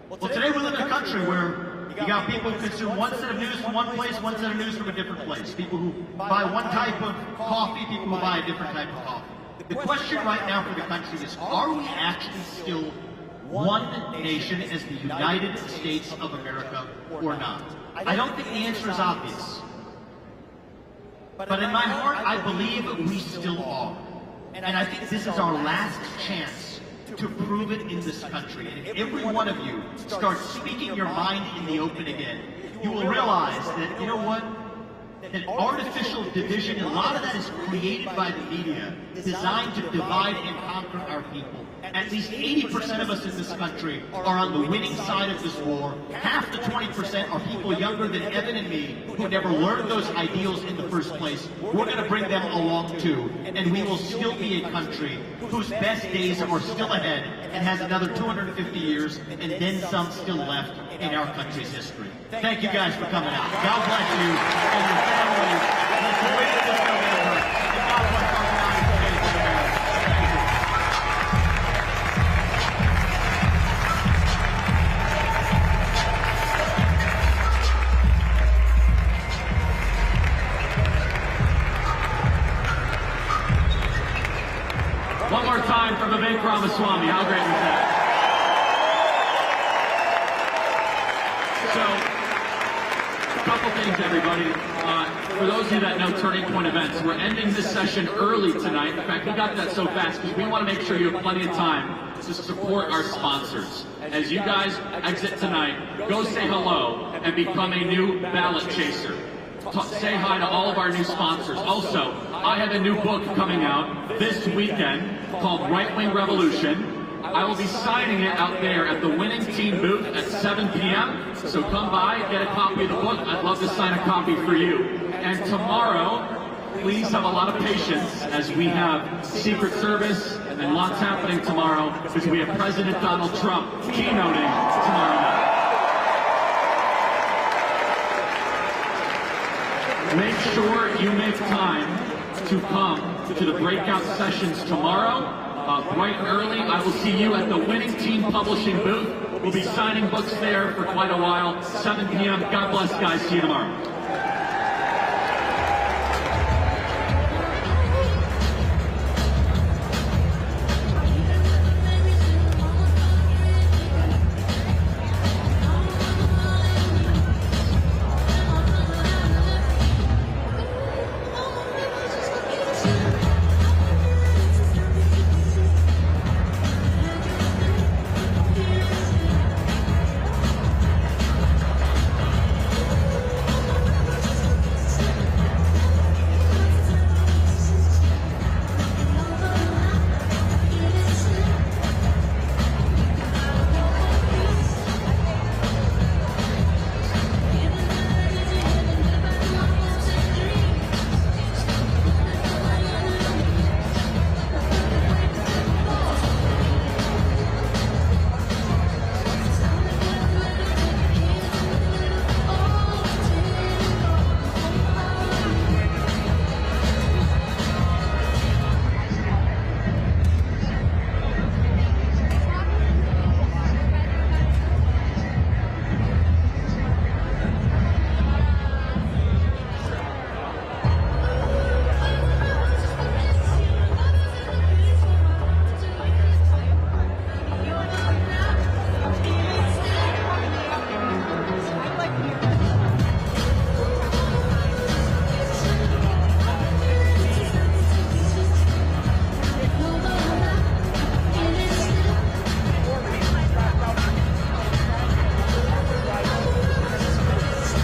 Well, today we live in a country where you got people who consume one set of news from one place, one set of news from a different place. People who buy one type of coffee, people who buy a different type of coffee. The question right now for the country is, are we actually still one nation as the United States of America or not? I don't think the answer is obvious. But in my heart, I believe we still are. And I think this is our last chance to prove it in this country. And if every one of you starts speaking your mind in the open again, you will realize that, you know what? That artificial division, a lot of that is created by the media, designed to divide and conquer our people. At least 80% of us in this country are on the winning side of this war. Half the 20% are people younger than Evan and me who never learned those ideals in the first place. We're going to bring them along too, and we will still be a country whose best days are still ahead and has another 250 years and then some still left in our country's history. Thank you guys for coming out. God bless you and your families. Let's wait for this November. And God bless our United States of America. One more time for Vivek Ramaswamy. How great was that? So, a couple things, everybody. For those of you that know Turning Point Events, we're ending this session early tonight. In fact, we got that so fast because we want to make sure you have plenty of time to support our sponsors. As you guys exit tonight, go say hello and become a new ballot chaser. Say hi to all of our new sponsors. Also, I have a new book coming out this weekend called Right Wing Revolution. I will be signing it out there at the winning team booth at 7 p.m. So come by, get a copy of the book. I'd love to sign a copy for you. And tomorrow, please have a lot of patience as we have Secret Service and lots happening tomorrow because we have President Donald Trump keynoting tomorrow night. Make sure you make time to come to the breakout sessions tomorrow. Bright and early, I will see you at the Winning Team Publishing booth. We'll be signing books there for quite a while. 7 p.m. God bless, guys. See you tomorrow.